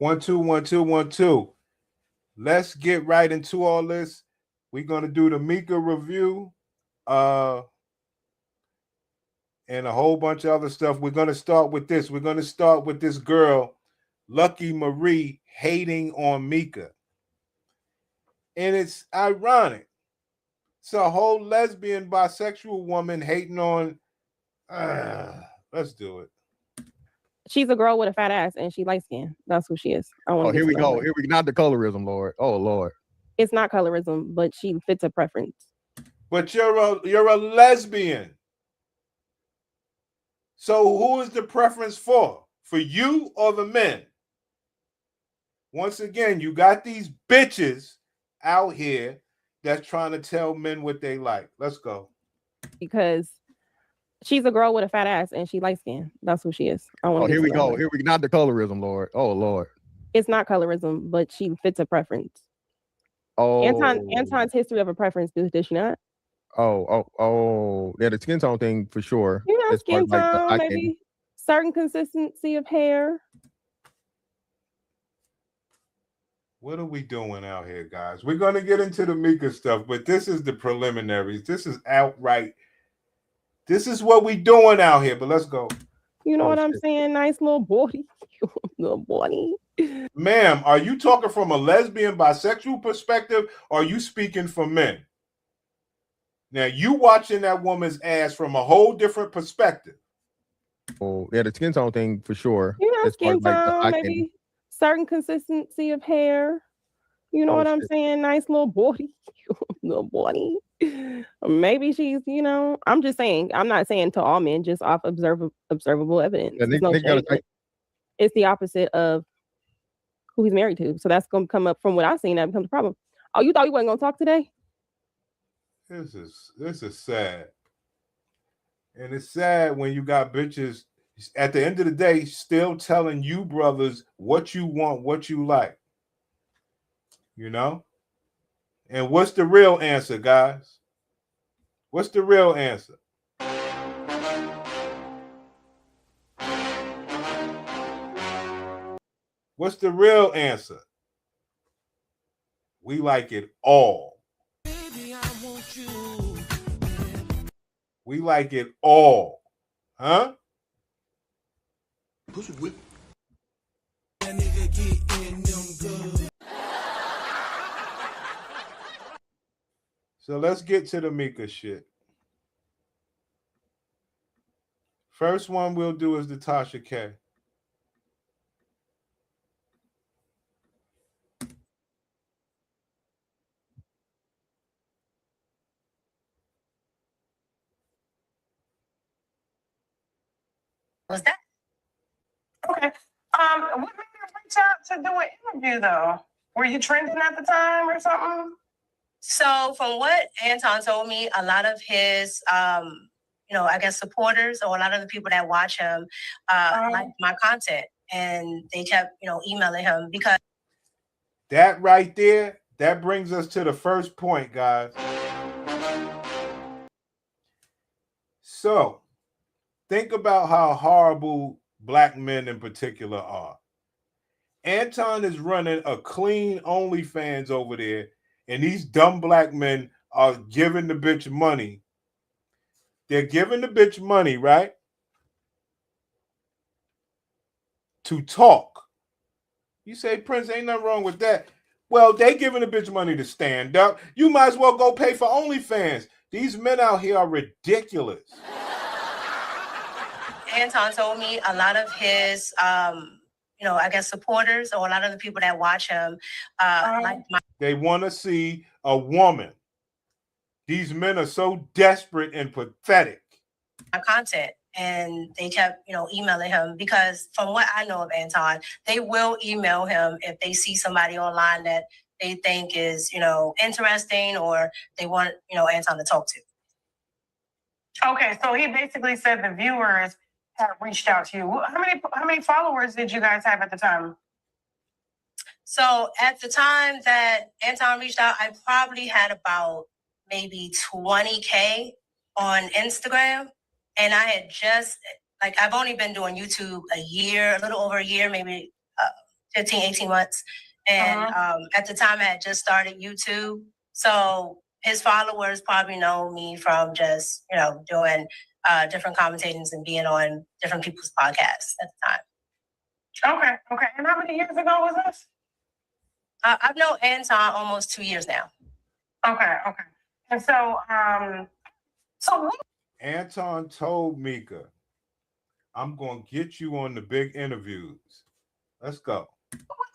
1 2 1 2 1 2. Let's get right into all this. We're gonna do the Micca review, and a whole bunch of other stuff. We're gonna start with this. We're gonna start with this girl, Lucky Marie, hating on Micca, and it's ironic. It's a whole lesbian, bisexual woman hating on. Let's do it. She's a girl with a fat ass and she light skinned. That's who she is. Here we go. Here we not the colorism, Lord. Oh Lord. It's not colorism, but she fits a preference. But you're a lesbian. So who is the preference for? For you or the men? Once again, you got these bitches out here that's trying to tell men what they like. Let's go. Because she's a girl with a fat ass and she light skinned. That's who she is. Here we go. Here we not the colorism, Lord. Oh Lord. It's not colorism, but she fits a preference. Oh. Anton's history of a preference, does she not? Yeah, the skin tone thing for sure. You know, skin tone, maybe certain consistency of hair. What are we doing out here, guys? We're going to get into the Micca stuff, but this is the preliminaries. This is outright. This is what we doing out here, but let's go. You know what I'm saying? Nice little body. Little body. Ma'am, are you talking from a lesbian, bisexual perspective, or are you speaking for men? Now, you watching that woman's ass from a whole different perspective. Oh, yeah, the skin tone thing for sure. You know, skin tone, maybe certain consistency of hair. You know what I'm saying? Nice little body. Little body. Maybe she's, you know, I'm just saying, I'm not saying to all men, just off observable evidence. It's the opposite of who he's married to. So that's going to come up from what I've seen. That becomes a problem. Oh, you thought we wasn't going to talk today? This is sad. And it's sad when you got bitches at the end of the day still telling you brothers what you want, what you like. You know? And what's the real answer, guys? What's the real answer? What's the real answer? We like it all. Baby, I want you. We like it all. Huh? Pussy whip. That nigga get in them good. So let's get to the Micca shit. First one we'll do is the Tasha K. Was that? Okay. What made you reach out to do an interview though? Were you trending at the time or something? So from what Anton told me, a lot of his I guess supporters or a lot of the people that watch him like my content, and they kept, emailing him because that right there, that brings us to the first point, guys. So think about how horrible black men in particular are. Anton is running a clean OnlyFans over there, and these dumb black men are giving the bitch money. They're giving the bitch money, right? To talk. You say, Prince, ain't nothing wrong with that. Well, they giving the bitch money to stand up. You might as well go pay for OnlyFans. These men out here are ridiculous. Anton told me a lot of his, I guess supporters or a lot of the people that watch him, they want to see a woman. These men are so desperate and pathetic. My content, and they kept, emailing him because from what I know of Anton, they will email him if they see somebody online that they think is, interesting or they want, Anton to talk to. Okay, so he basically said the viewers had reached out to you. How many followers did you guys have at the time? So at the time that Anton reached out, I probably had about maybe 20K on Instagram. And I had just, I've only been doing YouTube a year, a little over a year, maybe 15, 18 months. And at the time I had just started YouTube. So his followers probably know me from just, doing different commentations and being on different people's podcasts at the time. Okay. And how many years ago was this? I've known Anton almost 2 years now. Okay. And so, Anton told Micca, I'm going to get you on the big interviews. Let's go.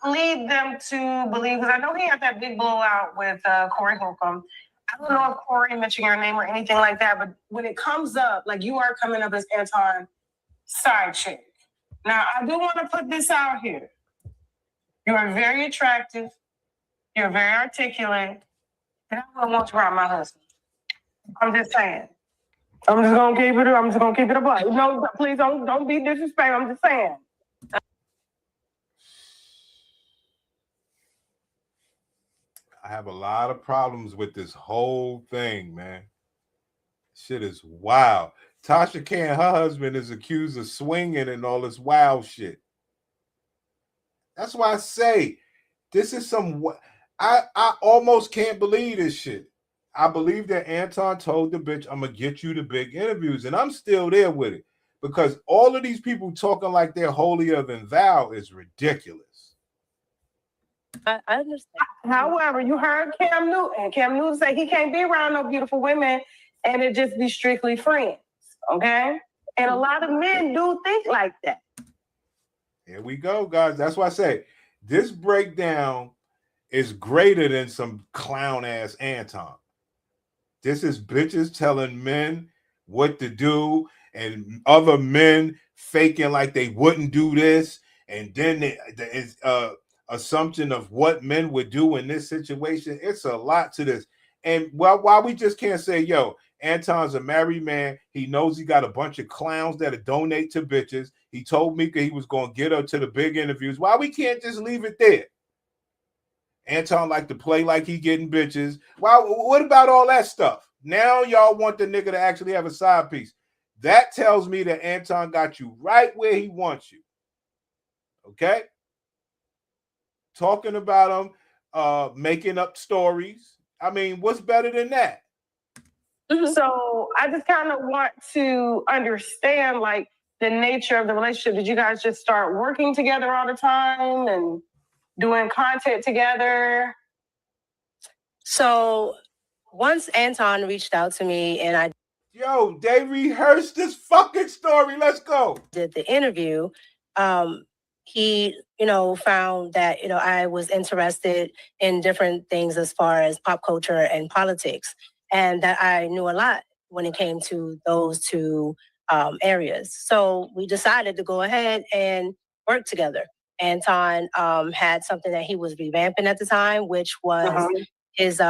Lead them to believe, because I know he had that big blowout with Corey Holcomb. I don't know if Corey mentioned your name or anything like that, but when it comes up, like you are coming up as Anton side chick. Now, I do want to put this out here. You are very attractive. You're very articulate. And I wouldn't want you around my husband. I'm just saying. I'm just gonna keep it a buck. No, please don't be disrespectful. I'm just saying. I have a lot of problems with this whole thing, man. Shit is wild. Tasha K and her husband is accused of swinging and all this wild shit. That's why I say this is some. I almost can't believe this shit. I believe that Anton told the bitch, I'm going to get you the big interviews. And I'm still there with it. Because all of these people talking like they're holier than thou is ridiculous. I understand. However, you heard Cam Newton. Cam Newton say he can't be around no beautiful women and it just be strictly friends. Okay? And a lot of men do think like that. Here we go, guys. That's why I say this breakdown is greater than some clown ass Anton. This is bitches telling men what to do and other men faking like they wouldn't do this. And then the assumption of what men would do in this situation. It's a lot to this. And why we just can't say, yo, Anton's a married man. He knows he got a bunch of clowns that donate to bitches. He told Micca he was going to get her to the big interviews. Why we can't just leave it there? Anton like to play like he getting bitches. Well, what about all that stuff? Now y'all want the nigga to actually have a side piece. That tells me that Anton got you right where he wants you. Okay? Talking about him, making up stories. I mean, what's better than that? So I just kind of want to understand, like, the nature of the relationship. Did you guys just start working together all the time and doing content together? So once Anton reached out to me and Yo, they rehearsed this fucking story. Let's go. did the interview, he, found that, I was interested in different things as far as pop culture and politics, and that I knew a lot when it came to those two areas. So we decided to go ahead and work together. Anton had something that he was revamping at the time, which was his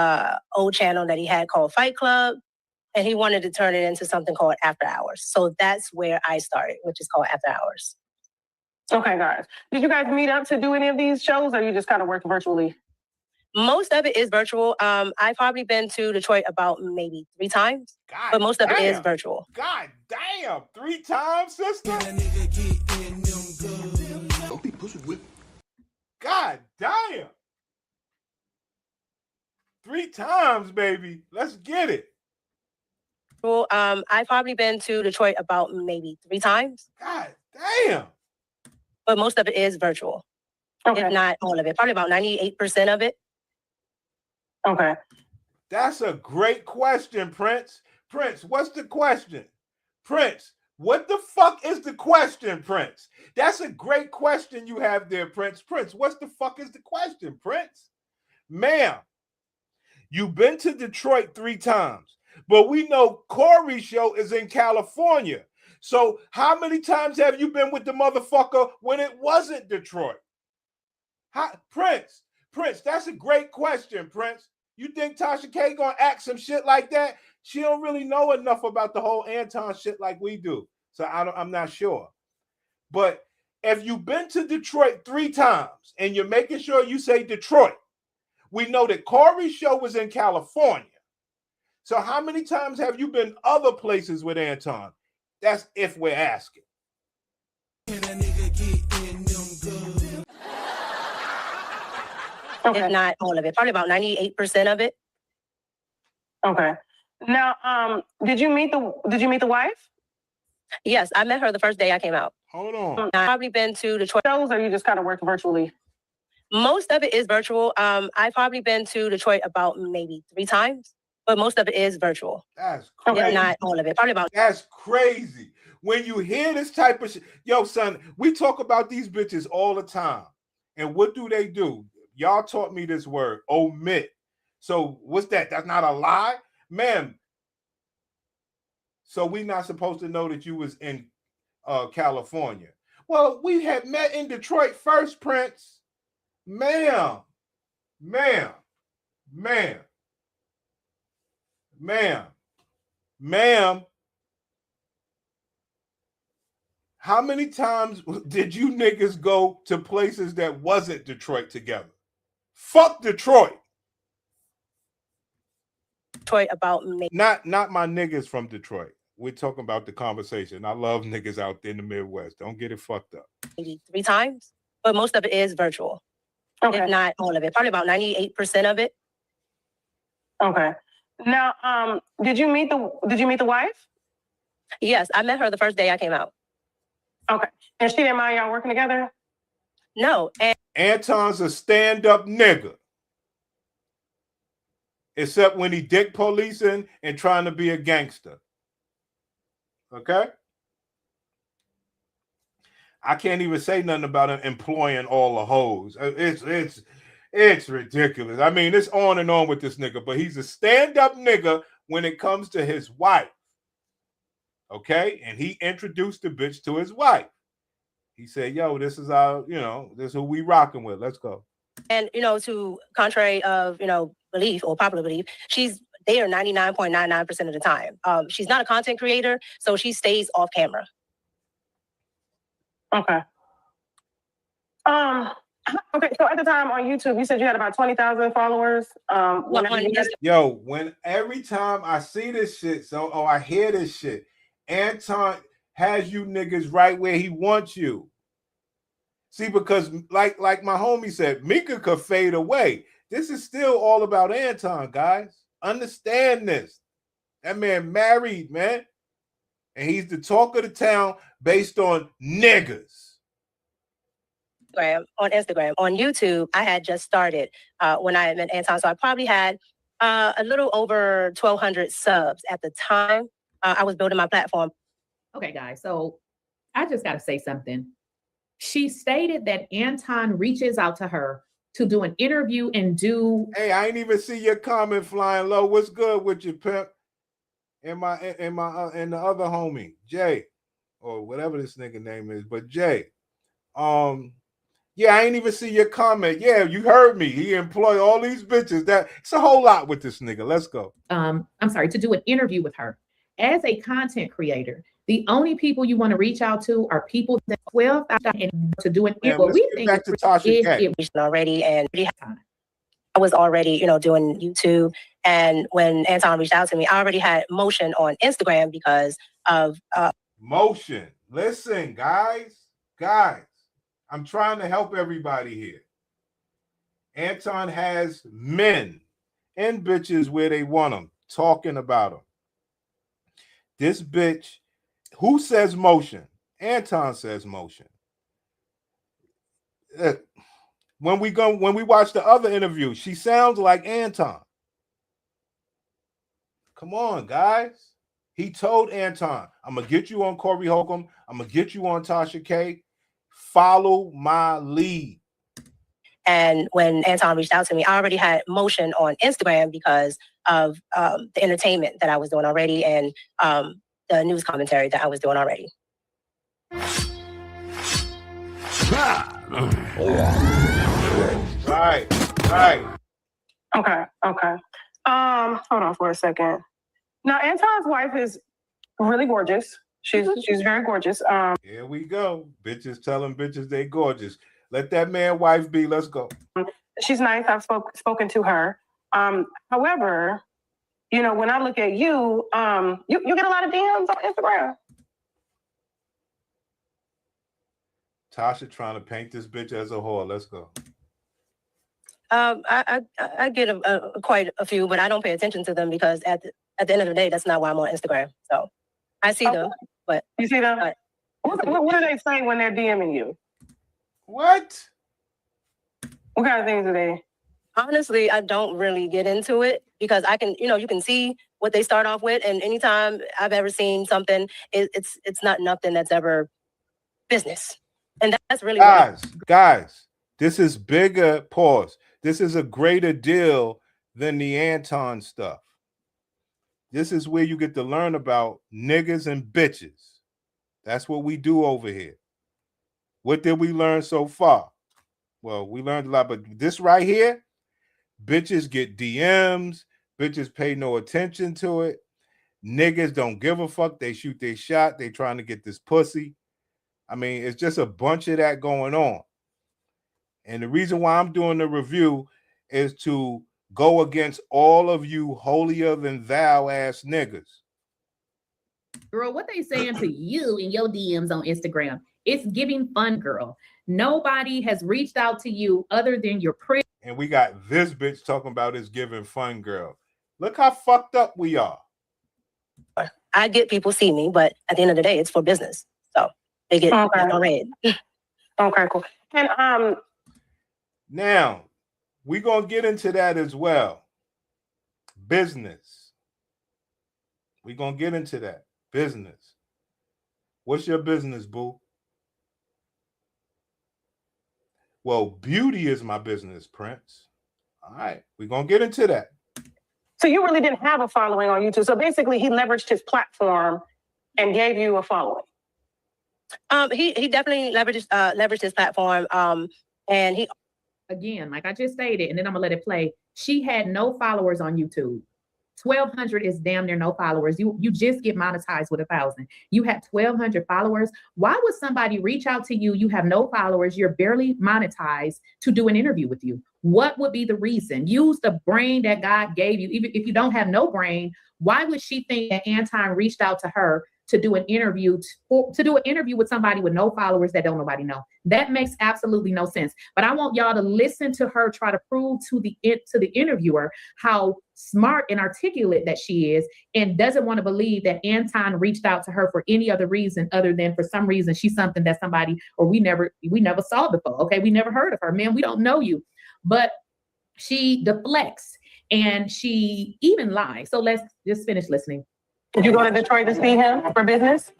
old channel that he had called Fight Club. And he wanted to turn it into something called After Hours. So that's where I started, which is called After Hours. Okay, guys. Did you guys meet up to do any of these shows, or you just kind of work virtually? Most of it is virtual. I've probably been to Detroit about maybe 3 times, but most of it is virtual. God damn, 3 times, sister? God damn. 3 times, baby. Let's get it. Well, I've probably been to Detroit about maybe 3 times. God damn. But most of it is virtual. Okay. If not all of it. Probably about 98% of it. Okay. That's a great question, Prince. Prince, what's the question? Prince, what the fuck is the question, Prince? That's a great question you have there, Prince. Prince, what's the fuck is the question, Prince? Ma'am, you've been to Detroit 3 times, but we know Corey's show is in California. So how many times have you been with the motherfucker when it wasn't Detroit? Prince, that's a great question, Prince. You think Tasha K gonna act some shit like that? She don't really know enough about the whole Anton shit like we do. So I'm not sure. But if you've been to Detroit 3 times and you're making sure you say Detroit, we know that Corey's show was in California. So how many times have you been other places with Anton? That's if we're asking. if not all of it, probably about 98% of it. Okay. Now, did you meet the wife? Yes, I met her the first day I came out. Hold on. I've probably been to Detroit. Shows, or you just kind of work virtually? Most of it is virtual. I've probably been to Detroit about maybe 3 times, but most of it is virtual. That's If crazy. not all of it, probably about. That's crazy. When you hear this type of shit, yo, son, we talk about these bitches all the time. And what do? Y'all taught me this word, omit. So what's that? That's not a lie? Ma'am. So we not supposed to know that you was in California. Well, we had met in Detroit first, Prince. Ma'am. How many times did you niggas go to places that wasn't Detroit together? Fuck Detroit. Detroit about maybe. Not my niggas from Detroit. We're talking about the conversation. I love niggas out there in the Midwest. Don't get it fucked up. Maybe 3 times, but most of it is virtual. Okay. If not all of it, probably about 98% of it. Okay. Now, did you meet the wife? Yes, I met her the first day I came out. Okay. And she didn't mind y'all working together? No. And Anton's a stand-up nigga. Except when he dick policing and trying to be a gangster. Okay? I can't even say nothing about him employing all the hoes. It's ridiculous. I mean, it's on and on with this nigga, but he's a stand-up nigga when it comes to his wife. Okay? And he introduced the bitch to his wife. He said, yo, this is our, this is who we rocking with. Let's go. And, to contrary of, belief or popular belief, she's there 99.99% of the time. She's not a content creator, so she stays off camera. Okay. Okay, so at the time on YouTube, you said you had about 20,000 followers. Every time I see this shit, I hear this shit, Anton has you niggas right where he wants you. See, because like my homie said, Micca could fade away. This is still all about Anton, guys. Understand this. That man married, man. And he's the talk of the town based on niggas. On Instagram. On YouTube, I had just started when I met Anton. So I probably had a little over 1,200 subs at the time. I was building my platform. Okay, guys. So I just got to say something. She stated that Anton reaches out to her to do an interview and do. Hey, I ain't even see your comment flying low. What's good with you, pimp? And the other homie, Jay, or whatever this nigga name is, but Jay. Yeah, I ain't even see your comment. Yeah, you heard me. He employ all these bitches. It's a whole lot with this nigga. Let's go. I'm sorry, to do an interview with her. As a content creator, the only people you want to reach out to are people that 12,000 and to do an interview. What we think back to Tasha already, and I was already, doing YouTube. And when Anton reached out to me, I already had motion on Instagram because of motion. Listen, guys, I'm trying to help everybody here. Anton has men and bitches where they want them, talking about them. This bitch, who says motion? Anton says motion. When we watch the other interview, she sounds like Anton. Come on, guys. He told Anton, I'm going to get you on Corey Holcomb. I'm going to get you on Tasha K. Follow my lead. And when Anton reached out to me, I already had motion on Instagram because of the entertainment that I was doing already and the news commentary that I was doing already. Right. Okay. Hold on for a second. Now, Anton's wife is really gorgeous. She's very gorgeous. Here we go. Bitches telling bitches they gorgeous. Let that man wife be. Let's go. She's nice. I've spoken to her. However, when I look at you, you get a lot of DMs on Instagram. Tasha trying to paint this bitch as a whore. Let's go. I get quite a few, but I don't pay attention to them because at the end of the day, that's not why I'm on Instagram. So I see them, but you see them. What do they say when they're DMing you? What? What kind of things do they? Honestly, I don't really get into it because I can, you can see what they start off with, and anytime I've ever seen something, it's not nothing that's ever business, and that's really guys. This is bigger. Pause. This is a greater deal than the Anton stuff. This is where you get to learn about niggas and bitches. That's what we do over here. What did we learn so far? Well, we learned a lot, but this right here, bitches get DMs, bitches pay no attention to it. Niggas don't give a fuck. They shoot their shot. They trying to get this pussy. I mean, it's just a bunch of that going on. And the reason why I'm doing the review is to go against all of you holier than thou ass niggas. Girl, what they saying to you in your DMs on Instagram? It's giving fun, girl. Nobody has reached out to you other than your pretty. And we got this bitch talking about it's giving fun, girl. Look how fucked up we are. I get people see me, but at the end of the day, it's for business. So they get red. Okay, cool. And now we're gonna get into that as well. Business. We're gonna get into that. Business. What's your business, boo? Well, beauty is my business, Prince. All right, we're gonna get into that. So you really didn't have a following on YouTube. So basically he leveraged his platform and gave you a following. He definitely leveraged his platform. And he, again, like I just stated, and then I'm gonna let it play. She had no followers on YouTube. 1,200 is damn near no followers. You just get monetized with 1,000. You had 1,200 followers. Why would somebody reach out to you? You have no followers. You're barely monetized to do an interview with you. What would be the reason? Use the brain that God gave you. Even if you don't have no brain, why would she think that Anton reached out to her to do an interview with somebody with no followers that don't nobody know? That makes absolutely no sense. But I want y'all to listen to her try to prove to the interviewer how smart and articulate that she is, and doesn't want to believe that Anton reached out to her for any other reason other than for some reason she's something that somebody or we never saw before. Okay, we never heard of her, man. We don't know you. But she deflects and she even lies. So let's just finish listening. Did you go to Detroit to see him for business?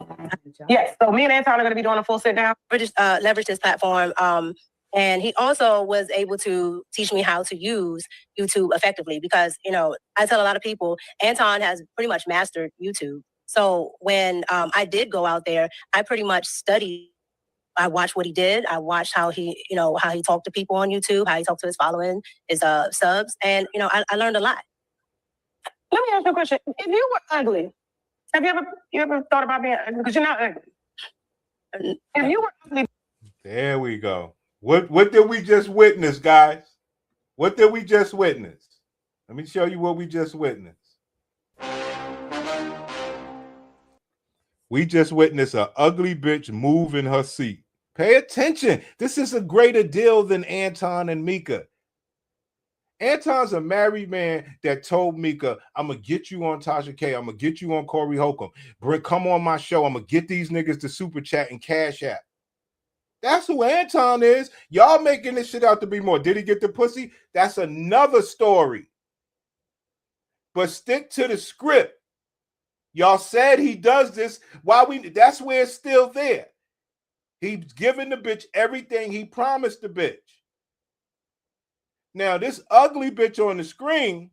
Yes. So me and Anton are going to be doing a full sit down. Leveraged his platform. And he also was able to teach me how to use YouTube effectively because, I tell a lot of people, Anton has pretty much mastered YouTube. So when I did go out there, I pretty much studied. I watched what he did. I watched how he talked to people on YouTube, how he talked to his following, his subs. And, I learned a lot. Let me ask you a question. If you were ugly, have you ever thought about being ugly? Because you're not ugly. If you were ugly. There we go. What did we just witness, guys? What did we just witness? Let me show you what we just witnessed. We just witnessed an ugly bitch move in her seat. Pay attention. This is a greater deal than Anton and Micca. Anton's a married man that told Micca, I'm going to get you on Tasha K. I'm going to get you on Corey Holcomb. Come on my show. I'm going to get these niggas to super chat and cash app. That's who Anton is. Y'all making this shit out to be more. Did he get the pussy? That's another story. But stick to the script. Y'all said he does this. That's where it's still there. He's giving the bitch everything he promised the bitch. Now, this ugly bitch on the screen,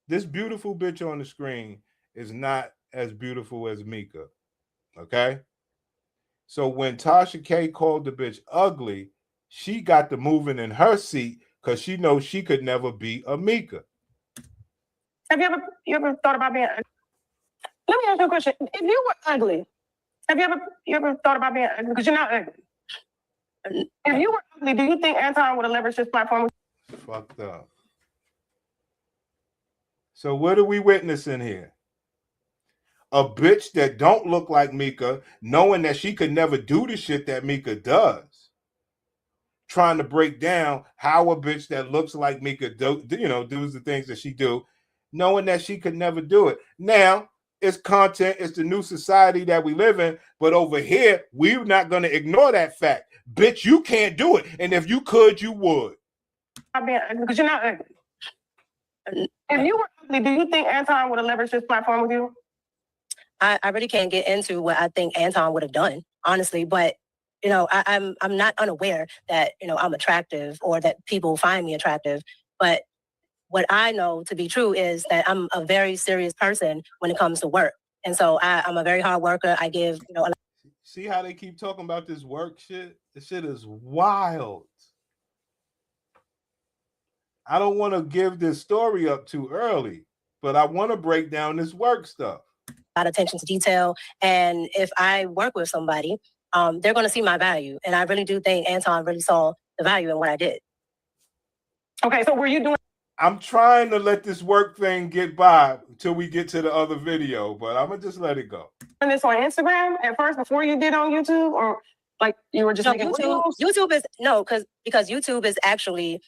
this beautiful bitch on the screen is not as beautiful as Micca, okay? So when Tasha K called the bitch ugly, she got the moving in her seat because she knows she could never be a Micca. Have you ever thought about being ugly? Let me ask you a question. If you were ugly, have you ever thought about being ugly? Because you're not ugly. If you were ugly, do you think Anton would have leveraged his platform? Fucked up. So what are we witnessing here? a bitch that don't look like Micca, knowing that she could never do the shit that Micca does, trying to break down how a bitch that looks like Micca does the things that she do, knowing that she could never do it. Now, it's content, it's the new society that we live in, but over here, we're not going to ignore that fact. Bitch, you can't do it. And if you could, you would. I mean, because you're not ugly. If you were ugly, do you think Anton would have leveraged this platform with you? I really can't get into what I think Anton would have done, honestly, but I'm not unaware that, I'm attractive or that people find me attractive. But what I know to be true is that I'm a very serious person when it comes to work. And so I'm a very hard worker. I give, a lot. See how they keep talking about this work shit? This shit is wild. I don't want to give this story up too early, but I want to break down this work stuff. A lot of attention to detail. And if I work with somebody, they're going to see my value. And I really do think Anton really saw the value in what I did. Okay, so were you doing? I'm trying to let this work thing get by until we get to the other video, but I'm going to just let it go. Doing this on Instagram at first before you did on YouTube, or like you were just making videos? YouTube is because YouTube is actually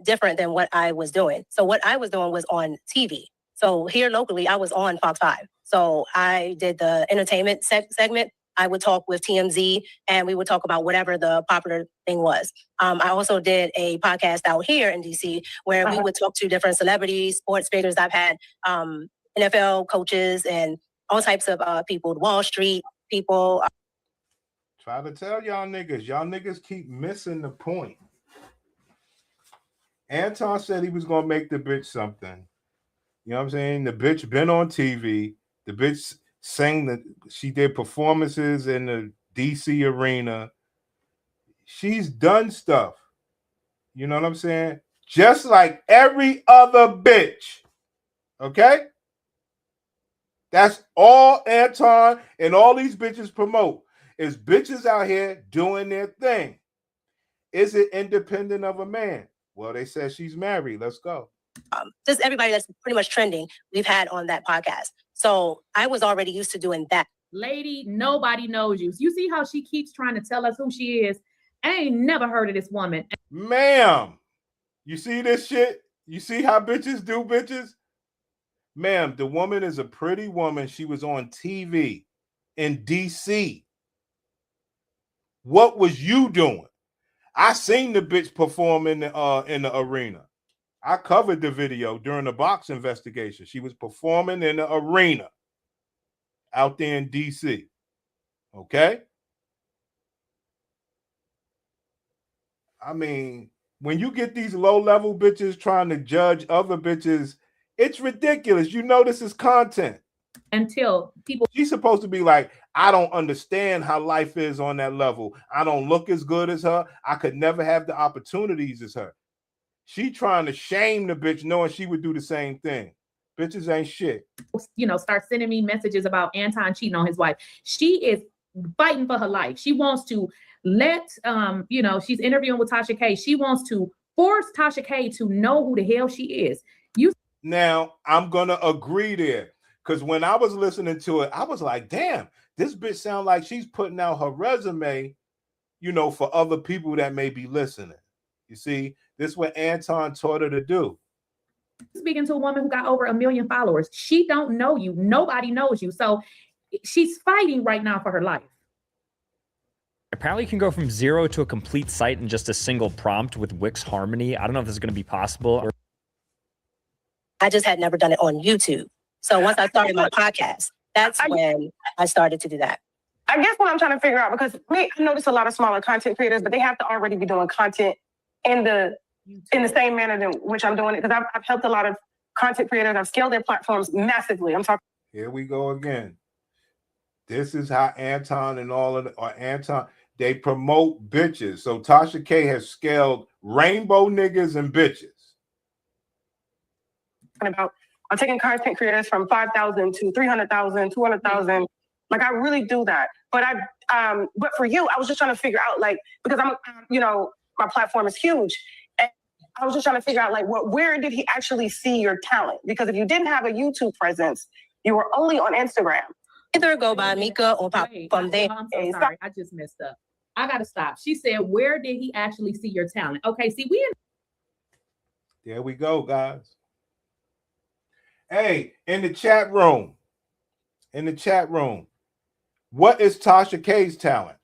different than what I was doing. So what I was doing was on TV. So here locally, I was on Fox 5. So I did the entertainment segment. I would talk with TMZ and we would talk about whatever the popular thing was. I also did a podcast out here in DC where we would talk to different celebrities, sports figures. I've had NFL coaches and all types of people, Wall Street people. Try to tell y'all niggas keep missing the point. Anton said he was going to make the bitch something. You know what I'm saying? The bitch been on TV. The bitch sang that she did performances in the DC arena. She's done stuff. You know what I'm saying? Just like every other bitch. Okay? That's all Anton and all these bitches promote is bitches out here doing their thing. Is it independent of a man? Well, they said she's married. Let's go. Just everybody that's pretty much trending we've had on that podcast. So I was already used to doing that. Lady, nobody knows you. You see how she keeps trying to tell us who she is? I ain't never heard of this woman. Ma'am, you see this shit? You see how bitches do bitches? Ma'am, the woman is a pretty woman. She was on TV in DC. What was you doing? I seen the bitch perform in the arena. I covered the video during the box investigation. She was performing in the arena out there in DC. Okay? I mean, when you get these low-level bitches trying to judge other bitches, it's ridiculous. You know this is content. Until people... She's supposed to be like, I don't understand how life is on that level. I don't look as good as her. I could never have the opportunities as her. She trying to shame the bitch knowing she would do the same thing. Bitches ain't shit. Start sending me messages about Anton cheating on his wife. She is fighting for her life. She wants to let, she's interviewing with Tasha K. She wants to force Tasha K to know who the hell she is. Now, I'm going to agree there. Because when I was listening to it, I was like, damn, this bitch sounds like she's putting out her resume, for other people that may be listening. You see, this is what Anton taught her to do. Speaking to a woman who got over 1 million followers. She don't know you. Nobody knows you. So she's fighting right now for her life. Apparently you can go from 0 to a complete site in just a single prompt with Wix Harmony. I don't know if this is going to be possible. I just had never done it on YouTube. So once I started my podcast, that's when I started to do that. I guess what I'm trying to figure out, because I notice a lot of smaller content creators, but they have to already be doing content in the same manner in which I'm doing it. Because I've helped a lot of content creators. I've scaled their platforms massively. I'm talking. Here we go again. This is how Anton and all of Anton, they promote bitches. So Tasha K has scaled rainbow niggas and bitches. I'm taking content creators from 5,000 to 300,000, 200,000. Like I really do that. But but for you, I was just trying to figure out, because my platform is huge. And I was just trying to figure out, where did he actually see your talent? Because if you didn't have a YouTube presence, You were only on Instagram. Either go by Micca or pop Wait, from there. I'm so sorry. I just messed up. I gotta stop. She said, where did he actually see your talent? Okay, see, There we go, guys. Hey, in the chat room, what is Tasha K's talent?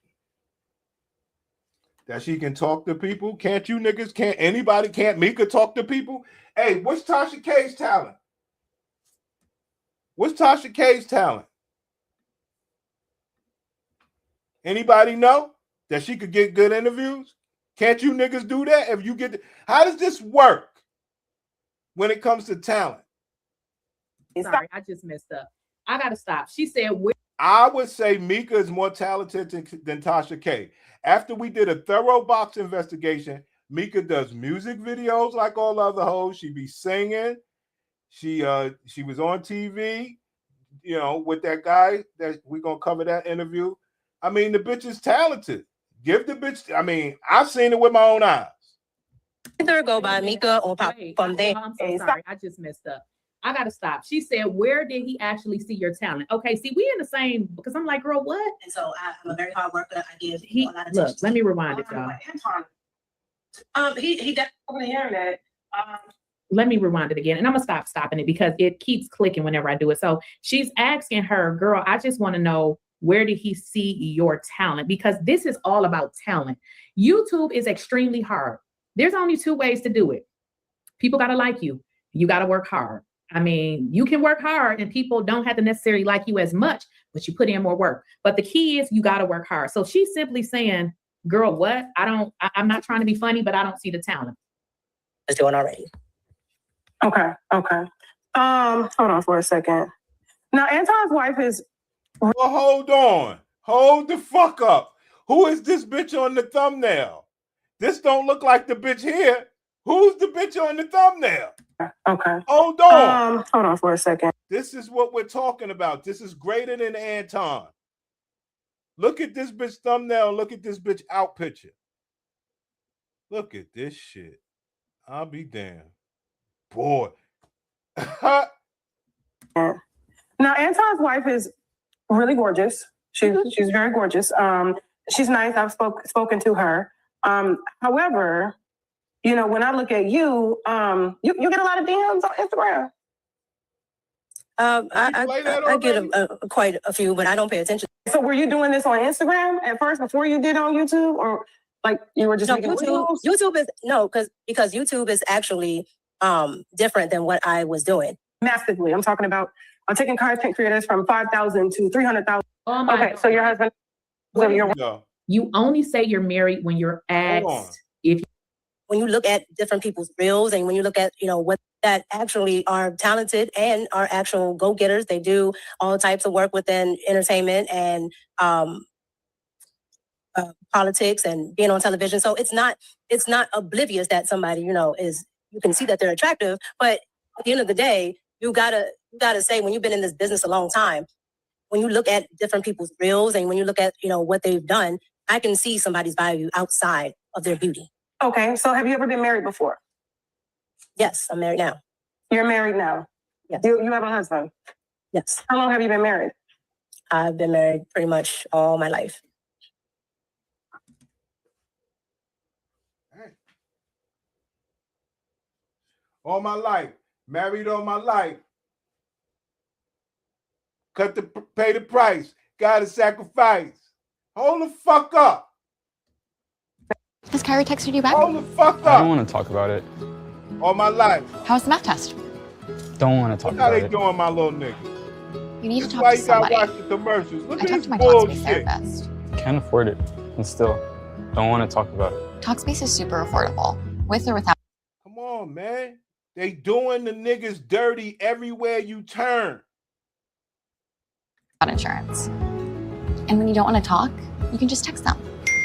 That she can talk to people? Can't you niggas? Can't anybody? Can't Micca talk to people? Hey, what's Tasha K's talent? What's Tasha K's talent? Anybody know that she could get good interviews? Can't you niggas do that? If you get, how does this work when it comes to talent? sorry, I just messed up. I gotta stop. She said, where I would say Micca is more talented than Tasha K. After we did a thorough box investigation, Micca does music videos like all other hoes. She be singing. She was on TV, you know, with that guy that we're gonna cover that interview. I mean, the bitch is talented. Give the bitch. I mean, I've seen it with my own eyes. Either go by Micca or pop from there. I'm so sorry. I just messed up. I gotta stop. She said, where did he actually see your talent? Okay, see, we in the same, because I'm like, girl, what? And so I'm a very hard worker. I give He, a lot of look, attention. let me rewind it, y'all. Anton, He definitely over the internet. Let me rewind it again. And I'm gonna stop stopping it because it keeps clicking whenever I do it. So she's asking her, girl, I just want to know, where did he see your talent? Because this is all about talent. YouTube is extremely hard. There's only two ways to do it. People gotta like you. You gotta work hard. I mean, you can work hard and people don't have to necessarily like you as much, but you put in more work. But the key is you got to work hard. So she's simply saying, girl, what? I'm not trying to be funny, but I don't see the talent. is doing already. Okay. Hold on for a second. Now, Anton's wife is Well, hold on. Hold the fuck up. Who is this bitch on the thumbnail? This don't look like the bitch here. Who's the bitch on the thumbnail? okay. Hold on. Hold on for a second. This is what we're talking about. This is greater than Anton. Look at this bitch thumbnail. Look at this bitch out picture. Look at this shit. I'll be damned. Boy. Now, Anton's wife is really gorgeous. She's very gorgeous. She's nice. I've spoken to her. However, you know, when I look at you, you get a lot of DMs on Instagram. I get quite a few, but I don't pay attention. So were you doing this on Instagram at first before you did on YouTube, or like you were just No, making YouTube is no, because YouTube is actually different than what I was doing. massively? I'm talking about taking content creators from 5,000 to 300,000. Oh my Okay, God. so your husband. So your No. You only say you're married when you're Hold on. asked if When you look at different people's reels and when you look at, you know, what that actually are talented and are actual go-getters, they do all types of work within entertainment and politics and being on television. So it's not oblivious that somebody, you know, you can see that they're attractive, but at the end of the day, you gotta say, when you've been in this business a long time, when you look at different people's reels and when you look at, you know, what they've done, I can see somebody's value outside of their beauty. Okay, so have you ever been married before? Yes, I'm married now. You're married now. Yes. You have a husband. Yes, How long have you been married? I've been married pretty much all my life. Hey. All my life. Married all my life. Pay the price. Gotta sacrifice. Hold the fuck up. Has Kyrie texted you back? Hold the fuck I don't up. want to talk about it. All my life. How was the math test? Don't want to talk Look how about they it. doing my little nigga. You need This to is why talk to you gotta somebody. watch the commercials. Look I at talked this to my Talkspace bullshit. therapist. Can't afford it. And still, don't want to talk about it. Talkspace is super affordable, with or without Come on, man. They doing the niggas dirty everywhere you turn. insurance. And when you don't want to talk, you can just text them.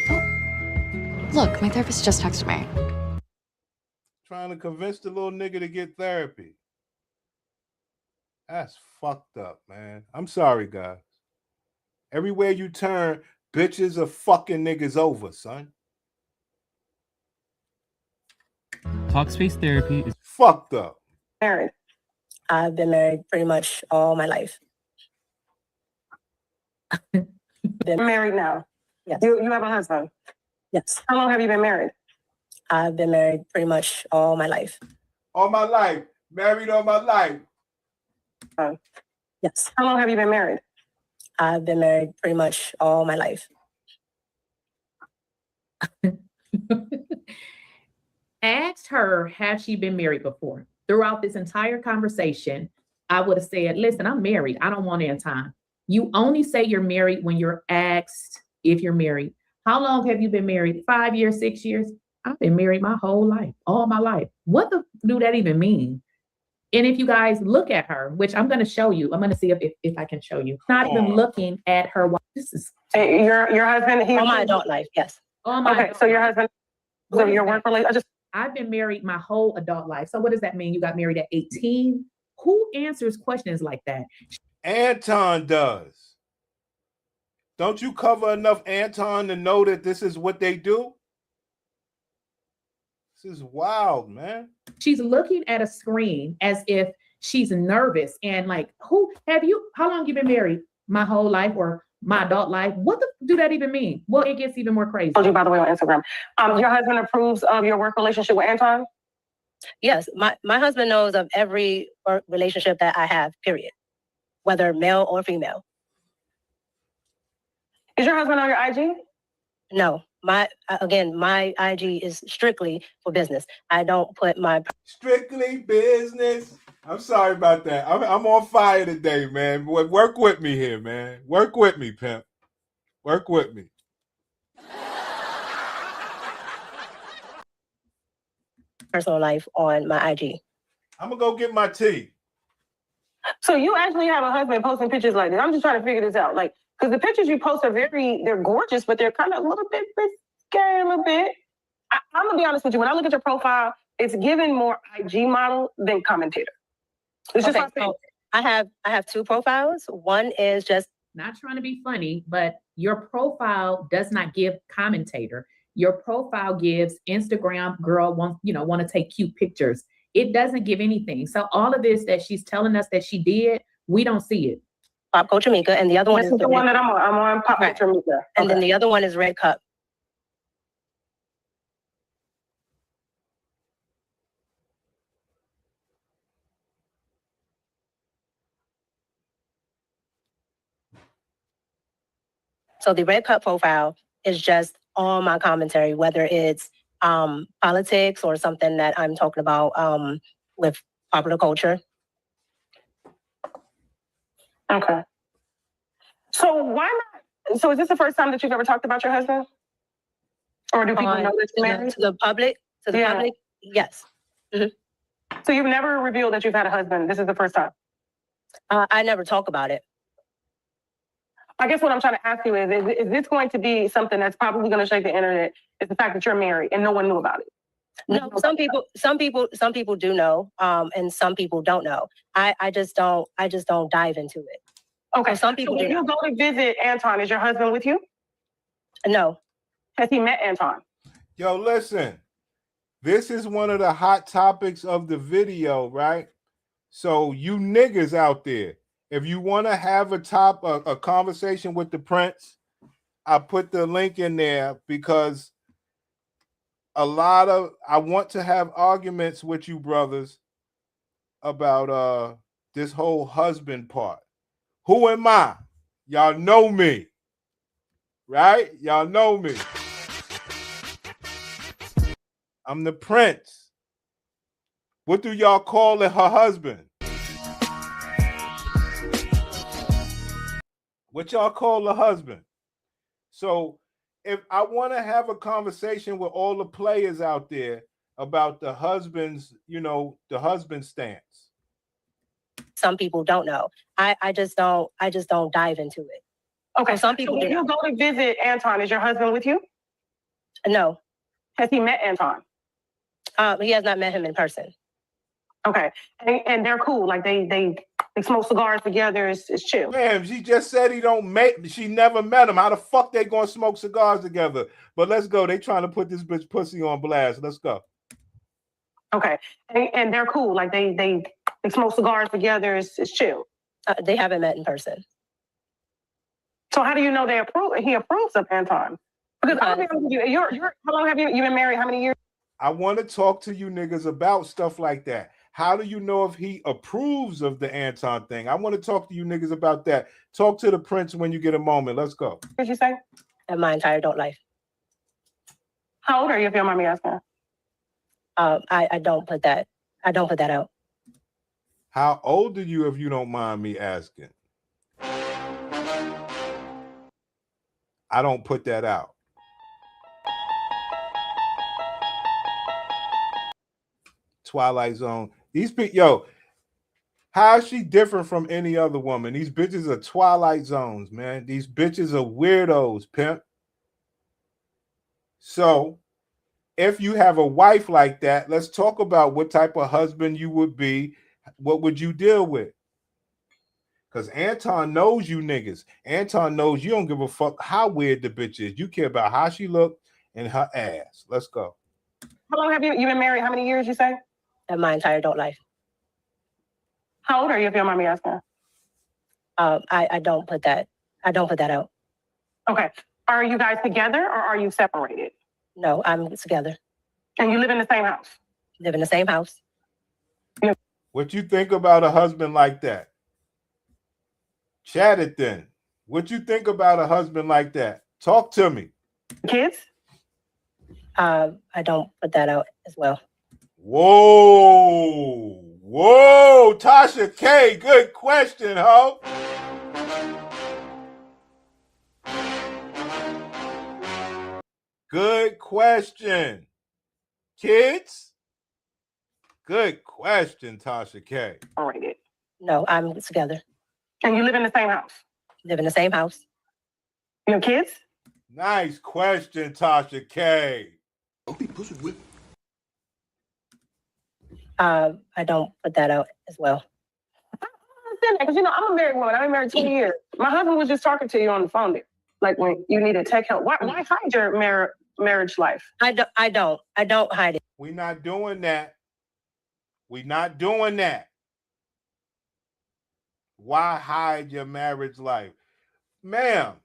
Oh, look, my therapist just texted me. Trying to convince the little nigga to get therapy. That's fucked up, man. I'm sorry, guys. Everywhere you turn, bitches are fucking niggas over, son. Talkspace therapy is Fucked up. Married. I've been married pretty much all my life. You're married now. Yes. You have a husband. Yes. How long have you been married? I've been married pretty much all my life. All my life. Married all my life. Yes. How long have you been married? I've been married pretty much all my life. Asked her, has she been married before? Throughout this entire conversation, I would have said, listen, I'm married. I don't want Anton. You only say you're married when you're asked if you're married. How long have you been married? 5 years, 6 years? I've been married my whole life, all my life. What the do that even mean? And if you guys look at her, which I'm going to show you, I'm going to see if I can show you. Not even looking at her. This is your husband. All my adult life. Yes. all my. Okay, so your husband. So your work relationship. I've been married my whole adult life. So what does that mean? You got married at 18? Who answers questions like that? Anton does. Don't you cover enough Anton to know that this is what they do? This is wild, man. She's looking at a screen as if she's nervous and like, how long you been married? My whole life or my adult life? What do that even mean? Well, it gets even more crazy. Told you, by the way, on Instagram. Your husband approves of your work relationship with Anton? Yes. My husband knows of every work relationship that I have, period. Whether male or female. Is your husband on your IG? No. My IG is strictly for business. I don't put my strictly business. I'm sorry about that. I'm on fire today, man. Work with me here, man. Work with me, pimp. Work with me. Personal life on my IG. I'm gonna go get my tea. So you actually have a husband posting pictures like this. I'm just trying to figure this out. Like, because the pictures you post are they're gorgeous, but they're kind of a little bit risque, a little bit. I'm gonna be honest with you. When I look at your profile, it's giving more IG model than commentator. It's just okay, so I have two profiles. One is just not trying to be funny, but your profile does not give commentator. Your profile gives Instagram girl want to take cute pictures. It doesn't give anything. So all of this that she's telling us that she did, we don't see it. Pop Culture Micca, and the other one this is the one that I'm on. I'm on Pop Culture Micca. And then the other one is Red Cup. So the Red Cup profile is just all my commentary, whether it's politics or something that I'm talking about with popular culture. Okay. So why not? So is this the first time that you've ever talked about your husband? Or do people know that you're married? To the public? To the public? Yes. Mm-hmm. So you've never revealed that you've had a husband. This is the first time. I never talk about it. I guess what I'm trying to ask you is this going to be something that's probably going to shake the internet? Is the fact that you're married and no one knew about it? No, some people do know, and some people don't know. I just don't dive into it. Okay. Some people so when you go to visit Anton, is your husband with you? No. Has he met Anton? Yo, listen. This is one of the hot topics of the video, right? So you niggas out there, if you want to have a conversation with the prince, I put the link in there because I want to have arguments with you brothers about this whole husband part. Who am I? Y'all know me, right? Y'all know me. I'm the prince. What do y'all call it, her husband? What y'all call the husband? So if I want to have a conversation with all the players out there about the husband's, the husband stance. Some people don't know. I just don't dive into it. Okay. Some people so when you go to visit Anton, is your husband with you? No. Has he met Anton? He has not met him in person. Okay. And they're cool. Like they smoke cigars together. It's chill. Damn, she just said she never met him. How the fuck they gonna smoke cigars together? But let's go. They trying to put this bitch pussy on blast. Let's go. Okay. And they're cool. Like they They smoke cigars together. It's chill. They haven't met in person. So how do you know he approves of Anton? Because I'll be honest with you, how long have you been married? How many years? I want to talk to you niggas about stuff like that. How do you know if he approves of the Anton thing? I want to talk to you niggas about that. Talk to the prince when you get a moment. Let's go. What did you say? In my entire adult life. How old are you, if you don't mind me asking? I don't put that out. How old are you, if you don't mind me asking? I don't put that out. Twilight Zone. These people, yo, how is she different from any other woman? These bitches are Twilight Zones, man. These bitches are weirdos, pimp. So, if you have a wife like that, let's talk about what type of husband you would be. What would you deal with? Because Anton knows you niggas. Anton knows you don't give a fuck how weird the bitch is. You care about how she look and her ass. Let's go. How long have you been married? How many years, you say? In my entire adult life. How old are you, if you don't mind me asking? I don't put that out. Okay. Are you guys together or are you separated? No, I'm together. And you live in the same house? Live in the same house. What you think about a husband like that? Chat it then. What you think about a husband like that? Talk to me. Kids? I don't put that out as well. Whoa, Tasha K, good question, ho. Good question. Kids? Good question, Tasha K. Separated. No, I'm together. And you live in the same house? Live in the same house. You have kids? Nice question, Tasha K. I don't put that out as well. I understand that, because I'm a married woman. I've been married 20 years. My husband was just talking to you on the phone there. Like when you needed tech help. Why hide your marriage life? I don't hide it. We're not doing that. We're not doing that. Why hide your marriage life? Ma'am,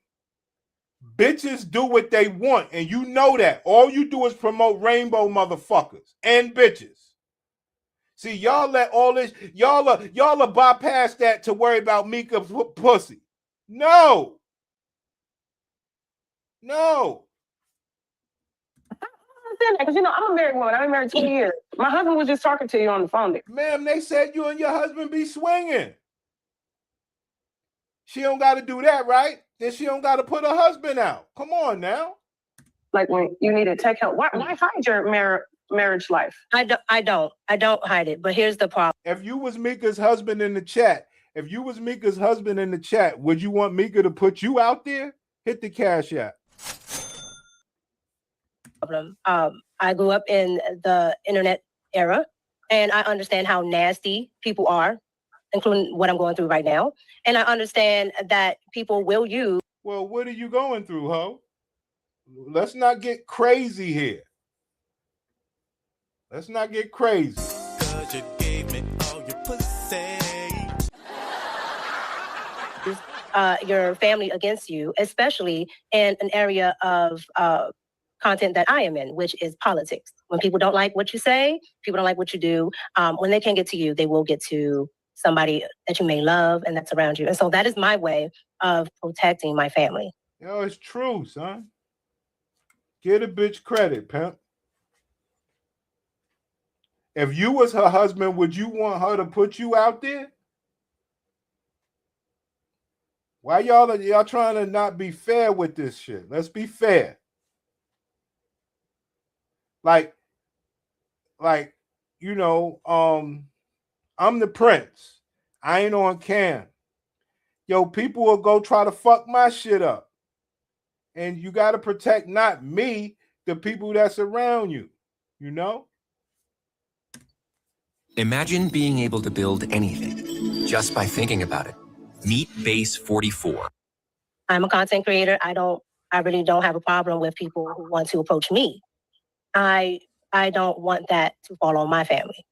bitches do what they want, and you know that. All you do is promote rainbow motherfuckers and bitches. See, y'all let all this, y'all are bypass that to worry about Micca pussy. No. I understand that, because I'm a married woman. I've been married 20 years. My husband was just talking to you on the phone there. Ma'am, they said you and your husband be swinging. She don't got to do that, right? Then she don't got to put her husband out. Come on now. Like when you needed tech help. Why hide your marriage life? I don't hide it. But here's the problem. If you was Micca's husband in the chat, would you want Micca to put you out there? Hit the cash app. I grew up in the internet era, and I understand how nasty people are, including what I'm going through right now. And I understand that people will use. Well, what are you going through, ho? Let's not get crazy here. Let's not get crazy. 'Cause you gave me all your pussy. Your family against you, especially in an area of content that I am in, which is politics. When people don't like what you say, people don't like what you do, when they can't get to you, they will get to somebody that you may love and that's around you. And so that is my way of protecting my family. Yo, it's true, son. Get a bitch credit, pimp. If you was her husband, would you want her to put you out there? Why y'all trying to not be fair with this shit? Let's be fair. Like, I'm the prince. I ain't on cam. Yo, people will go try to fuck my shit up. And you got to protect not me, the people that's around you, Imagine being able to build anything just by thinking about it. Meet Base 44. I'm a content creator. I really don't have a problem with people who want to approach me. I don't want that to fall on my family.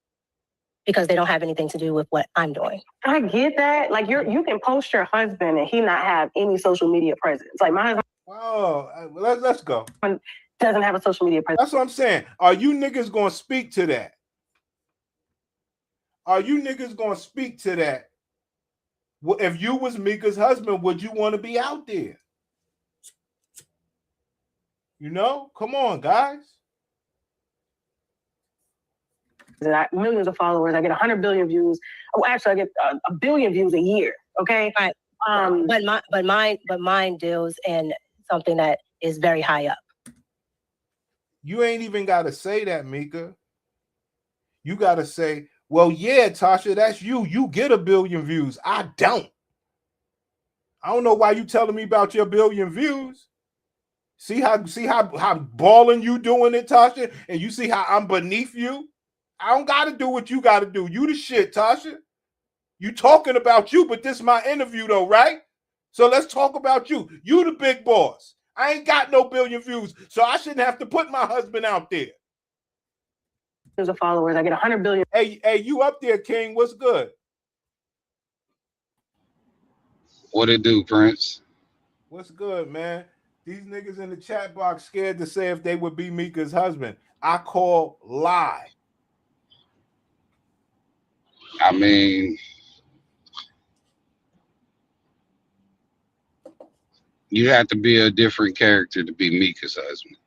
because they don't have anything to do with what I'm doing. I get that. Like you can post your husband and he not have any social media presence. Like my husband. Oh, let's go. Doesn't have a social media presence. That's what I'm saying. Are you niggas gonna speak to that? Are you niggas gonna speak to that? If you was Micca's husband, would you want to be out there? You know, come on, guys. Millions of followers. I get 100 billion views. Oh, actually, I get a billion views a year. Okay. Right. But mine deals in something that is very high up. You ain't even got to say that, Micca. You got to say, well, yeah, Tasha, that's you. You get a billion views. I don't. I don't know why you telling me about your billion views. See how balling you doing it, Tasha? And you see how I'm beneath you? I don't got to do what you got to do. You the shit, Tasha. You talking about you, but this is my interview though, right? So let's talk about you. You the big boss. I ain't got no billion views, so I shouldn't have to put my husband out there. There's a followers. I get 100 billion. Hey, you up there, King? What's good? What it do, Prince? What's good, man? These niggas in the chat box scared to say if they would be Micca's husband. I call lie. I mean, you have to be a different character to be Micca's husband.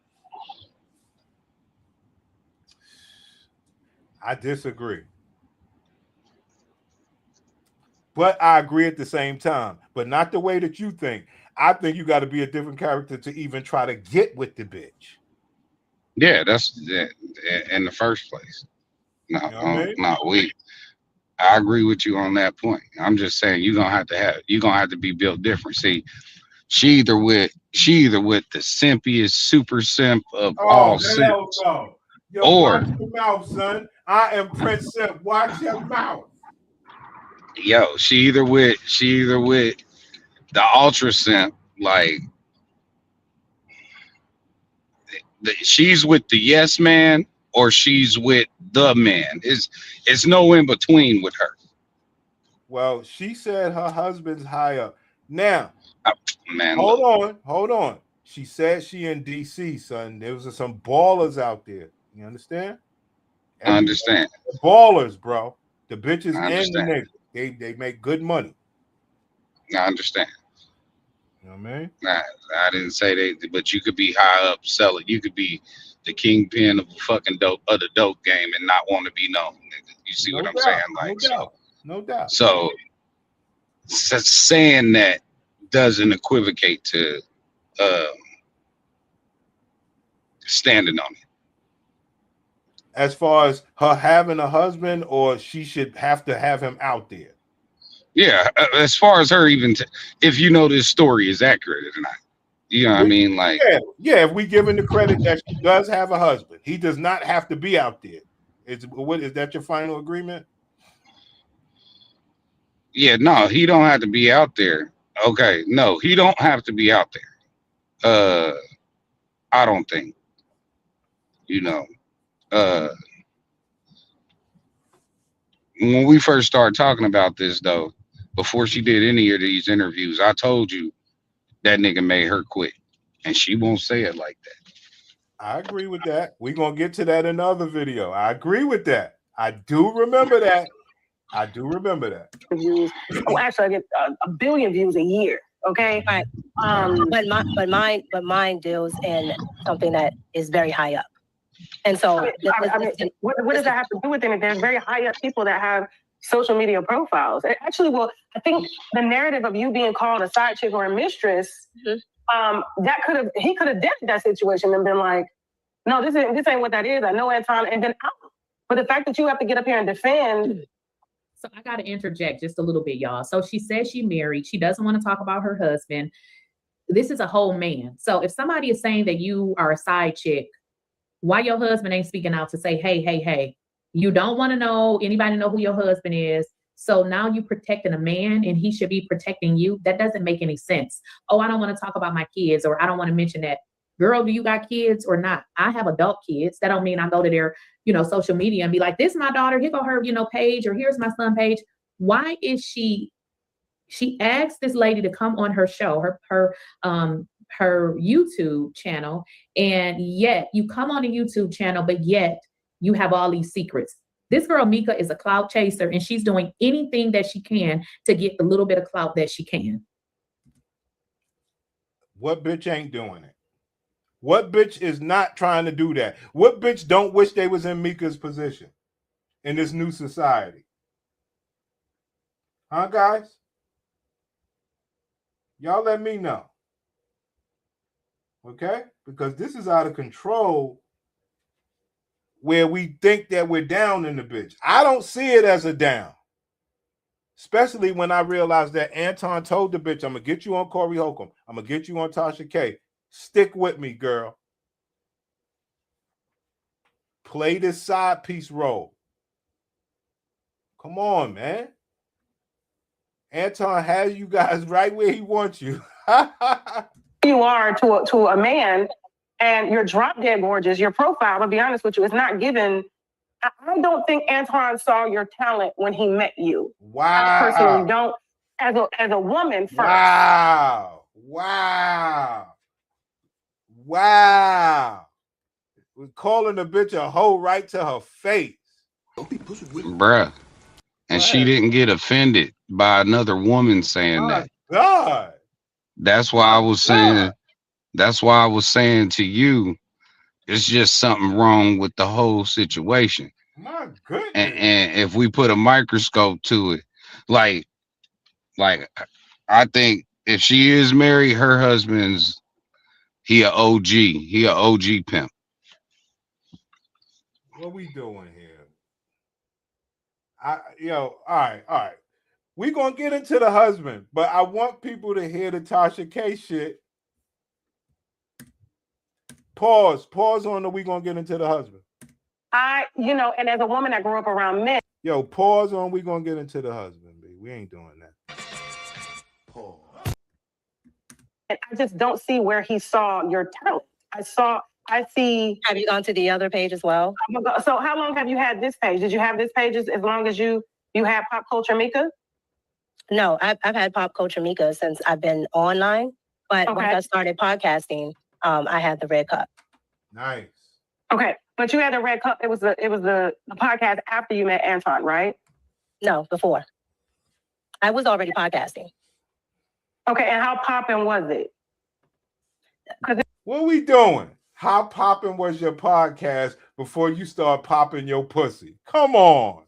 I disagree. But I agree at the same time. But not the way that you think. I think you got to be a different character to even try to get with the bitch. Yeah, that's in the first place. No, You know what I mean? not we. I agree with you on that point. I'm just saying you're gonna have to be built different. See, she either with the simpiest super simp of all simps, no. Yo, or watch your mouth, son. I am Prince Simp. Watch your mouth. yo, she either with the ultra simp, like she's with the yes man, or she's with the man. It's no in between with her. Well, she said her husband's high up. Now, man, hold on. She said she in DC, son. There was some ballers out there. You understand? I understand. The ballers, bro. The bitches I and the understand. niggas. They make good money. I understand. You know what I mean? I didn't say they, but you could be high up selling. You could be the kingpin of the dope game and not want to be known. Nigga. You see what I'm saying? Like, no doubt. So saying that doesn't equivocate to standing on it. As far as her having a husband, or she should have to have him out there. Yeah, as far as her even, if you know this story is accurate or not. You know what I mean? Like, yeah. If we give him the credit that she does have a husband, he does not have to be out there. Is that your final agreement? Yeah, no, he don't have to be out there. Okay, no, he don't have to be out there. I don't think. You know, when we first started talking about this, though, before she did any of these interviews, I told you that nigga made her quit, and she won't say it like that. I agree with that. We're going to get to that in another video. I agree with that. I do remember that. Views. Oh, actually, I get a billion views a year. Okay. Right. But mine deals in something that is very high up. And so, what does that have to do with it? There's very high up people that have social media profiles. Actually, well, I think the narrative of you being called a side chick or a mistress, he could have dented that situation and been like, no, this ain't what that is. I know Anton, and then out. But the fact that you have to get up here and defend. So I got to interject just a little bit, y'all. So she says she married. She doesn't want to talk about her husband. This is a whole man. So if somebody is saying that you are a side chick, why your husband ain't speaking out to say, hey, you don't want to know anybody know who your husband is. So now you protecting a man and he should be protecting you. That doesn't make any sense. Oh, I don't want to talk about my kids, or I don't want to mention that. girl, do you got kids or not? I have adult kids. That don't mean I go to their, social media and be like, this is my daughter, here go her, page, or here's my son page. Why is she asked this lady to come on her show, her YouTube channel, and yet you come on a YouTube channel, but yet you have all these secrets. This girl, Micca, is a clout chaser, and she's doing anything that she can to get the little bit of clout that she can. What bitch ain't doing it? What bitch is not trying to do that? What bitch don't wish they was in Micca's position in this new society? Huh, guys? Y'all let me know. Okay? Because this is out of control where we think that we're down in the bitch. I don't see it as a down. Especially when I realized that Anton told the bitch, I'm going to get you on Corey Holcomb. I'm going to get you on Tasha K. Stick with me, girl. Play this side piece role. Come on, man. Anton has you guys right where he wants you. You are to a man, and you're drop dead gorgeous. Your profile, to be honest with you, is not given. I don't think Anton saw your talent when he met you. Wow. I personally don't. As a woman first. Wow. We're calling the bitch a hoe right to her face. Bruh. And she didn't get offended by another woman saying that. God. That's why I was saying, to you, it's just something wrong with the whole situation. My goodness. And if we put a microscope to it, like I think if she is married, her husband's he a OG. He a OG pimp. What we doing here? All right. We're going to get into the husband, but I want people to hear the Tasha K shit. Pause on the we going to get into the husband. And as a woman that grew up around men. Yo, pause on we going to get into the husband, B. We ain't doing that. Pause. And I just don't see where he saw your talent. I see. Have you gone to the other page as well? So how long have you had this page? Did you have this page as long as you had Pop Culture Micca? No, I've had Pop Culture Micca since I've been online. But once I started podcasting, I had the Red Cup. Nice. Okay, but you had the Red Cup. It was the podcast after you met Anton, right? No, before. I was already podcasting. Okay, and how poppin' was it? What we doing? How poppin' was your podcast before you start popping your pussy? Come on.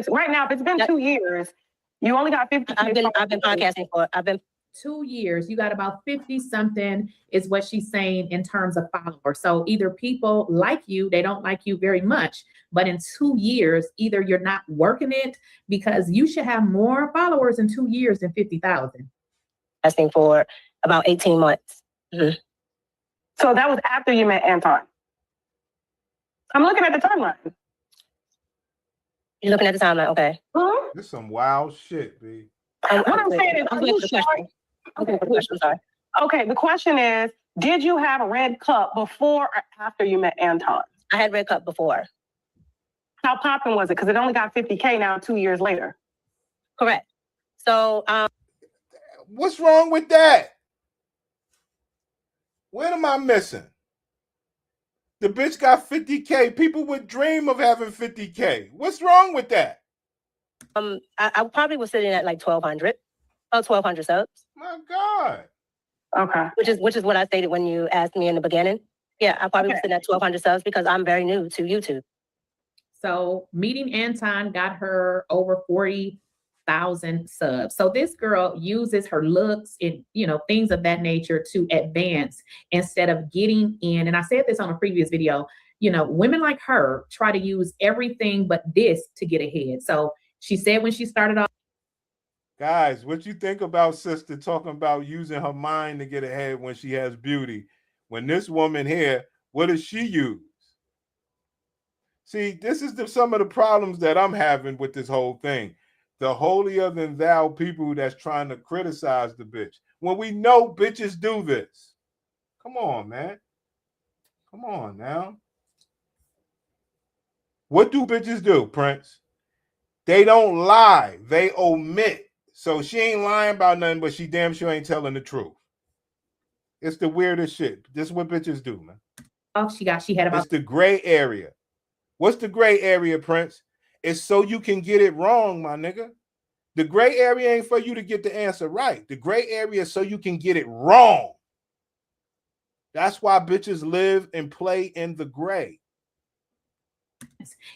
Right now, if it's been 2 years, you only got 50. I've been podcasting for 2 years. You got about 50 something is what she's saying in terms of followers. So either people like you, they don't like you very much, but in 2 years, either you're not working it, because you should have more followers in 2 years than 50,000. Podcasting for about 18 months. Mm-hmm. So that was after you met Anton. I'm looking at the timeline. You're looking at the timeline, okay. This is some wild shit, B. What I'm saying is, are you sure? Okay, the question, sorry. Okay, the question is, did you have a Red Cup before or after you met Anton? I had Red Cup before. How poppin' was it? Because it only got 50K now 2 years later. Correct. So, what's wrong with that? What am I missing? The bitch got 50K. People would dream of having 50K. What's wrong with that? I probably was sitting at like 1,200 subs. My God. Okay. Which is what I stated when you asked me in the beginning. Yeah, I probably was sitting at 1,200 subs because I'm very new to YouTube. So meeting Anton got her over 40,000 subs. So this girl uses her looks and, things of that nature to advance instead of getting in. And I said this on a previous video, women like her try to use everything but this to get ahead. So she said when she started off. Guys, what you think about sister talking about using her mind to get ahead when she has beauty? When this woman here, what does she use? See, this is some of the problems that I'm having with this whole thing. The holier than thou people that's trying to criticize the bitch. When we know bitches do this. Come on, man. Come on now. What do bitches do, Prince? They don't lie. They omit. So she ain't lying about nothing, but she damn sure ain't telling the truth. It's the weirdest shit. This is what bitches do, man. Oh, she had about. It's the gray area. What's the gray area, Prince? It's so you can get it wrong, my nigga. The gray area ain't for you to get the answer right. The gray area is so you can get it wrong. That's why bitches live and play in the gray.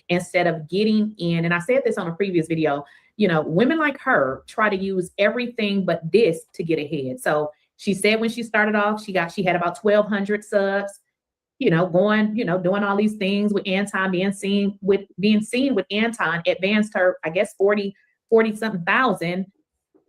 Instead of getting in, and I said this on a previous video, you know, women like her try to use everything but this to get ahead. So she said when she started off, she had about 1,200 subs, you know, going, you know, doing all these things with Anton, being seen with Anton advanced her, I guess, 40 something thousand,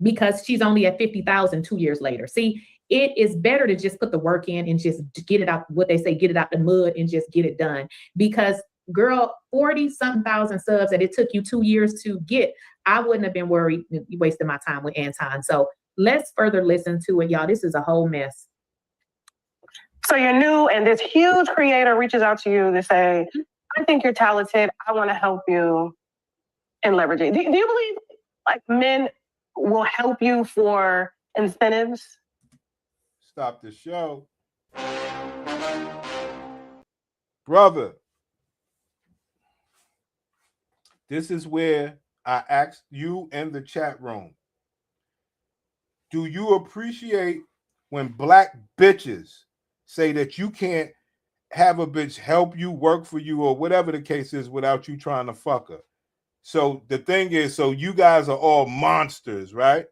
because she's only at 50,000 2 years later. See, it is better to just put the work in and just get it out, what they say, get it out the mud and just get it done. Because girl, 40 something thousand subs that it took you 2 years to get, I wouldn't have been worried wasting my time with Anton. So let's further listen to it, y'all. This is a whole mess. So you're new, and this huge creator reaches out to you to say, I think you're talented. I want to help you and leverage it. Do you believe like men will help you for incentives? Stop the show. Brother, this is where I asked you and the chat room. Do you appreciate when black bitches say that you can't have a bitch help you, work for you, or whatever the case is without you trying to fuck her? So the thing is, so you guys are all monsters, right?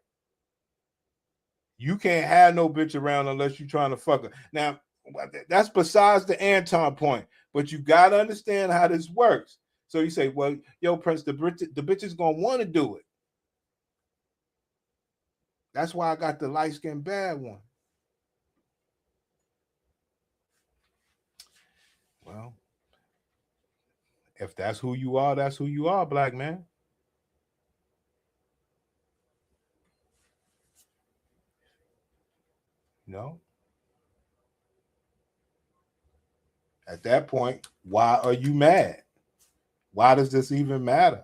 You can't have no bitch around unless you're trying to fuck her. Now, that's besides the Anton point, but you got to understand how this works. So you say, well, yo, Prince, the bitch is going to want to do it. That's why I got the light-skinned bad one. Well, if that's who you are, that's who you are, black man. No. At that point, why are you mad? Why does this even matter?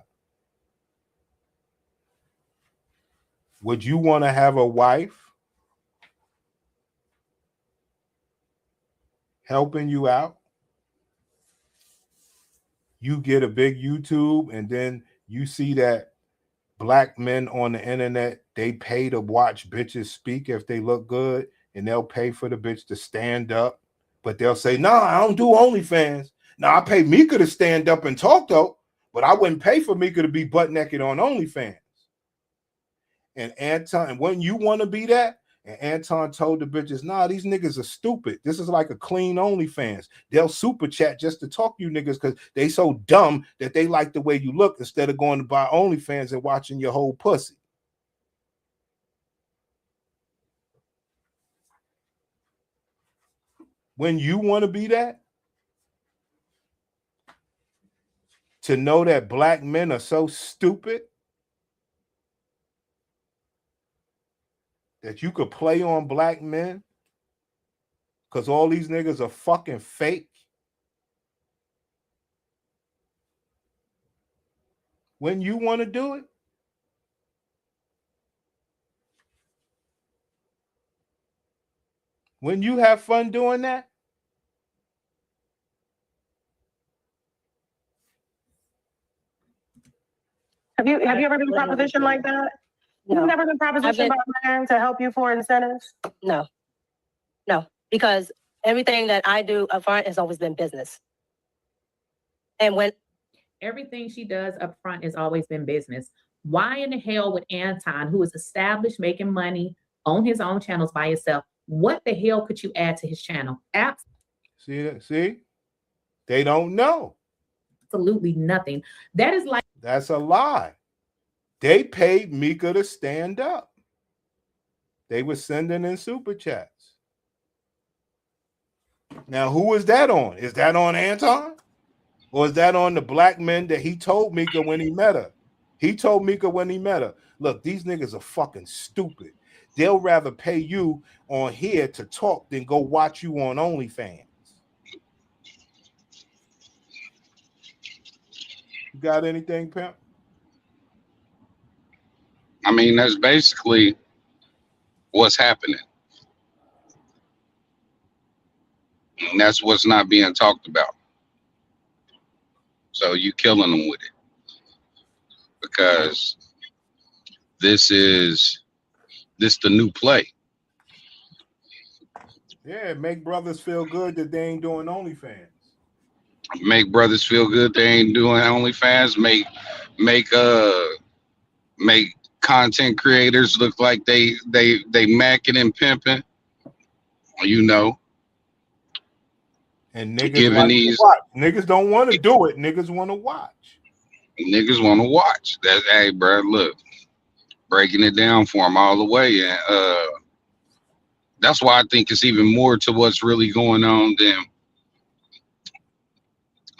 Would you want to have a wife helping you out? You get a big YouTube, and then you see that black men on the internet, they pay to watch bitches speak if they look good, and they'll pay for the bitch to stand up, but they'll say, no, I don't do OnlyFans. Now, I pay Micca to stand up and talk, though, but I wouldn't pay for Micca to be butt naked on OnlyFans. And Anton, and when you want to be that, and Anton told the bitches, nah, these niggas are stupid. This is like a clean OnlyFans. They'll super chat just to talk to you niggas because they so dumb that they like the way you look instead of going to buy OnlyFans and watching your whole pussy. When you want to be that, to know that black men are so stupid that you could play on black men because all these niggas are fucking fake. When you want to do it, when you have fun doing that, Have you ever been propositioned like that? No. You've never been propositioned by a man to help you for incentives? No, because everything that I do up front has always been business. And when everything she does up front has always been business. Why in the hell would Anton, who is established making money on his own channels by himself, what the hell could you add to his channel? See that? See, they don't know. Absolutely nothing. That is like, that's a lie. They paid Micca to stand up. They were sending in super chats. Now, who is that on? Is that on Anton? Or is that on the black men that he told Micca when he met her? He told Micca when he met her, look, these niggas are fucking stupid. They'll rather pay you on here to talk than go watch you on OnlyFans. You got anything, pimp? I mean, that's basically what's happening. And that's what's not being talked about. So you killing them with it. Because this the new play. Yeah, make brothers feel good that they ain't doing OnlyFans. Make brothers feel good they ain't doing OnlyFans. Make content creators look like they macking and pimping. You know. And niggas Giving like these to watch. Niggas don't want to do it. Niggas want to watch. Niggas want to watch. That's, hey, bro, look, breaking it down for them all the way, and that's why I think it's even more to what's really going on than.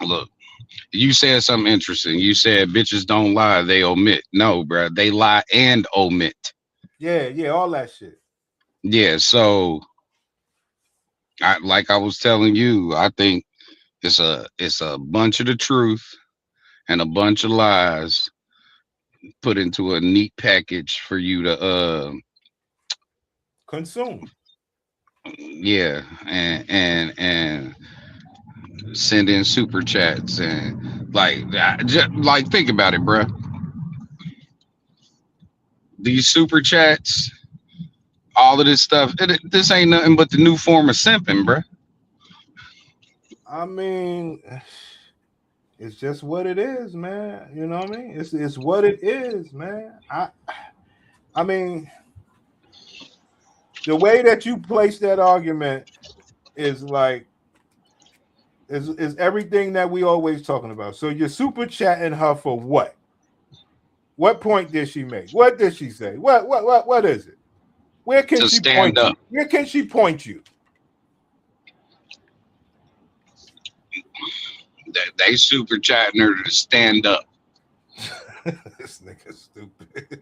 Look, you said something interesting. You said bitches don't lie, they omit. No, bro, they lie and omit. Yeah, all that shit. Yeah, so like I was telling you, I think it's a bunch of the truth and a bunch of lies put into a neat package for you to consume. Yeah, and send in super chats and like think about it, bro. These super chats, all of this stuff, this ain't nothing but the new form of simping, bro. I mean, it's just what it is, man. You know what I mean? It's what it is, man. I mean, the way that you place that argument is like is everything that we always talking about. So you're super chatting her for what? What point did she make? What did she say? What is it? Where can she point you? Where can she point you? They super chatting her to stand up. This nigga stupid.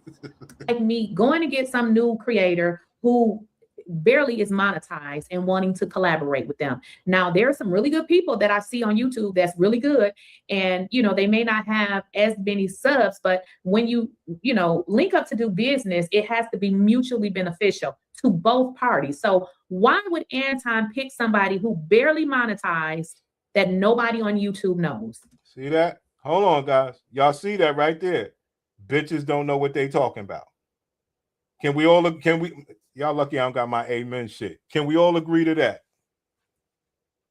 Like me going to get some new creator who barely is monetized and wanting to collaborate with them. Now, there are some really good people that I see on YouTube that's really good. And, you know, they may not have as many subs, but when you link up to do business, it has to be mutually beneficial to both parties. So why would Anton pick somebody who barely monetized that nobody on YouTube knows? See that? Hold on, guys. Y'all see that right there? Bitches don't know what they talking about. Y'all lucky I don't got my amen shit. Can we all agree to that?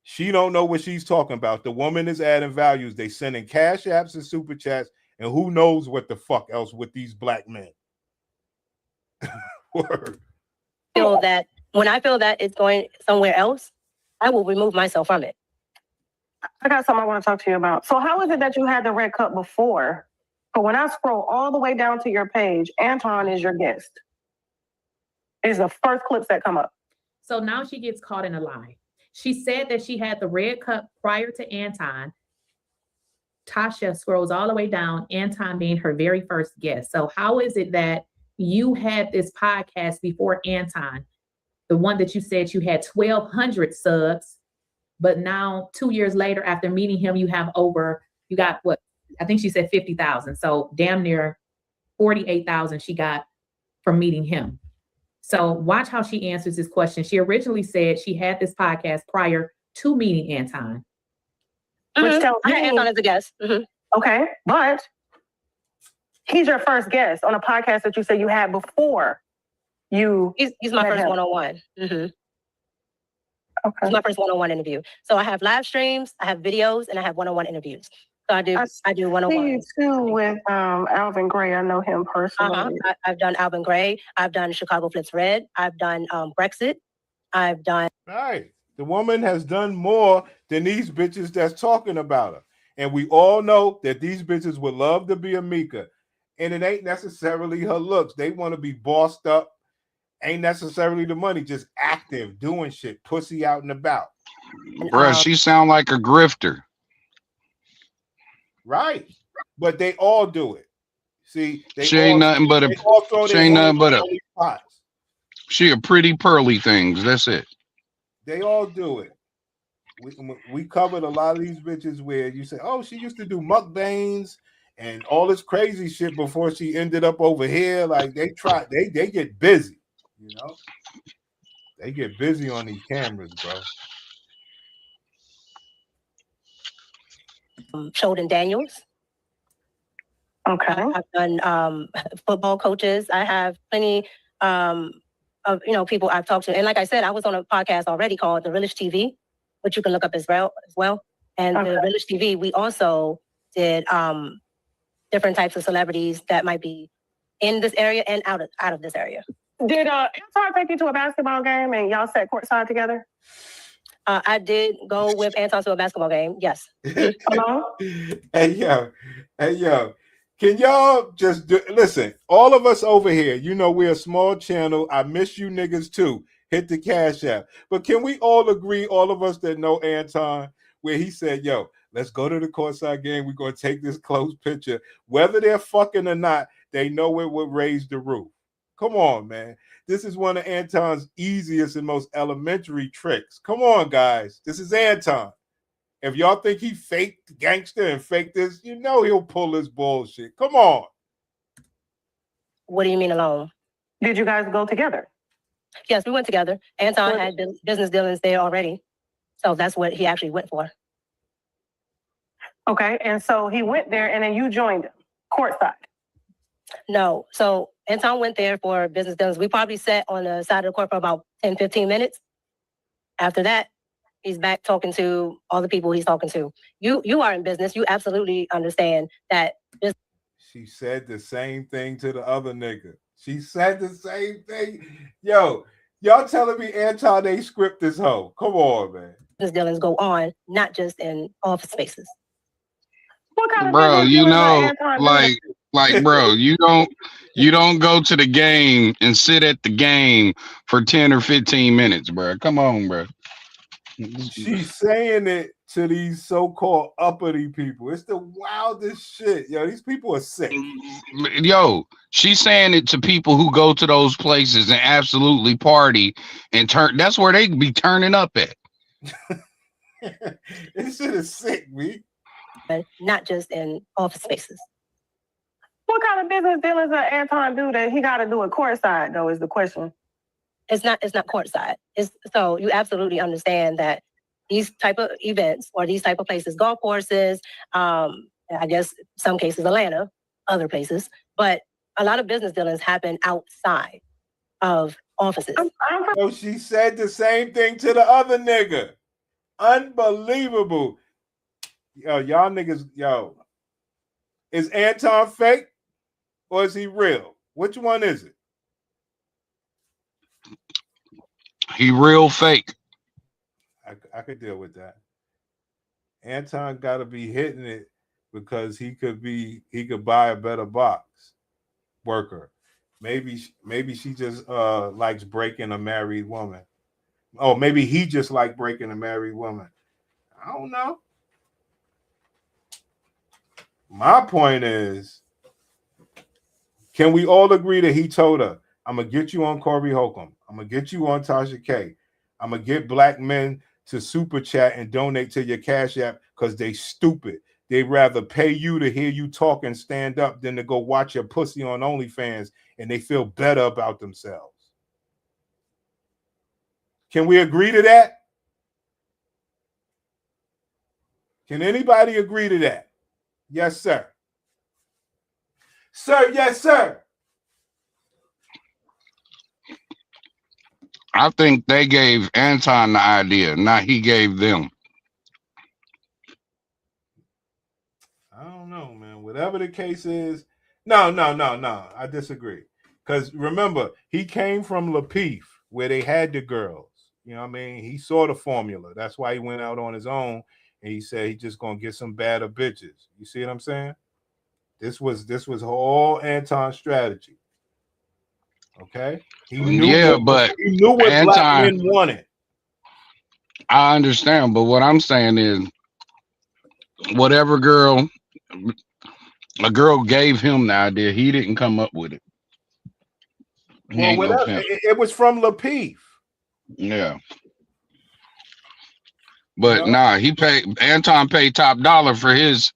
She don't know what she's talking about. The woman is adding values. They sending cash apps and super chats, and who knows what the fuck else with these black men. Word. Feel that when I feel that it's going somewhere else, I will remove myself from it. I got something I want to talk to you about. So how is it that you had the red cup before? But when I scroll all the way down to your page, Anton is your guest. It's the first clips that come up. So now she gets caught in a lie. She said that she had the red cup prior to Anton. Tasha scrolls all the way down, Anton being her very first guest. So how is it that you had this podcast before Anton, the one that you said you had 1,200 subs, but now 2 years later after meeting him, you got what? I think she said 50,000. So damn near 48,000 she got from meeting him. So watch how she answers this question. She originally said she had this podcast prior to meeting Anton. Which tells I me, had Anton as a guest. Okay, but he's your first guest on a podcast that you said you had before you. He's my first one-on-one. Okay. He's my first one-on-one interview. So I have live streams, I have videos, and I have one-on-one interviews. So I do one-on-one. See you too with Alvin Gray. I know him personally. I've done Alvin Gray. I've done Chicago Flips Red. I've done Brexit. I've done. Right. The woman has done more than these bitches that's talking about her. And we all know that these bitches would love to be a Micca. And it ain't necessarily her looks. They want to be bossed up. Ain't necessarily the money, just active, doing shit, pussy out and about. Bruh, she sound like a grifter. Right. But they all do it. See, she ain't nothing but she a pretty pearly things. That's it. They all do it. We covered a lot of these bitches where you say, oh, she used to do mukbangs and all this crazy shit before she ended up over here. Like they get busy, you know. They get busy on these cameras, bro. Sheldon Daniels. Okay. I've done football coaches. I have plenty of people I've talked to. And like I said, I was on a podcast already called The Village TV, which you can look up as well. And The Village TV, we also did different types of celebrities that might be in this area and out of this area. Did Anton take you to a basketball game and y'all sat courtside together? I did go with Anton to a basketball game. Yes. Hello? Hey yo. Can y'all just listen? All of us over here, you know, we're a small channel. I miss you niggas too. Hit the Cash App. But can we all agree, all of us that know Anton, where he said, yo, let's go to the courtside game. We're going to take this close picture. Whether they're fucking or not, they know it will raise the roof. Come on, man. This is one of Anton's easiest and most elementary tricks. Come on, guys. This is Anton. If y'all think he faked gangster and faked this, you know he'll pull this bullshit. Come on. What do you mean alone? Did you guys go together? Yes, we went together. Anton had business dealings there already. So that's what he actually went for. Okay, and so he went there and then you joined him, courtside. No, so Anton went there for business dealings. We probably sat on the side of the court for about 10, 15 minutes. After that, he's back talking to all the people he's talking to. You are in business. You absolutely understand that. She said the same thing to the other nigga. She said the same thing. Yo, y'all telling me Anton ain't script this hoe. Come on, man. Business dealings go on, not just in office spaces. What kind of Bro, business you dealings know, are Anton like, bro, you don't go to the game and sit at the game for 10 or 15 minutes, bro. Come on, bro. She's saying it to these so-called uppity people. It's the wildest shit. Yo, these people are sick. Yo, she's saying it to people who go to those places and absolutely party and turn. That's where they be turning up at. This shit is sick, me. But not just in office spaces. What kind of business dealings does Anton do that he got to do at courtside, though, is the question. It's not courtside. So you absolutely understand that these type of events or these type of places, golf courses, I guess some cases Atlanta, other places, but a lot of business dealings happen outside of offices. So she said the same thing to the other nigga. Unbelievable. Yo, y'all niggas, yo. Is Anton fake or is he real? Which one is it? He real fake. I could deal with that. Anton got to be hitting it because he could buy a better box worker. Maybe she just likes breaking a married woman. Oh, maybe he just like breaking a married woman. I don't know. My point is, can we all agree that he told her, I'm going to get you on Corey Holcomb. I'm going to get you on Tasha K. I'm going to get black men to super chat and donate to your Cash App because they stupid. They'd rather pay you to hear you talk and stand up than to go watch your pussy on OnlyFans and they feel better about themselves. Can we agree to that? Can anybody agree to that? Yes, sir. Sir, yes, sir. I think they gave Anton the idea, not he gave them. I don't know, man. Whatever the case is, no. I disagree. Because remember, he came from Lapeef, where they had the girls. You know what I mean? He saw the formula. That's why he went out on his own and he said he's just gonna get some badder bitches. You see what I'm saying? This was all Anton's strategy. Okay, he knew what Anton, black men wanted. I understand, but what I'm saying is, whatever a girl gave him the idea, he didn't come up with it. Well, it was from Lapeef. Yeah, but nah, Anton paid top dollar for his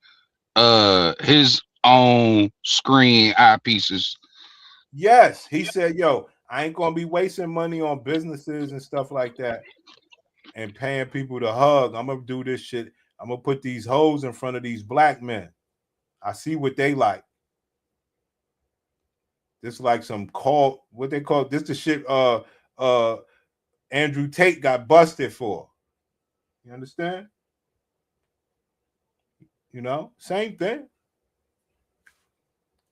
on screen eyepieces. Yes, he said, "Yo, I ain't gonna be wasting money on businesses and stuff like that, and paying people to hug. I'm gonna do this shit. I'm gonna put these hoes in front of these black men. I see what they like. This like some cult. What they call this? The shit. Andrew Tate got busted for. You understand? You know, same thing.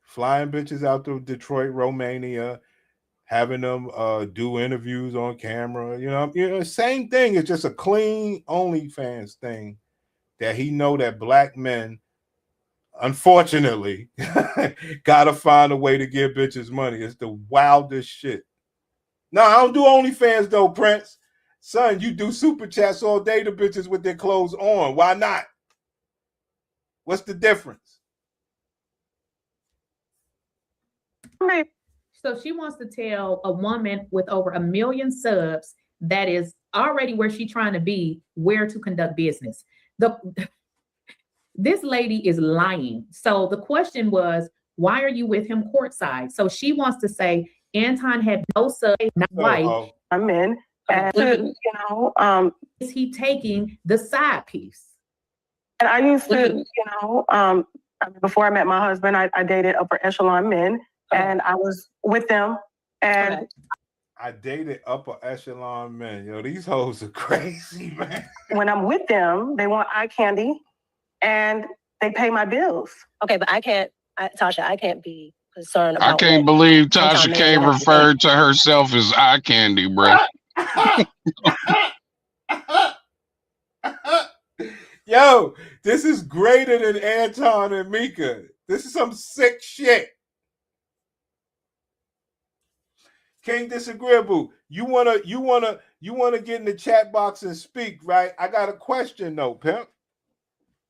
Flying bitches out to Detroit, Romania, having them do interviews on camera. You know, same thing. It's just a clean OnlyFans thing that he know that black men, unfortunately, gotta find a way to give bitches money. It's the wildest shit. No, I don't do OnlyFans though, Prince. Son, you do super chats all day to bitches with their clothes on. Why not? What's the difference? So she wants to tell a woman with over 1 million subs that is already where she's trying to be, where to conduct business. This lady is lying. So the question was, why are you with him courtside? So she wants to say Anton had no son, not wife. I'm in. And, is he taking the side piece? And I used to, before I met my husband, I dated upper echelon men, and I was with them. And I dated upper echelon men. Yo, these hoes are crazy, man. When I'm with them, they want eye candy, and they pay my bills. Okay, but Tasha, I can't be concerned about. I can't believe Tasha K referred to herself as eye candy, bro. Yo, this is greater than Anton and Micca. This is some sick shit. King Disagreeable, you wanna get in the chat box and speak, right? I got a question though, pimp.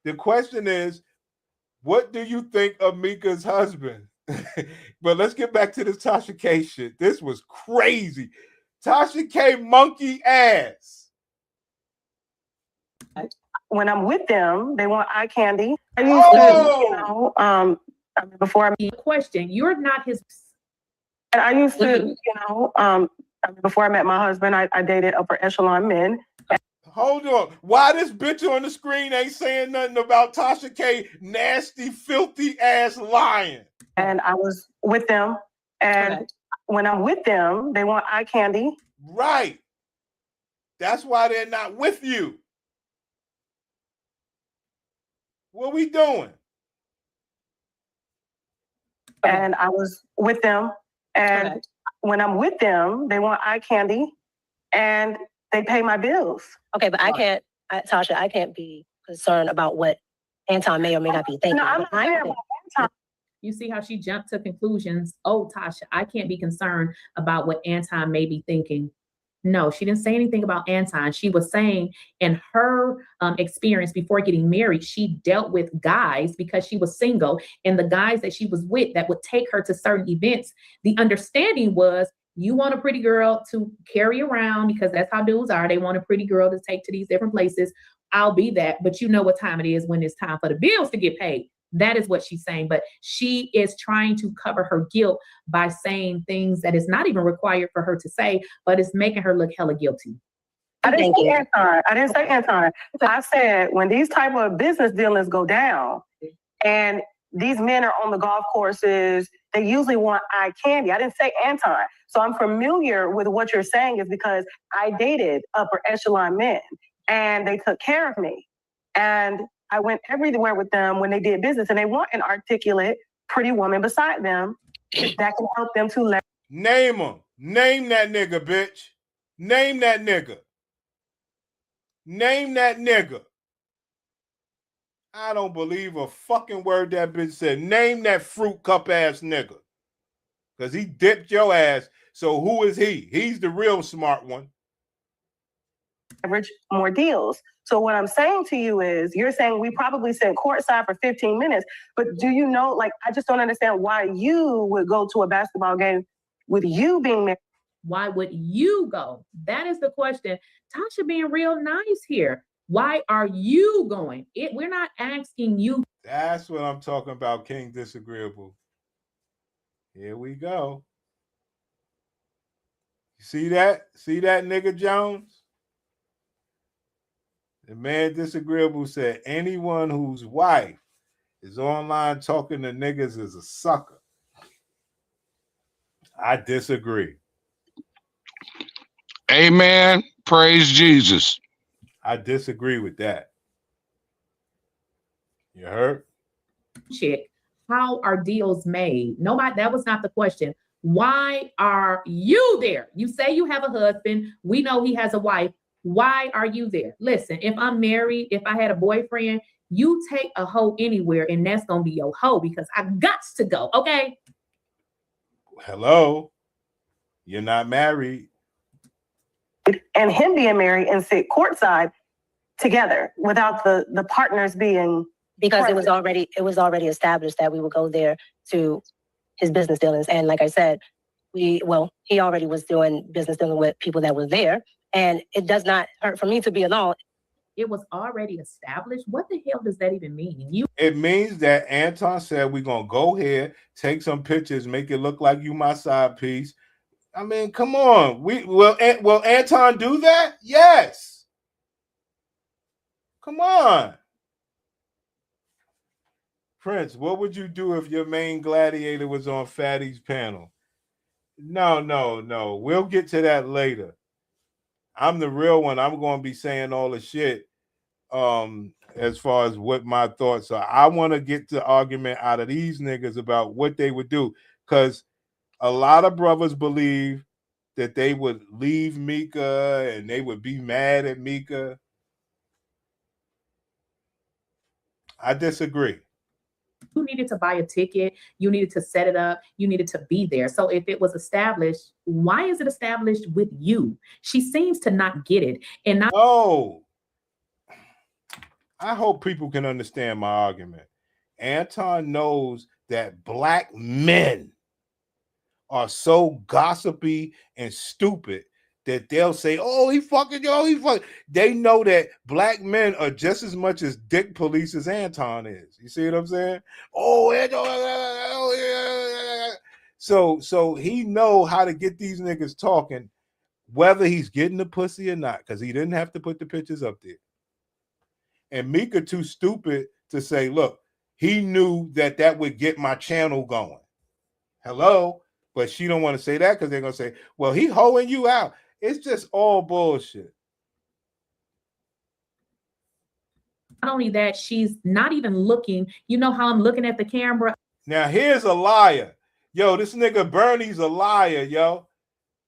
The question is, what do you think of Micca's husband? But let's get back to this Tasha K shit. This was crazy. Tasha K monkey ass. When I'm with them, they want eye candy. I used to, before I question, you're not his. And I used to, before I met my husband, I dated upper echelon men. Hold on. Why this bitch on the screen ain't saying nothing about Tasha K nasty, filthy ass lying? And I was with them. And when I'm with them, they want eye candy. Right. That's why they're not with you. What we doing? And I was with them. And when I'm with them, they want eye candy, and they pay my bills. Okay, but Tasha, I can't be concerned about what Anton may or may not be thinking. No, I'm not saying about Anton. You see how she jumped to conclusions. Oh, Tasha, I can't be concerned about what Anton may be thinking. No, she didn't say anything about Anton. She was saying in her experience before getting married, she dealt with guys because she was single, and the guys that she was with that would take her to certain events. The understanding was, you want a pretty girl to carry around because that's how dudes are. They want a pretty girl to take to these different places. I'll be that. But you know what time it is when it's time for the bills to get paid. That is what she's saying. But she is trying to cover her guilt by saying things that is not even required for her to say, but it's making her look hella guilty. I didn't say Anton. I said when these type of business dealings go down and these men are on the golf courses, they usually want eye candy. I didn't say Anton. So I'm familiar with what you're saying is because I dated upper echelon men and they took care of me. And I went everywhere with them when they did business, and they want an articulate, pretty woman beside them that can help them to name him. Name that nigga, bitch. Name that nigga. Name that nigga. I don't believe a fucking word that bitch said. Name that fruit cup ass nigga. Because he dipped your ass. So who is he? He's the real smart one. Average more deals. So what I'm saying to you is, you're saying we probably sat courtside for 15 minutes, but do you know, like, I just don't understand why you would go to a basketball game with you being married. Why would you go? That is the question. Tasha being real nice here. Why are you going? We're not asking you. That's what I'm talking about, King Disagreeable. Here we go. See that? See that, nigga Jones? The man Disagreeable said anyone whose wife is online talking to niggas is a sucker. I disagree. Amen. Praise Jesus. I disagree with that. You heard? Chick, how are deals made? Nobody, that was not the question. Why are you there? You say you have a husband. We know he has a wife. Why are you there? Listen, if I'm married, if I had a boyfriend, you take a hoe anywhere and that's going to be your hoe because I got to go. Okay. Hello. You're not married. And him being married and sit courtside together without the partners being, because present. it was already established that we would go there to his business dealings. And like I said, he already was doing business dealing with people that were there. And it does not hurt for me to be alone. It was already established. What the hell does that even mean? It means that Anton said we're gonna go here, take some pictures, make it look like you my side piece. I mean, come on. Will Anton do that? Yes. Come on. Prince, what would you do if your main gladiator was on Fatty's panel? No. We'll get to that later. I'm the real one. I'm going to be saying all the shit as far as what my thoughts are. I want to get the argument out of these niggas about what they would do, because a lot of brothers believe that they would leave Micca and they would be mad at Micca. I disagree. You needed to buy a ticket. You needed to set it up. You needed to be there. So if it was established, why is it established with you? She seems to not get it. And not. Oh, I hope people can understand my argument. Anton knows that black men are so gossipy and stupid that they'll say, oh, he fucking, yo, he fucking. They know that black men are just as much as dick police as Anton is. You see what I'm saying? Oh, so he know how to get these niggas talking, whether he's getting the pussy or not, because he didn't have to put the pictures up there. And Micca too stupid to say, look, he knew that would get my channel going. Hello? But she don't want to say that because they're going to say, well, he hoeing you out. It's just all bullshit. Not only that, she's not even looking. You know how I'm looking at the camera? Now, here's a liar. Yo, this nigga Bernie's a liar, yo.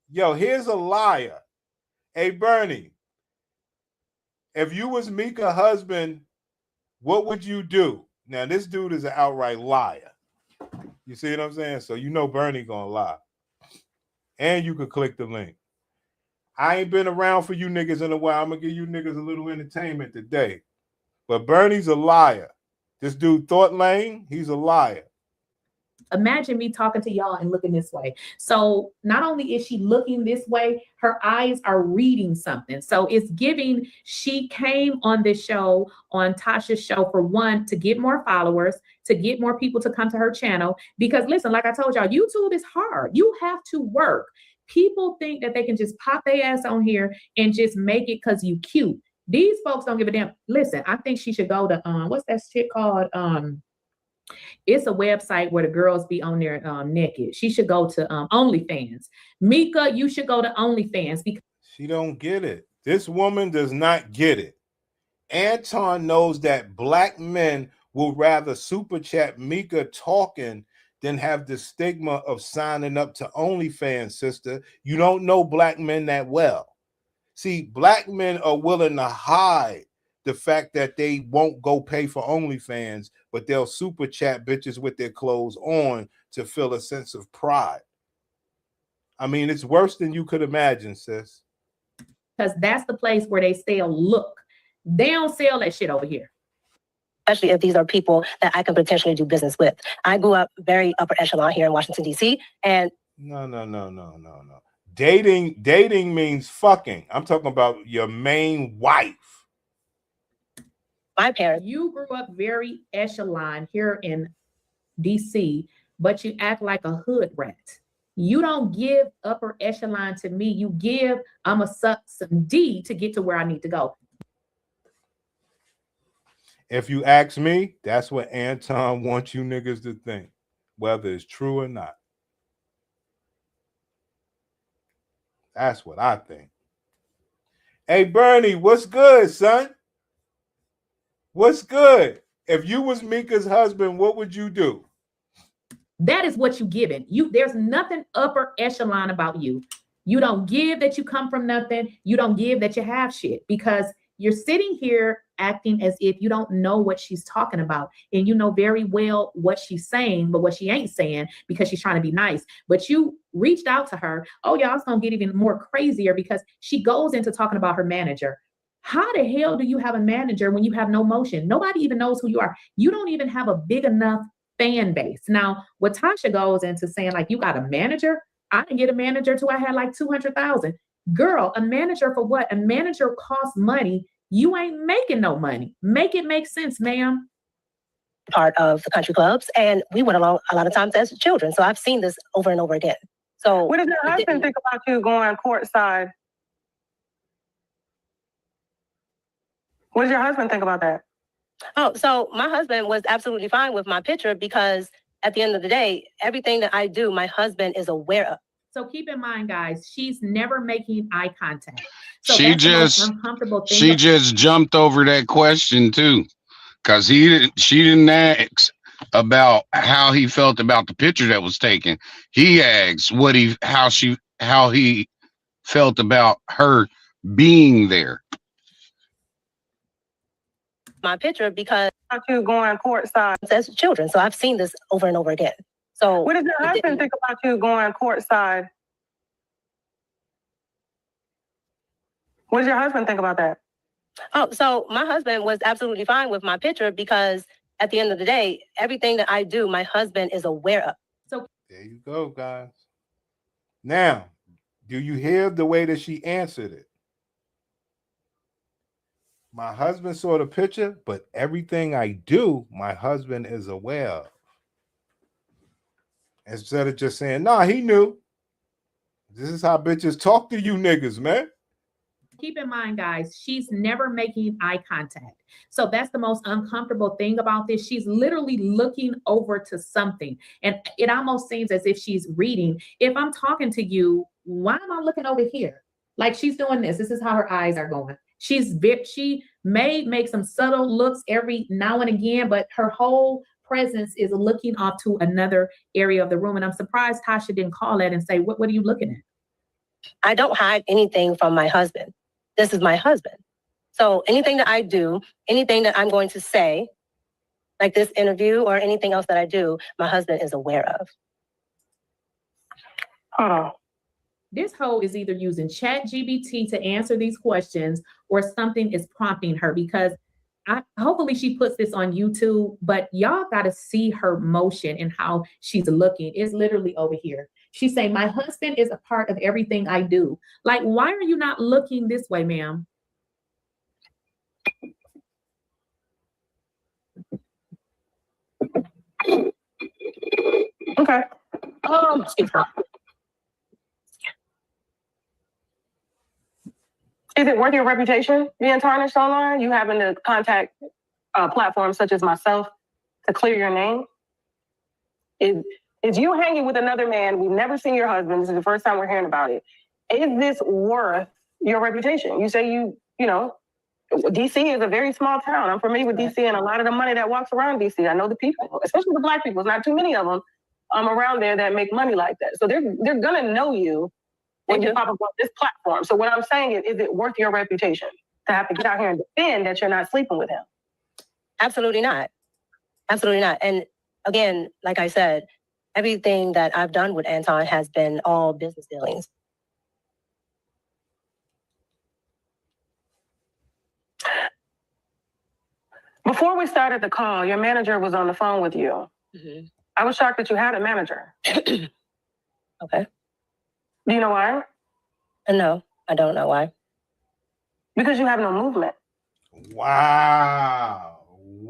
Yo, here's a liar. Hey, Bernie, if you was Micca's husband, what would you do? Now, this dude is an outright liar. You see what I'm saying? So you know Bernie gonna lie. And you could click the link. I ain't been around for you niggas in a while. I'm gonna give you niggas a little entertainment today. But Bernie's a liar. This dude Thought Lane, he's a liar. Imagine me talking to y'all and looking this way. So not only is she looking this way, her eyes are reading something. So it's giving, she came on this show, on Tasha's show, for one, to get more followers, to get more people to come to her channel. Because listen, like I told y'all, YouTube is hard. You have to work. People think that they can just pop their ass on here and just make it because you cute. These folks don't give a damn. Listen, I think she should go to, what's that shit called? It's a website where the girls be on there naked. She should go to OnlyFans. Micca, you should go to OnlyFans because she don't get it. This woman does not get it. Anton knows that black men will rather super chat Micca talking than have the stigma of signing up to OnlyFans, sister. You don't know black men that well. See, black men are willing to hide the fact that they won't go pay for OnlyFans, but they'll super chat bitches with their clothes on to feel a sense of pride. I mean, it's worse than you could imagine, sis. Because that's the place where they sell look. They don't sell that shit over here. Especially if these are people that I can potentially do business with. I grew up very upper echelon here in Washington, D.C. And No. Dating means fucking. I'm talking about your main wife. my parents. You grew up very echelon here in DC, but you act like a hood rat. You don't give upper echelon to me. You give, I'm a suck some D to get to where I need to go. If you ask me, that's what Anton wants you niggas to think, whether it's true or not. That's what I think. Hey, Bernie, what's good, son? What's good? If you was Micca's husband, what would you do? That is what you giving. There's nothing upper echelon about you. You don't give that you come from nothing. You don't give that you have shit, because you're sitting here acting as if you don't know what she's talking about. And you know very well what she's saying, but what she ain't saying because she's trying to be nice. But you reached out to her. Oh, y'all, it's going to get even more crazier because she goes into talking about her manager. How the hell do you have a manager when you have no motion? Nobody even knows who you are. You don't even have a big enough fan base. Now, what Tasha goes into saying, like, you got a manager? I didn't get a manager till I had like 200,000. Girl, a manager for what? A manager costs money. You ain't making no money. Make it make sense, ma'am. Part of the country clubs, and we went along a lot of times as children. So I've seen this over and over again. So what does your husband think about you going courtside? What does your husband think about that? Oh, so my husband was absolutely fine with my picture because at the end of the day, everything that I do, my husband is aware of. So keep in mind, guys, she's never making eye contact. So she just jumped over that question too, because she didn't ask about how he felt about the picture that was taken. He asked how he felt about her being there. My picture because about you going courtside as children. So I've seen this over and over again. So what does your husband think about you going courtside? What does your husband think about that? Oh, so my husband was absolutely fine with my picture because at the end of the day, everything that I do, my husband is aware of. So there you go, guys. Now, do you hear the way that she answered it? My husband saw the picture, but everything I do, my husband is aware of. Instead of just saying, nah, he knew. This is how bitches talk to you niggas, man. Keep in mind, guys, she's never making eye contact. So that's the most uncomfortable thing about this. She's literally looking over to something. And it almost seems as if she's reading. If I'm talking to you, why am I looking over here? Like she's doing this. This is how her eyes are going. She may make some subtle looks every now and again, but her whole presence is looking off to another area of the room. And I'm surprised Tasha didn't call that and say, what are you looking at? I don't hide anything from my husband. This is my husband. So anything that I do, anything that I'm going to say, like this interview or anything else that I do, my husband is aware of. Hold on. This hoe is either using ChatGPT to answer these questions or something is prompting her, because hopefully she puts this on YouTube, but y'all got to see her motion and how she's looking. It's literally over here. She's saying, my husband is a part of everything I do. Like, why are you not looking this way, ma'am? Okay. Is it worth your reputation being tarnished online? You having to contact platforms such as myself to clear your name? Is you hanging with another man? We've never seen your husband. This is the first time we're hearing about it. Is this worth your reputation? You say you know, DC is a very small town. I'm familiar with DC and a lot of the money that walks around DC. I know the people, especially the Black people. There's not too many of them around there that make money like that. So they're gonna know you when you pop up on this platform. So what I'm saying is it worth your reputation to have to get out here and defend that you're not sleeping with him? Absolutely not. Absolutely not. And again, like I said, everything that I've done with Anton has been all business dealings. Before we started the call, your manager was on the phone with you. Mm-hmm. I was shocked that you had a manager. Okay. Do you know why? No, I don't know why. Because you have no movement. Wow.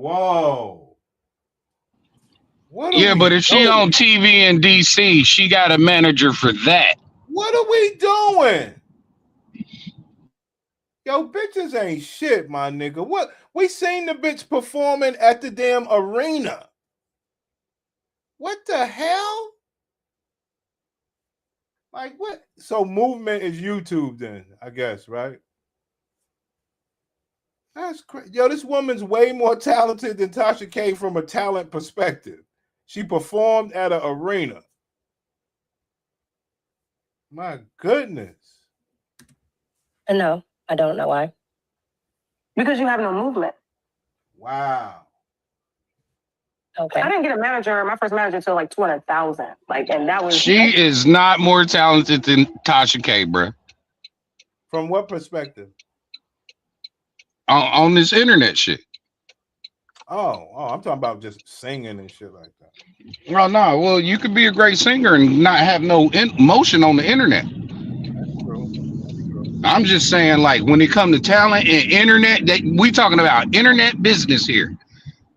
Whoa. What Yeah, but if she on TV in DC, she got a manager for that. What are we doing? Yo, bitches ain't shit, my nigga. What? We seen the bitch performing at the damn arena. What the hell? Like what? So movement is YouTube then, I guess, right? That's crazy. Yo, this woman's way more talented than Tasha K from a talent perspective. She performed at an arena. My goodness. No, I don't know why. Because you have no movement. Wow. Okay. I didn't get a manager, my first manager, till like 200,000. Like, and that was. She is not more talented than Tasha K, bro. From what perspective? On this internet shit. Oh, I'm talking about just singing and shit like that. Oh no, well, you could be a great singer and not have no emotion on the internet. I'm just saying, like, when it comes to talent and internet, that we talking about internet business here.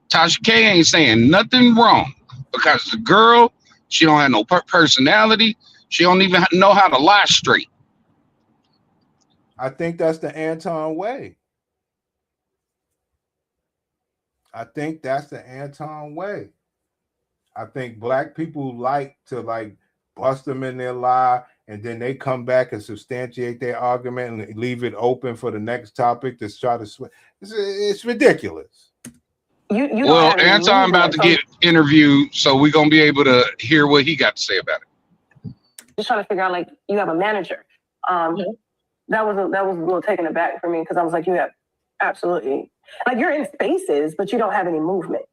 Tasha K ain't saying nothing wrong because the girl, she don't have no personality. She don't even know how to lie straight. I think that's the Anton way. I think that's the Anton way. I think black people like to like bust them in their lie, and then they come back and substantiate their argument and leave it open for the next topic to try to switch. It's ridiculous. You well, Anton about to get interviewed, so we're gonna be able to hear what he got to say about it. Just trying to figure out, like, you have a manager. That was a little taken aback for me because I was like, you have absolutely, like, you're in spaces, but you don't have any movement.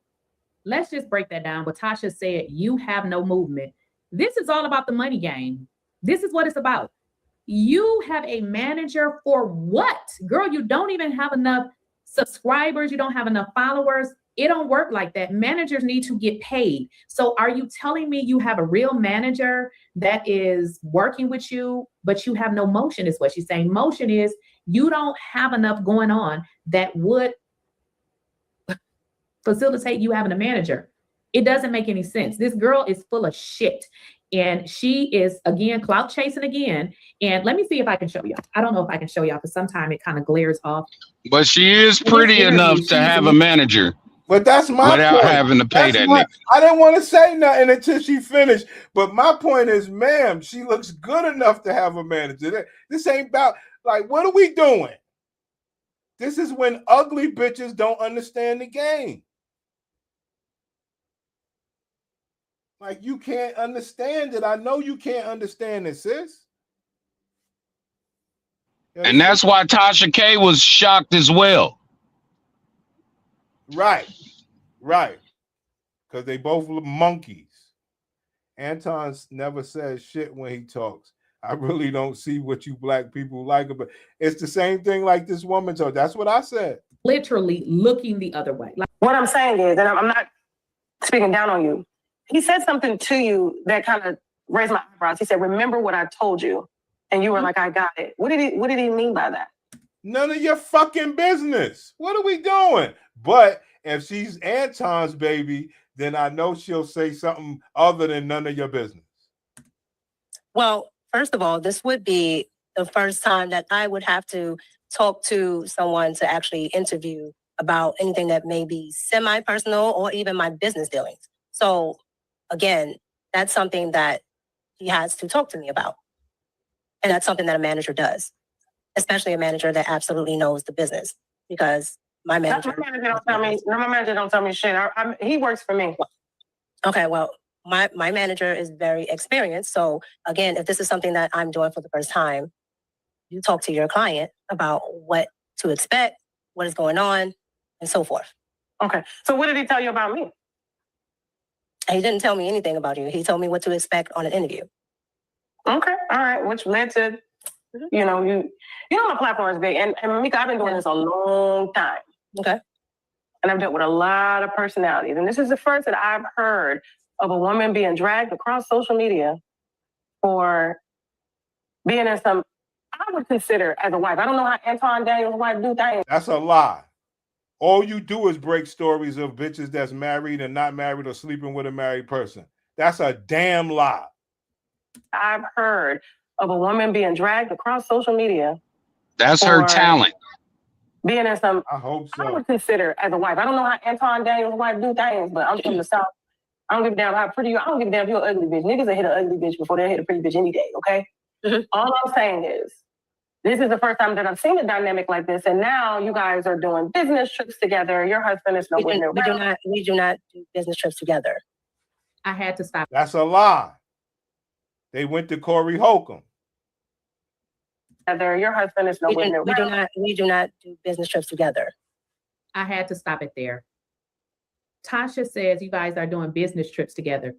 Let's just break that down. What Tasha said, you have no movement. This is all about the money game. This is what it's about. You have a manager for what? Girl, you don't even have enough subscribers. You don't have enough followers. It don't work like that. Managers need to get paid. So are you telling me you have a real manager that is working with you, but you have no motion is what she's saying. Motion is you don't have enough going on that would facilitate you having a manager. It doesn't make any sense. This girl is full of shit. And she is, again, clout chasing again. And let me see if I can show y'all. I don't know if I can show y'all because sometimes it kind of glares off. But she is pretty enough to have a manager. But that's my without point. having to pay that nigga. I didn't want to say nothing until she finished. But my point is, ma'am, she looks good enough to have a manager. This ain't about, like, what are we doing? This is when ugly bitches don't understand the game. Like, you can't understand it. I know you can't understand it, sis. And that's why Tasha K was shocked as well. Right. Because they both look monkeys. Anton never says shit when he talks. I really don't see what you black people like about. It's the same thing like this woman told. That's what I said. Literally looking the other way. Like, what I'm saying is, and I'm not speaking down on you, he said something to you that kind of raised my eyebrows. He said, remember what I told you. And you were like, I got it. What did he mean by that? None of your fucking business. What are we doing? But if she's Anton's baby, then I know she'll say something other than none of your business. Well, first of all, this would be the first time that I would have to talk to someone to actually interview about anything that may be semi-personal or even my business dealings. So again, that's something that he has to talk to me about. And that's something that a manager does, especially a manager that absolutely knows the business. Because my manager, my manager don't tell me shit. He works for me. Okay, well, my manager is very experienced. So again, if this is something that I'm doing for the first time, you talk to your client about what to expect, what is going on, and so forth. Okay. So what did he tell you about me? He didn't tell me anything about you. He told me what to expect on an interview. Okay. All right. Which led to, you know my platform is big. And Micca, I've been doing this a long time. Okay. And I've dealt with a lot of personalities. And this is the first that I've heard of a woman being dragged across social media for being in some, I would consider as a wife. I don't know how Anton Daniel's wife do things. That's a lie. All you do is break stories of bitches that's married and not married or sleeping with a married person. That's a damn lie. I've heard of a woman being dragged across social media. That's her talent. Being in some, I hope so. I would consider as a wife. I don't know how Anton Daniel's wife do things, but I'm from the South. I don't give a damn how pretty you are. I don't give a damn if you're an ugly bitch. Niggas will hit an ugly bitch before they'll hit a pretty bitch any day, okay? All I'm saying is, this is the first time that I've seen a dynamic like this, and now you guys are doing business trips together. Your husband is nowhere near. We do not do business trips together. I had to stop. That's a lie. They went to Corey Holcomb. Your husband is nowhere near. We do not do business trips together. I had to stop it there. Tasha says you guys are doing business trips together.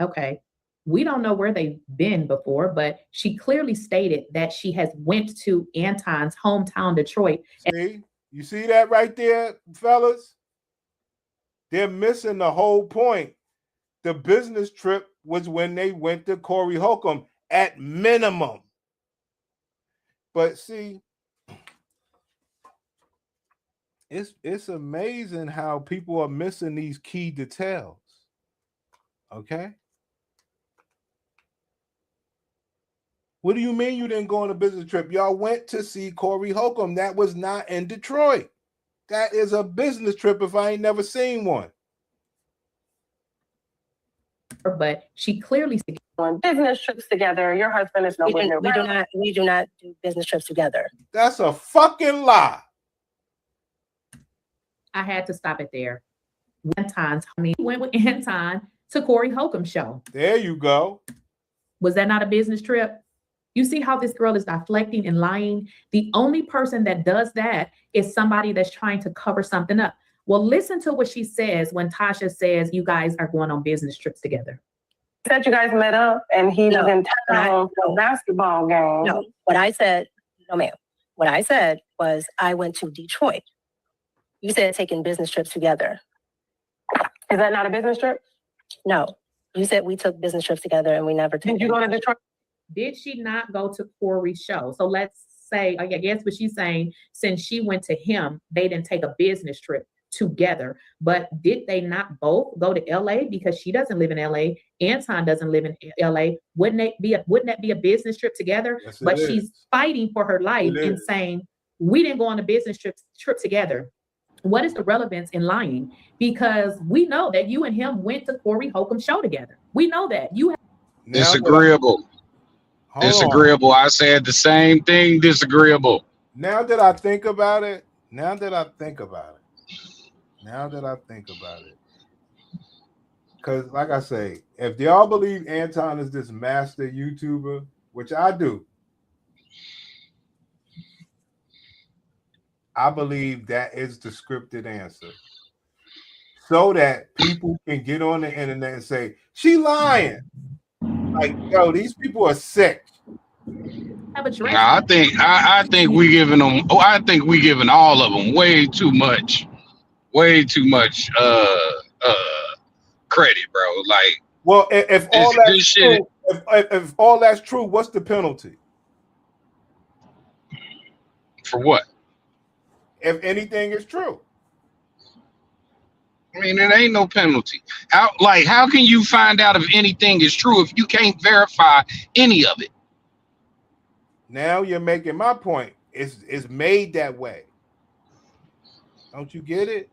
Okay. We don't know where they've been before, but she clearly stated that she has went to Anton's hometown, Detroit. See? You see that right there, fellas? They're missing the whole point. The business trip was when they went to Corey Holcomb at minimum. But see, it's amazing how people are missing these key details. Okay? What do you mean you didn't go on a business trip? Y'all went to see Corey Holcomb. That was not in Detroit. That is a business trip if I ain't never seen one. But she clearly doing business trips together. Your husband is nowhere near. We do not do business trips together. That's a fucking lie. I had to stop it there. We went with Anton to Corey Holcomb's show. There you go. Was that not a business trip? You see how this girl is deflecting and lying? The only person that does that is somebody that's trying to cover something up. Well, listen to what she says when Tasha says you guys are going on business trips together. Said you guys met up and he was in town for a basketball game. No, what I said, no ma'am. What I said was I went to Detroit. You said taking business trips together. Is that not a business trip? No. You said we took business trips together and we never took. Did you go to Detroit? Did she not go to Corey's show? So let's say, I guess what she's saying, since she went to him, they didn't take a business trip together. But did they not both go to LA? Because she doesn't live in LA. Anton doesn't live in LA. Wouldn't that be a business trip together? Yes, but is. She's fighting for her life and saying, we didn't go on a business trip together. What is the relevance in lying? Because we know that you and him went to Corey Holcomb's show together. We know that. You have disagreeable. Disagreeable. I said the same thing. Disagreeable. Now that I think about it, because like I say, if y'all believe Anton is this master YouTuber, which I do, I believe that is the scripted answer. So that people can get on the internet and say, she lying. Like, yo, these people are sick. I think we giving them. I think we giving all of them way too much credit, bro. Like, well, if all that's true, if all that's true, what's the penalty? For what? If anything is true. I mean, it ain't no penalty. How can you find out if anything is true if you can't verify any of it? Now you're making my point. It's made that way. Don't you get it?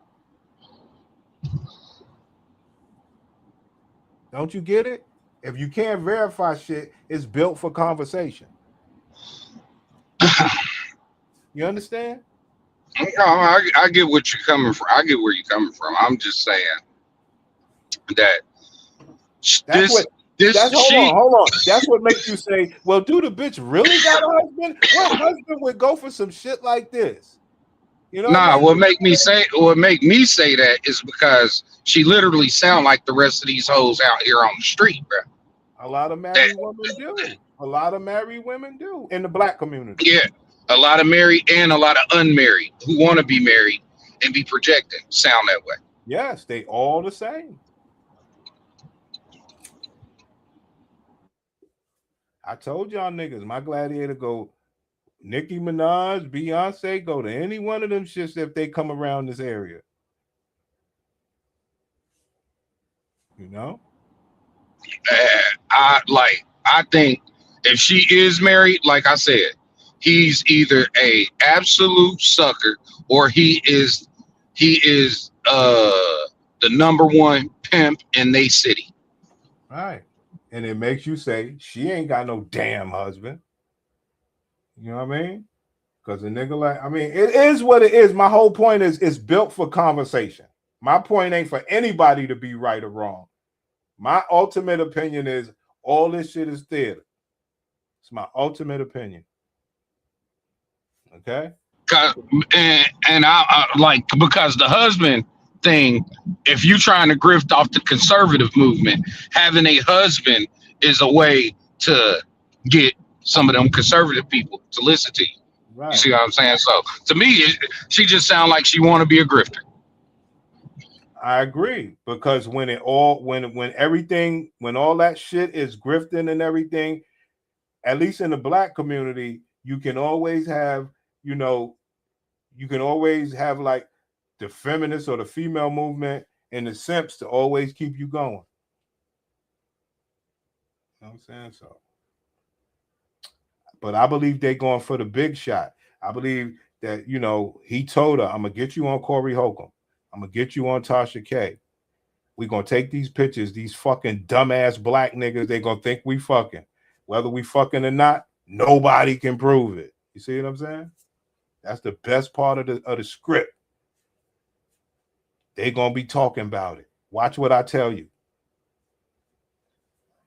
Don't you get it? If you can't verify shit, it's built for conversation. You understand? No, I get what you're coming from. I get where you're coming from. I'm just saying that hold on. That's what makes you say, well, do the bitch really got a husband? What husband would go for some shit like this? You know? Nah, what make me say that is because she literally sound like the rest of these hoes out here on the street, bro. A lot of married women do. A lot of married women do in the black community. Yeah. A lot of married and a lot of unmarried who want to be married and be projecting sound that way. Yes, they all the same. I told y'all niggas, my gladiator go Nicki Minaj, Beyonce, go to any one of them shits if they come around this area. You know? I think if she is married, like I said, he's either a absolute sucker or he is the number one pimp in they city. Right. And it makes you say she ain't got no damn husband. You know what I mean? Because a nigga like, I mean, it is what it is. My whole point is it's built for conversation. My point ain't for anybody to be right or wrong. My ultimate opinion is all this shit is theater. It's my ultimate opinion. Okay? And I like, because the husband thing, if you trying to grift off the conservative movement, having a husband is a way to get some of them conservative people to listen to you. Right. You see what I'm saying? So to me, she just sounds like she want to be a grifter. I agree, because when all that shit is grifting and everything, at least in the black community, you can always have, like the feminists or the female movement and the simps to always keep you going. You know what I'm saying? So, but I believe they're going for the big shot. I believe that, he told her, I'm going to get you on Corey Holcomb. I'm going to get you on Tasha K. We're going to take these pictures, these fucking dumbass black niggas, they're going to think we fucking. Whether we fucking or not, nobody can prove it. You see what I'm saying? That's the best part of the script. They're going to be talking about it. Watch what I tell you.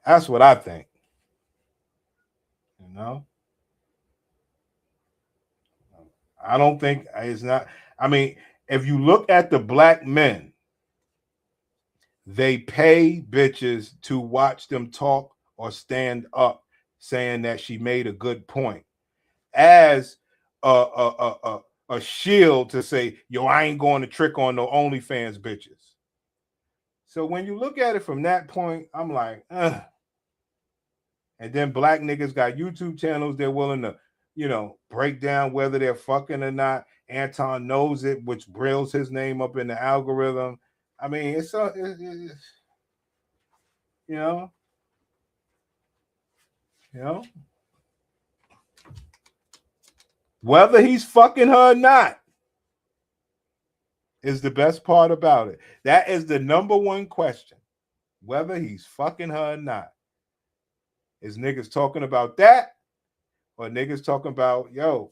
That's what I think. You know? I don't think it's not. I mean, if you look at the black men, they pay bitches to watch them talk or stand up saying that she made a good point as a shield to say, yo, I ain't going to trick on no OnlyFans bitches. So when you look at it from that point, I'm like, ugh. And then black niggas got YouTube channels they're willing to, break down whether they're fucking or not. Anton knows it, which brills his name up in the algorithm. I mean, it's whether he's fucking her or not is the best part about it. That is the number one question. Whether he's fucking her or not. Is niggas talking about that? Or niggas talking about, yo,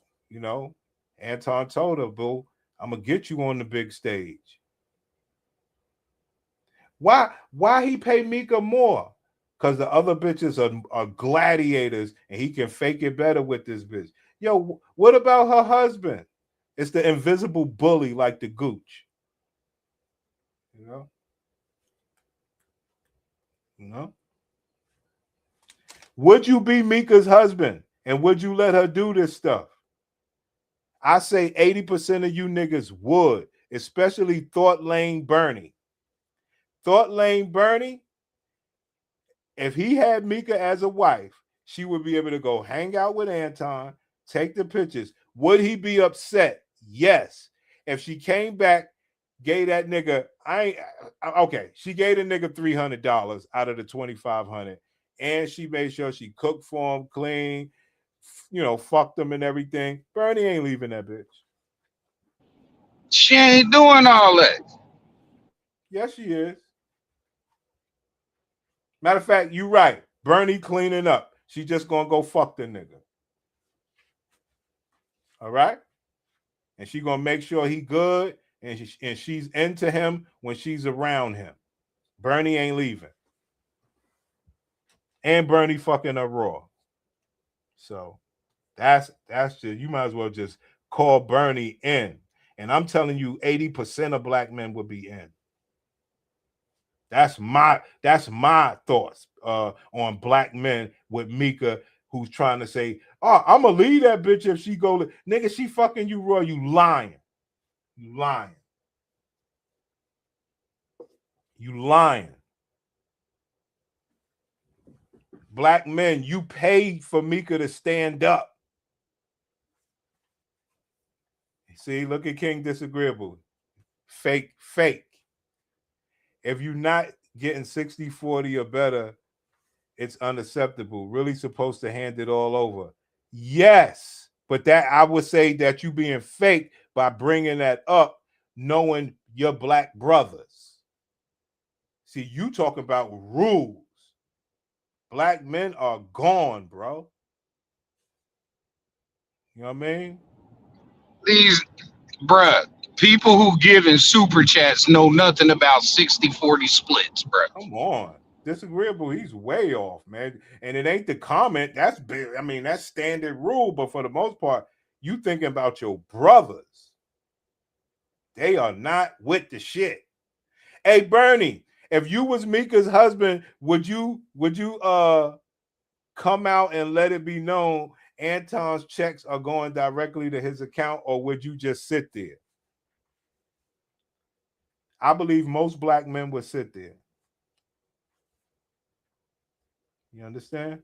Anton told her, boo, I'm going to get you on the big stage. Why he pay Micca more? Because the other bitches are gladiators and he can fake it better with this bitch. Yo, what about her husband? It's the invisible bully like the gooch. You know? Would you be Micca's husband? And would you let her do this stuff? I say 80% of you niggas would, especially Thought Lane Bernie. Thought Lane Bernie, if he had Micca as a wife, she would be able to go hang out with Anton, take the pictures. Would he be upset? Yes. If she came back, gave that nigga, she gave the nigga $300 out of the $2,500, and she made sure she cooked for him, clean, fucked him and everything. Bernie ain't leaving that bitch. She ain't doing all that. Yes, she is. Matter of fact, you right. Bernie cleaning up. She just gonna go fuck the nigga. All right? And she gonna make sure he good and she's into him when she's around him. Bernie ain't leaving. And Bernie fucking her raw. So that's just, you might as well just call Bernie in. And I'm telling you, 80% of black men would be in. That's my thoughts on black men with Micca, who's trying to say, oh, I'm gonna leave that bitch if she go. Nigga, she fucking you raw. You lying. You lying. You lying. Black men, you paid for Micca to stand up. See, look at King Disagreeable. Fake. If you're not getting 60-40 or better, it's unacceptable. Really supposed to hand it all over. Yes, but that I would say that you being fake by bringing that up, knowing your black brothers. See, you talking about rules. Black men are gone, bro. You know what I mean? These, bruh, people who give in super chats know nothing about 60-40 splits, bruh. Come on. Disagreeable, he's way off, man. And it ain't the comment. That's big. I mean, that's standard rule, but for the most part, you thinking about your brothers. They are not with the shit. Hey, Bernie, if you was Micca's husband, would you come out and let it be known Anton's checks are going directly to his account, or would you just sit there? I believe most black men would sit there. You understand?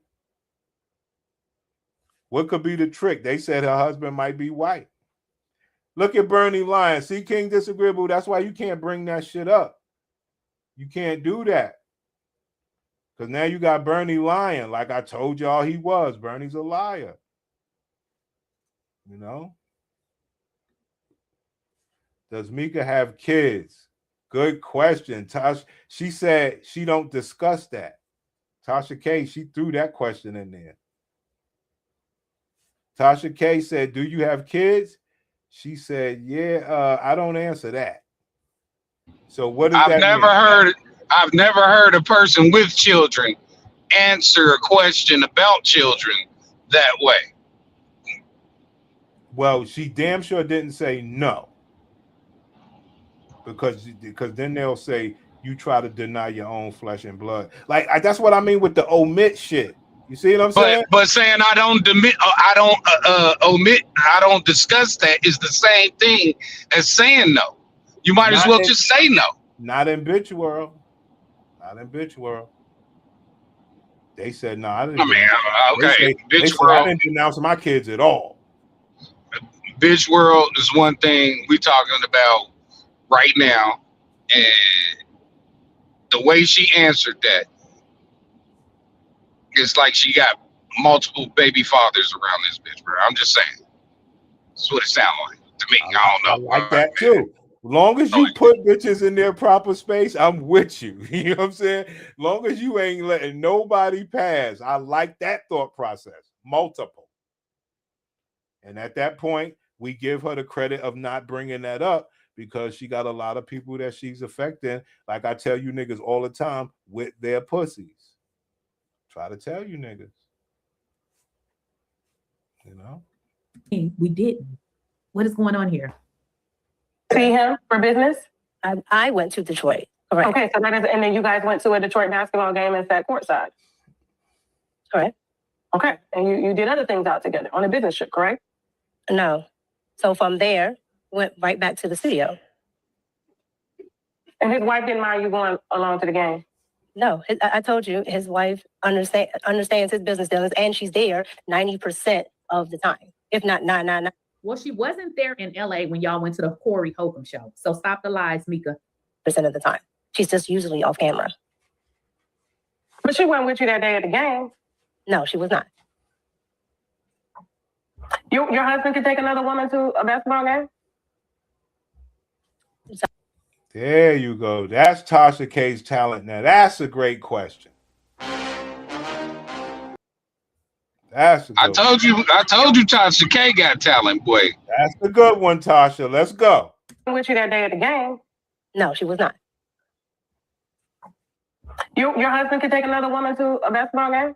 What could be the trick? They said her husband might be white. Look at Bernie lying. See, King Disagreeable, that's why you can't bring that shit up. You can't do that. Because now you got Bernie lying. Like I told y'all he was. Bernie's a liar. You know? Does Micca have kids? Good question. Tasha, she said she don't discuss that. Tasha K, she threw that question in there. Tasha K said, do you have kids? She said, yeah, I don't answer that. So what does that mean? I've never heard a person with children answer a question about children that way. Well, she damn sure didn't say no. Because then they'll say you try to deny your own flesh and blood. Like that's what I mean with the omit shit. You see what I'm saying? But saying I don't omit, I don't discuss that is the same thing as saying no. You might as well just say no. Not in bitch world. Not in bitch world. They said no. I didn't. Okay. Bitch world. I didn't denounce my kids at all. Bitch world is one thing we talking about right now, and the way she answered that, it's like she got multiple baby fathers around this bitch, bro. I'm just saying. That's what it sounds like to me. I don't know. I like that too. Long as you put bitches in their proper space, I'm with you. You know what I'm saying? Long as you ain't letting nobody pass. I like that thought process. Multiple. And at that point, we give her the credit of not bringing that up because she got a lot of people that she's affecting. Like I tell you niggas all the time with their pussies. Try to tell you niggas. You know? We didn't. What is going on here? See him for business? I went to Detroit. Correct. Okay, so that is, and then you guys went to a Detroit basketball game and sat courtside. Correct. Okay, and you did other things out together on a business trip, correct? No. So from there, went right back to the studio. And his wife didn't mind you going along to the game? No, I told you, his wife understands his business dealings, and she's there 90% of the time, if not 999. Well, she wasn't there in LA when y'all went to the Corey Holcomb show. So stop the lies, Micca. % of the time. She's just usually off camera. But she wasn't with you that day at the game. No, she was not. Your husband could take another woman to a basketball game? There you go. That's Tasha K's talent. Now, that's a great question. That's I told you Tasha K got talent, boy. That's a good one, Tasha. Let's go. With you that day at the game? No, she was not. Your husband could take another woman to a basketball game?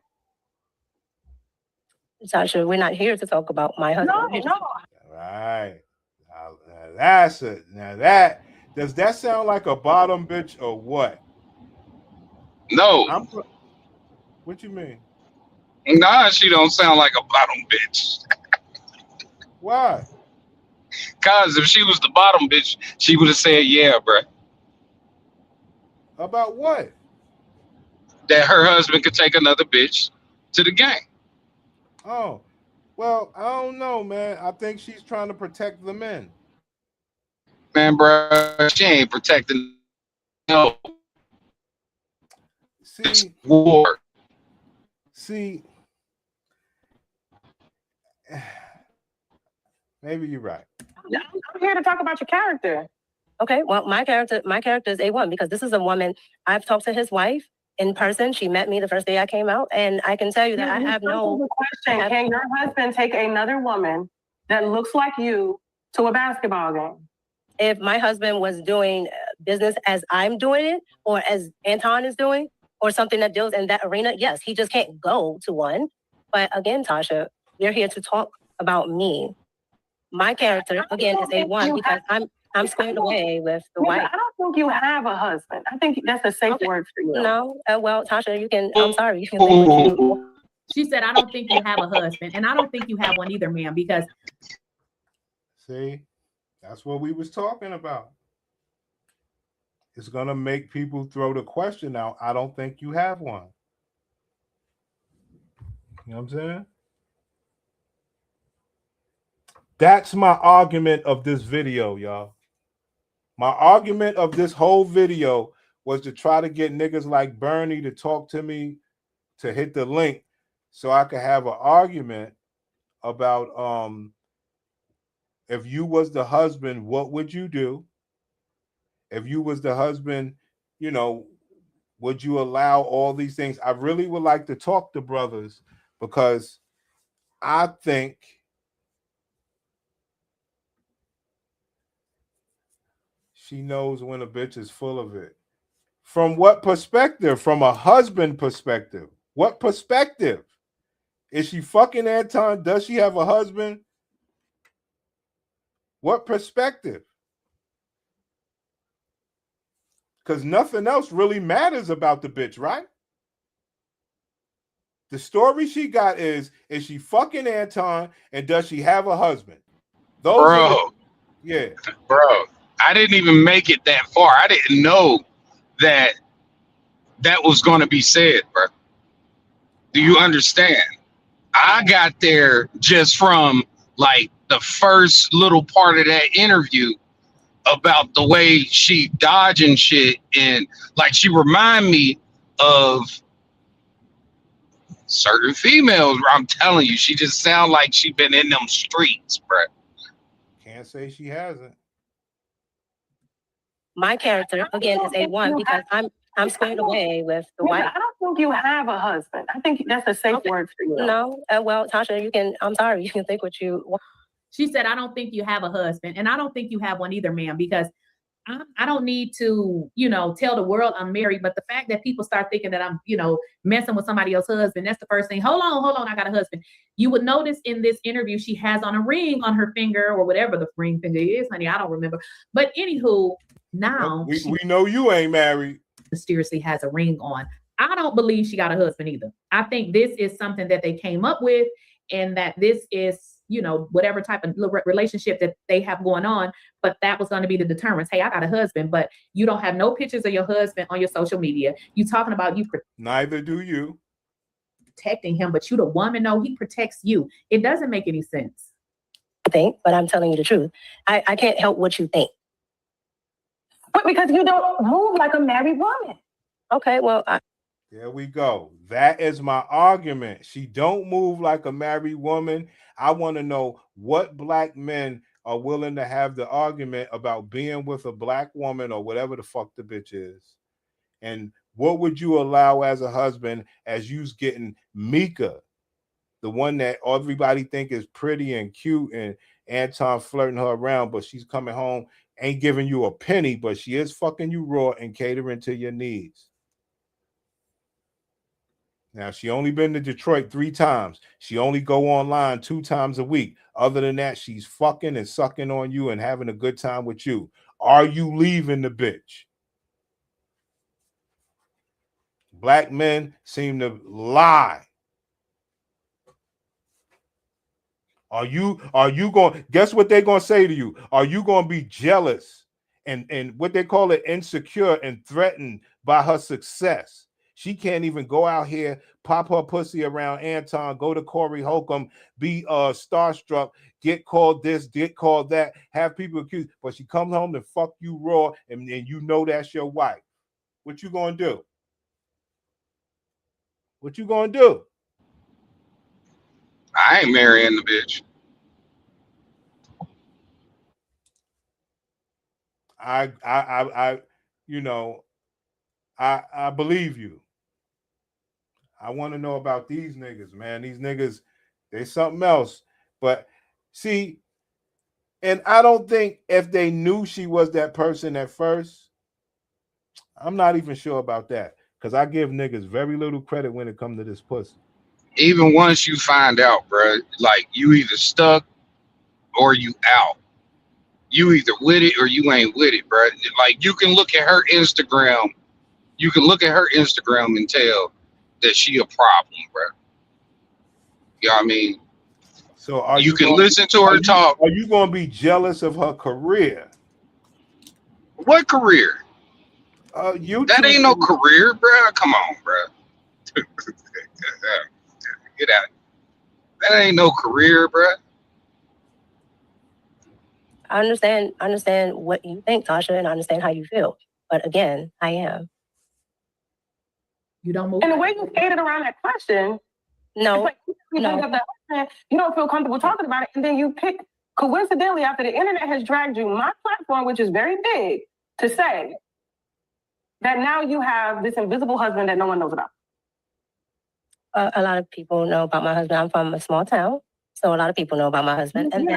Tasha, we're not here to talk about my husband. No. All right. Now that's it. Now that does that sound like a bottom bitch or what? No. What you mean? Nah, she don't sound like a bottom bitch. Why? Cause if she was the bottom bitch, she would have said, yeah, bro. About what? That her husband could take another bitch to the game. Oh, well, I don't know, man. I think she's trying to protect the men. man, bro. She ain't protecting. No, it's See, war. see, maybe you're right. I'm here to talk about your character. Okay, well, my character is A1 because this is a woman. I've talked to his wife in person. She met me the first day I came out, and I can tell you that I have no question. Can your husband take another woman that looks like you to a basketball game? If my husband was doing business as I'm doing it, or as Anton is doing, or something that deals in that arena, yes, he just can't go to one. But again, Tasha, we're here to talk about me. My character, again, is A1 because I'm squared away with the wife. I don't think you have a husband. I think that's a safe word for you. No, well, Tasha, you can. I'm sorry, you can think what you want. She said, I don't think you have a husband, and I don't think you have one either, ma'am, because See, that's what we was talking about. It's gonna make people throw the question out. I don't think you have one. You know what I'm saying? That's my argument of this video, y'all. My argument of this whole video was to try to get niggas like Bernie to talk to me, to hit the link so I could have an argument about if you was the husband, what would you do? If you was the husband, you know, would you allow all these things? I really would like to talk to brothers because I think she knows when a bitch is full of it. From what perspective? From a husband perspective. What perspective? Is she fucking Anton? Does she have a husband? What perspective? Because nothing else really matters about the bitch, right? The story she got is she fucking Anton and does she have a husband? Bro, yeah. Bro, I didn't even make it that far. I didn't know that was going to be said, bro. Do you understand? I got there just from like the first little part of that interview about the way she dodging shit, and like she remind me of certain females. I'm telling you, she just sound like she been in them streets, bro. Can't say she hasn't. My character, again, is A1 because I'm squared away with the wife. I don't think you have a husband. I think that's a safe word for you. No, well, Tasha, you can. I'm sorry, you can think what you want. she said, I don't think you have a husband, and I don't think you have one either, ma'am, because I don't need to, tell the world I'm married, but the fact that people start thinking that I'm, messing with somebody else's husband, that's the first thing. Hold on, I got a husband. You would notice in this interview, she has on a ring on her finger or whatever the ring finger is, honey, I don't remember. But anywho, now we know you ain't married. Mysteriously has a ring on. I don't believe she got a husband either. I think this is something that they came up with, and that this is, whatever type of relationship that they have going on, but that was going to be the deterrence. Hey, I got a husband, but you don't have no pictures of your husband on your social media. You talking about you. Neither do you. Protecting him, but you the woman, no, he protects you. It doesn't make any sense. I think, but I'm telling you the truth. I can't help what you think. But because you don't move like a married woman. Okay, well, there we go. That is my argument. She don't move like a married woman. I want to know what black men are willing to have the argument about being with a black woman or whatever the fuck the bitch is. And what would you allow as a husband as you's getting Micca, the one that everybody think is pretty and cute, and Anton flirting her around, but she's coming home, ain't giving you a penny, but she is fucking you raw and catering to your needs. Now, she only been to Detroit 3 times. She only go online 2 times a week. Other than that, she's fucking and sucking on you and having a good time with you. Are you leaving the bitch? Black men seem to lie. Are you going, guess what they're going to say to you? Are you going to be jealous and what they call it, insecure and threatened by her success? She can't even go out here, pop her pussy around Anton, go to Corey Holcomb, be starstruck, get called this, get called that, have people accused. But she comes home and fuck you raw, and you know that's your wife. What you gonna do? What you gonna do? I ain't marrying the bitch. I I believe you. I want to know about these niggas, man. These niggas, they something else. But see, and I don't think if they knew she was that person at first, I'm not even sure about that. Because I give niggas very little credit when it comes to this pussy. Even once you find out, bro, like you either stuck or you out. You either with it or you ain't with it, bro. Like you can look at her Instagram. You can look at her Instagram and tell that she a problem, bro. You know what I mean? So are you can listen to her talk. Are you going to be jealous of her career? What career? That ain't no career, bro. Come on, bro. Get out. That ain't no career, bro. I understand what you think, Tasha, and I understand how you feel. But again, I am. You don't move. And the way you skated around that question, no, it's like you think of the husband, you don't feel comfortable talking about it, and then you pick coincidentally after the internet has dragged you my platform, which is very big, to say that now you have this invisible husband that no one knows about. A lot of people know about my husband. I'm from a small town, so a lot of people know about my husband. And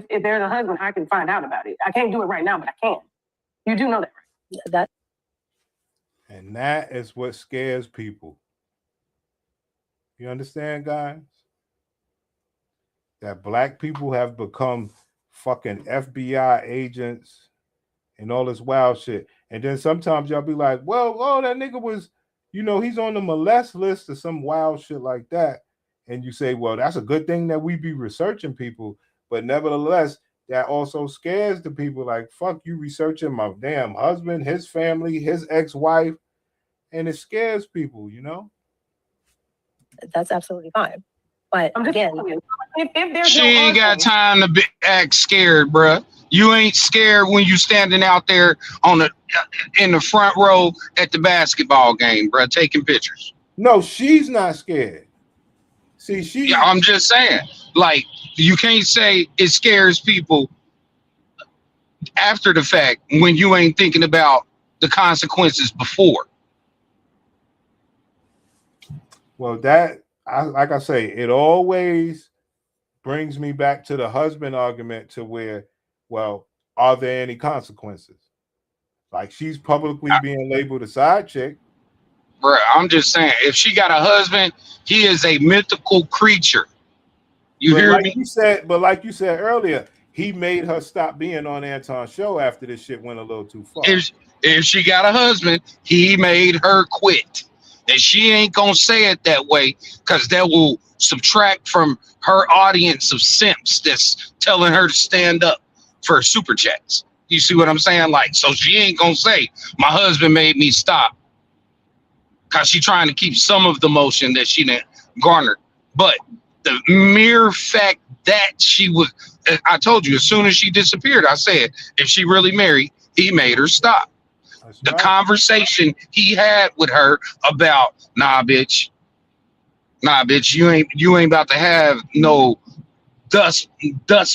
if there's a husband, I can find out about it. I can't do it right now, but I can. You do know that, right? And that is what scares people. You understand, guys? That black people have become fucking FBI agents and all this wild shit. And then sometimes y'all be like, well, that nigga was, he's on the molest list or some wild shit like that. And you say, well, that's a good thing that we be researching people. But nevertheless, that also scares the people. Like, fuck you researching my damn husband, his family, his ex-wife. And it scares people, That's absolutely fine. But again, she ain't got time to act scared, bruh. You ain't scared when you standing out there in the front row at the basketball game, bruh, taking pictures. No, she's not scared. See, yeah, I'm just saying, like, you can't say it scares people after the fact when you ain't thinking about the consequences before. Well, like I say, it always brings me back to the husband argument to where, well, are there any consequences? Like, she's publicly being labeled a side chick. Bro, I'm just saying, if she got a husband, he is a mythical creature. You hear me? But like you said earlier, he made her stop being on Anton's show after this shit went a little too far. If she got a husband, he made her quit. And she ain't gonna say it that way because that will subtract from her audience of simps that's telling her to stand up for super chats. You see what I'm saying? Like, so she ain't gonna say, my husband made me stop. Because she's trying to keep some of the motion that she didn't garner. But the mere fact that she was, I told you, as soon as she disappeared, I said, if she really married, he made her stop. That's the conversation he had with her about, nah, bitch, you ain't about to have no dust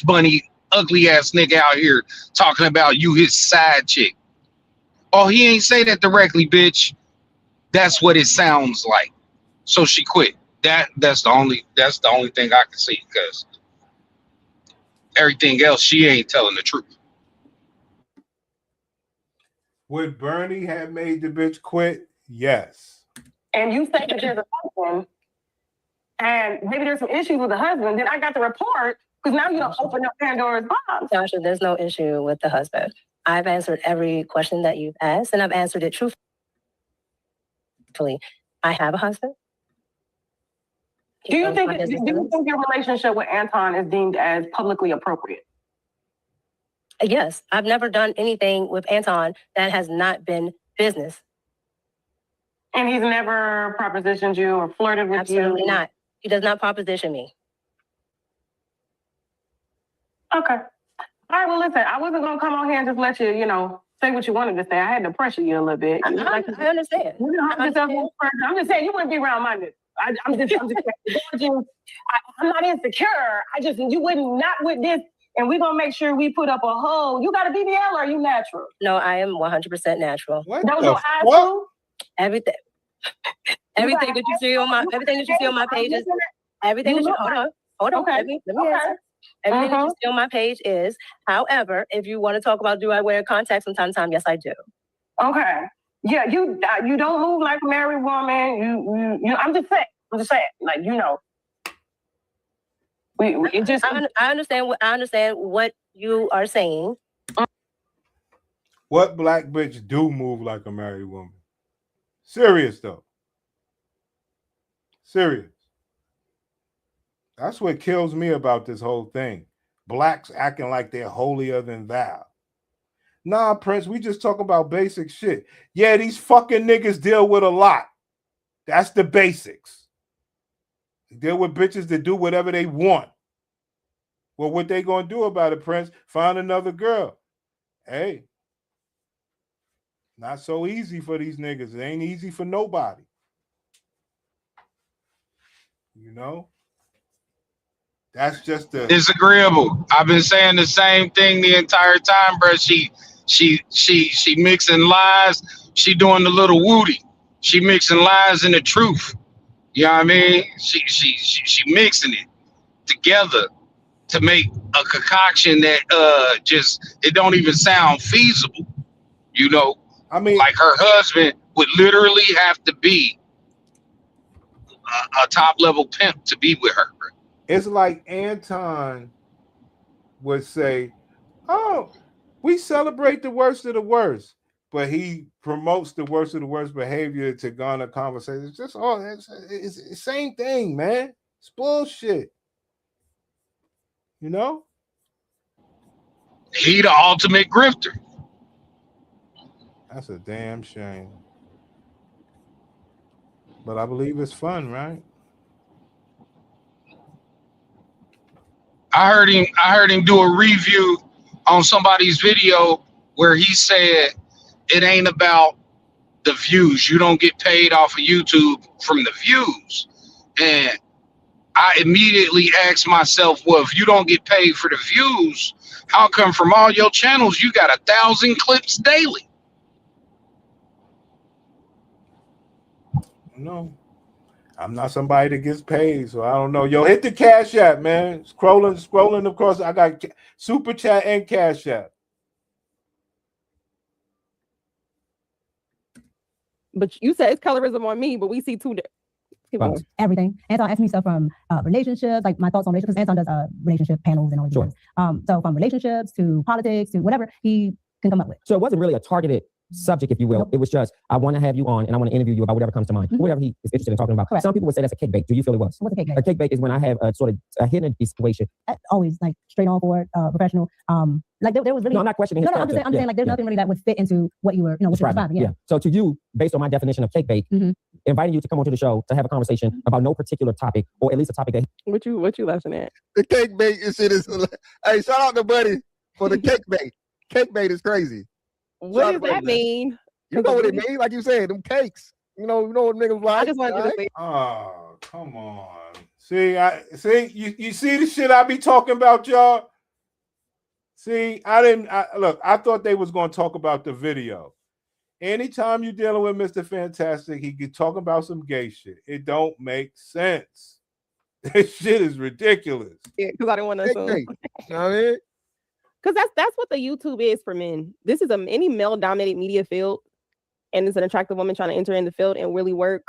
bunny, ugly ass nigga out here talking about you his side chick. Oh, he ain't say that directly, bitch. That's what it sounds like. So she quit. That's the only thing I can see, because everything else she ain't telling the truth. Would Bernie have made the bitch quit? Yes. And you say that there's a husband, and maybe there's some issues with the husband, then I got the report, because now you don't open up Pandora's box. Tasha, there's no issue with the husband. I've answered every question that you've asked, and I've answered it truthfully. I have a husband. Do you think your relationship with Anton is deemed as publicly appropriate? Yes, I've never done anything with Anton that has not been business. And he's never propositioned you or flirted with you? Absolutely not. He does not proposition me. Okay. All right, well, listen, I wasn't going to come on here and just let you, say what you wanted to say. I had to pressure you a little bit. I understand. I'm just saying, you wouldn't be around my nigga. I'm just saying, I'm not insecure. You wouldn't, not with this. And we're going to make sure we put up a whole, you got a BBL or are you natural? No, I am 100% natural. What That was the your eyes fuck? too? Everything. Everything that you see on my pages. Everything that you hold on. Okay. Let me answer. Everything that you see on my page is, however, if you want to talk about do I wear contacts from time to time, yes, I do. Okay. Yeah, you don't move like a married woman. You I'm just saying, like, it just. I understand what you are saying. What black bitch do move like a married woman? Serious though. Serious. That's what kills me about this whole thing. Blacks acting like they're holier than thou. Nah, Prince, we just talk about basic shit. Yeah, these fucking niggas deal with a lot. That's the basics. They deal with bitches that do whatever they want. Well, what they gonna do about it, Prince? Find another girl. Hey, not so easy for these niggas. It ain't easy for nobody. That's just the Disagreeable. I've been saying the same thing the entire time, bro. She mixing lies. She doing the little woody. She mixing lies and the truth. You know what I mean? She mixing it together to make a concoction that it don't even sound feasible. I mean, like her husband would literally have to be a top level pimp to be with her. It's like Anton would say, "Oh, we celebrate the worst of the worst," but he promotes the worst of the worst behavior to garner conversation. It's just it's the same thing, man. It's bullshit. He the ultimate grifter. That's a damn shame. But I believe it's fun, right? I heard him do a review on somebody's video where he said it ain't about the views. You don't get paid off of YouTube from the views. And I immediately asked myself, well, if you don't get paid for the views, how come from all your channels you got 1,000 clips daily? No, I'm not somebody that gets paid, so I don't know. Yo, hit the Cash App, man. Scrolling across. I got Super Chat and Cash App. But you said it's colorism on me, but we see two people. Everything. Anton asked me stuff from relationships, like my thoughts on relationships, because Anton does relationship panels and all these things. So from relationships to politics to whatever he can come up with. So it wasn't really a targeted subject, if you will. It was just, I want to have you on and I want to interview you about whatever comes to mind, whatever he is interested in talking about. Correct. Some people would say that's a cake bake. Do you feel it was? What's a cake bake? A cake bake is when I have a sort of a hidden situation. Always like straight on for it, professional. Like there was really. No, I'm not questioning his I'm just saying like there's nothing really that would fit into what you were, what you're describing. Yeah. So to you, based on my definition of cake bake, inviting you to come onto the show to have a conversation about no particular topic, or at least a topic that. What you laughing at? The cake bake is shit is. Hey, shout out to Buddy for the cake bake. Cake bake is crazy. What does that mean? You know what it means? Like you said, them cakes. You know what niggas like. I just wanted to say. Oh, come on. You see the shit I be talking about, y'all? See, I thought they was going to talk about the video. Anytime you're dealing with Mr. Fantastic, he could talk about some gay shit. It don't make sense. This shit is ridiculous. Yeah, because I didn't want to assume. You know what I mean? Because that's what the YouTube is for men. This is any male-dominated media field, and it's an attractive woman trying to enter in the field and really work.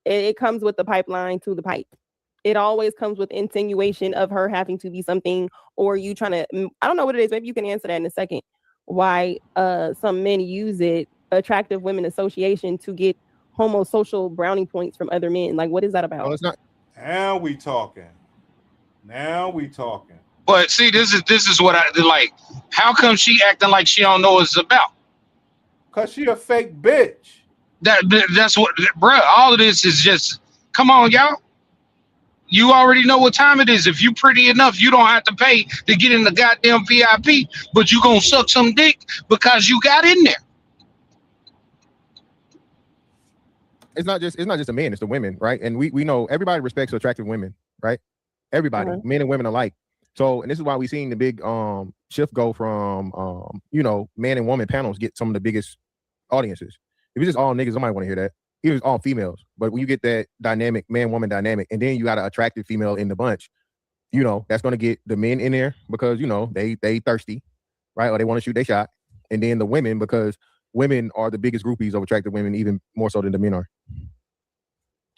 It comes with the pipeline to the pipe. It always comes with insinuation of her having to be something, or you trying to, I don't know what it is. Maybe you can answer that in a second. Why some men use it, attractive women association, to get homosocial brownie points from other men. Like, what is that about? Well, it's not. Now we talking. But see, this is what I like. How come she acting like she don't know what it's about? Cause she a fake bitch. That's what, bro. All of this is just, come on, y'all. You already know what time it is. If you pretty enough, you don't have to pay to get in the goddamn VIP, but you gonna suck some dick because you got in there. It's not just the men, it's the women, right? And we know everybody respects attractive women, right? Everybody, men and women alike. So, and this is why we've seen the big shift go from man and woman panels get some of the biggest audiences. If it's just all niggas, somebody want to hear that. Even if it's all females. But when you get that dynamic, man-woman dynamic, and then you got an attractive female in the bunch, that's gonna get the men in there because they thirsty, right? Or they want to shoot their shot. And then the women, because women are the biggest groupies of attractive women, even more so than the men are.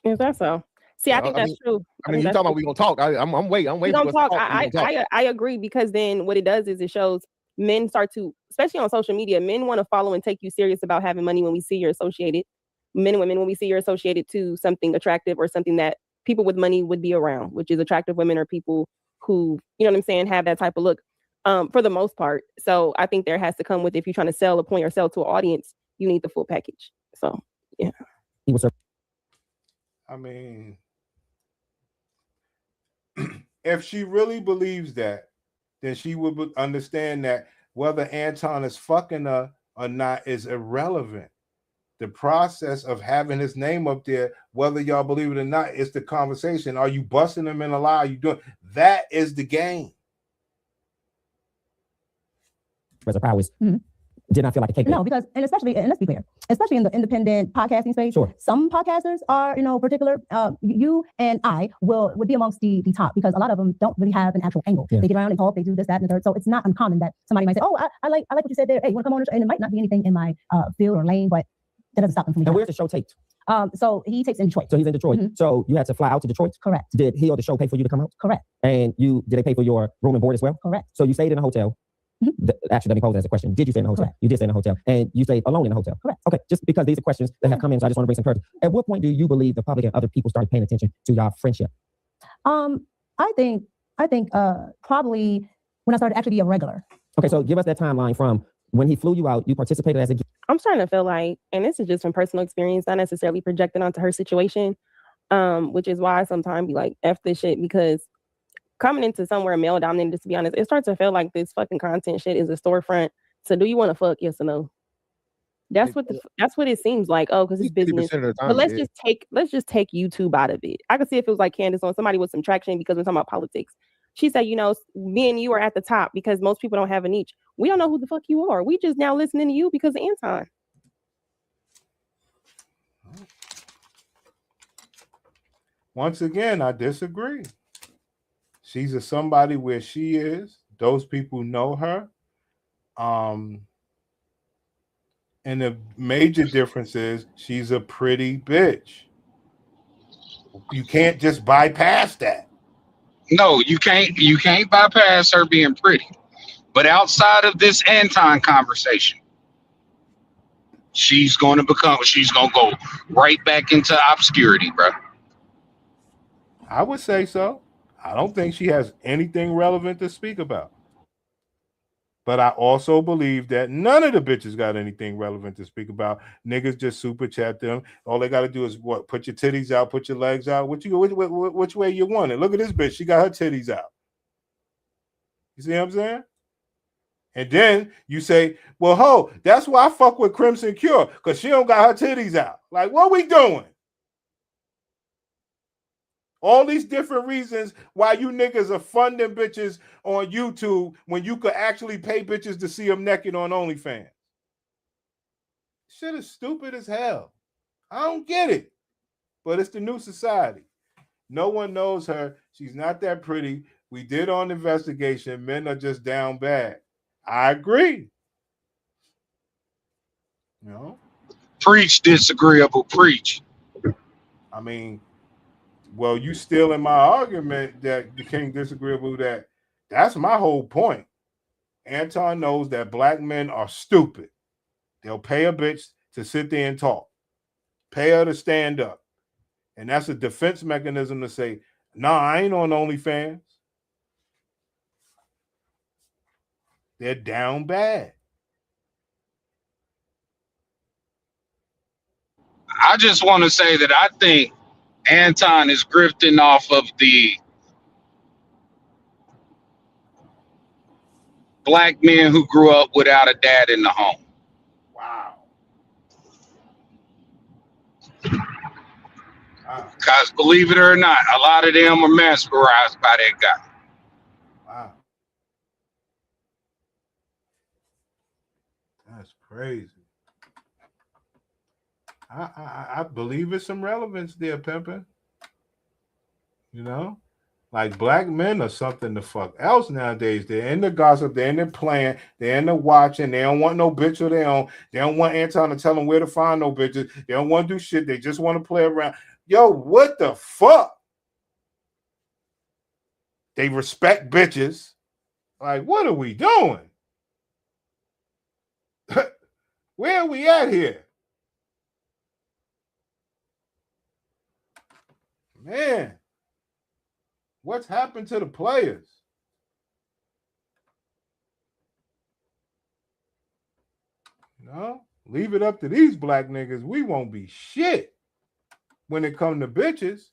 Is that so? See, I think that's true. I mean, you talking about we gonna talk? I'm waiting. We don't talk. I agree, because then what it does is it shows men start to, especially on social media, men want to follow and take you serious about having money when we see you're associated. Men and women, when we see you're associated to something attractive or something that people with money would be around, which is attractive women or people who, you know what I'm saying, have that type of look, for the most part. So I think there has to come with, if you're trying to sell a point or sell to an audience, you need the full package. So yeah. I mean, if she really believes that, then she would understand that whether Anton is fucking her or not is irrelevant. The process of having his name up there, whether y'all believe it or not, is the conversation. Are you busting him in a lie? Are you doing that? Is the game. As a prowess, did not feel like a cake. No, because, and especially, and let's be clear, especially in the independent podcasting space, some podcasters are, particular. You and I would be amongst the top, because a lot of them don't really have an actual angle. They get around and talk, they do this, that, and the third. So it's not uncommon that somebody might say, "Oh, I like what you said there. Hey, you want to come on the show?" And it might not be anything in my field or lane, but that doesn't stop them from. And where's the show taped? So he takes in Detroit. So he's in Detroit. So you had to fly out to Detroit? Correct. Did he or the show pay for you to come out? Correct. And did they pay for your room and board as well? Correct. So you stayed in a hotel. Actually, let me pose that as a question. Did you stay in a hotel? Correct. You did stay in a hotel. And you stayed alone in a hotel? Correct. Okay, just because these are questions that have come in, so I just want to bring some clarity. At what point do you believe the public and other people started paying attention to your friendship? I think probably when I started to actually be a regular. Okay, so give us that timeline from when he flew you out, you participated as a... I'm starting to feel like, and this is just from personal experience, not necessarily projected onto her situation, which is why I sometimes be like, F this shit, because coming into somewhere male dominated, just to be honest, it starts to feel like this fucking content shit is a storefront. So do you want to fuck? Yes or no? That's what it seems like. Oh, because it's business. But let's just take YouTube out of it. I could see if it was like Candace on somebody with some traction, because we're talking about politics. She said, me and you are at the top because most people don't have a niche. We don't know who the fuck you are. We just now listening to you because of Anton. Once again, I disagree. She's a somebody where she is. Those people know her. And the major difference is she's a pretty bitch. You can't just bypass that. No, you can't bypass her being pretty. But outside of this Anton conversation, she's gonna go right back into obscurity, bro. I would say so. I don't think she has anything relevant to speak about. But I also believe that none of the bitches got anything relevant to speak about. Niggas just super chat them. All they got to do is what? Put your titties out, put your legs out. Which way you want it? Look at this bitch. She got her titties out. You see what I'm saying? And then you say, well, ho, that's why I fuck with Crimson Cure, because she don't got her titties out. Like, what we doing? All these different reasons why you niggas are funding bitches on YouTube when you could actually pay bitches to see them naked on OnlyFans. Shit is stupid as hell. I don't get it. But it's the new society. No one knows her. She's not that pretty. We did on investigation. Men are just down bad. I agree. Preach, disagreeable, preach. I mean, well, you still in my argument that became disagreeable. That's my whole point. Anton knows that black men are stupid. They'll pay a bitch to sit there and talk. Pay her to stand up. And that's a defense mechanism to say, nah, I ain't on OnlyFans. They're down bad. I just want to say that I think Anton is grifting off of the black men who grew up without a dad in the home. Wow. Because believe it or not, a lot of them are mesmerized by that guy. Wow. That's crazy. I believe it's some relevance there, Pimpin'. You know? Like black men are something the fuck else nowadays. They're in the gossip, they're in the playing, they're in the watching. They don't want no bitch of their own. They don't want Anton to tell them where to find no bitches. They don't want to do shit. They just want to play around. Yo, what the fuck? They respect bitches. Like, what are we doing? Where are we at here? Man, what's happened to the players? No, leave it up to these black niggas. We won't be shit when it comes to bitches.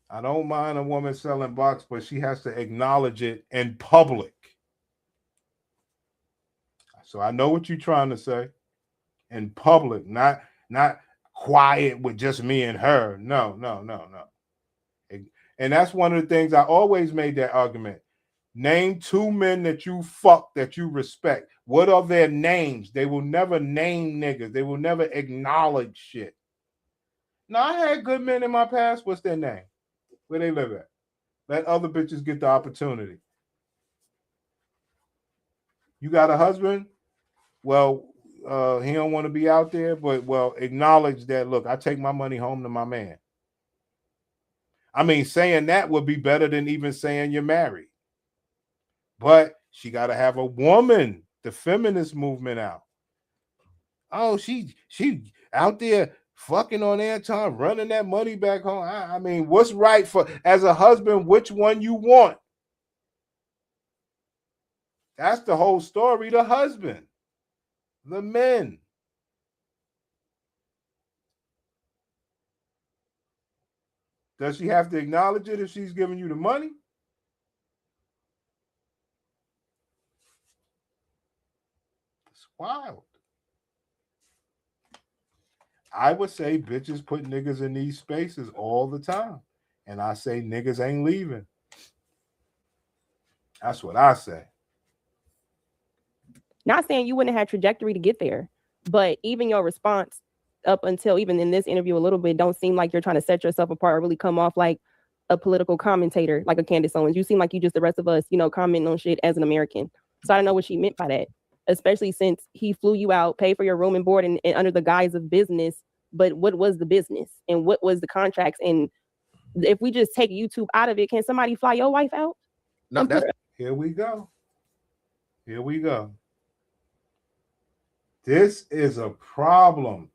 I don't mind a woman selling box, but she has to acknowledge it in public. So I know what you're trying to say. In public, not quiet with just me and her. No. And that's one of the things I always made that argument. Name 2 men that you fuck that you respect. What are their names? They will never name niggas. They will never acknowledge shit. Now, I had good men in my past. What's their name? Where they live at? Let other bitches get the opportunity. You got a husband? Well, he don't want to be out there, but acknowledge that. Look, I take my money home to my man. I mean, saying that would be better than even saying you're married. But she got to have a woman, the feminist movement out. Oh, she out there fucking on Anton, running that money back home. I mean, what's right for, as a husband, which one you want? That's the whole story. The husband, the men. Does she have to acknowledge it if she's giving you the money? It's wild. I would say bitches put niggas in these spaces all the time. And I say niggas ain't leaving. That's what I say. Not saying you wouldn't have trajectory to get there, but even your response up until even in this interview a little bit don't seem like you're trying to set yourself apart or really come off like a political commentator, like a Candace Owens. You seem like you just the rest of us, commenting on shit as an American. So I don't know what she meant by that, especially since he flew you out, paid for your room and board and under the guise of business. But what was the business and what was the contracts? And if we just take YouTube out of it, can somebody fly your wife out? No, Here we go. This is a problem.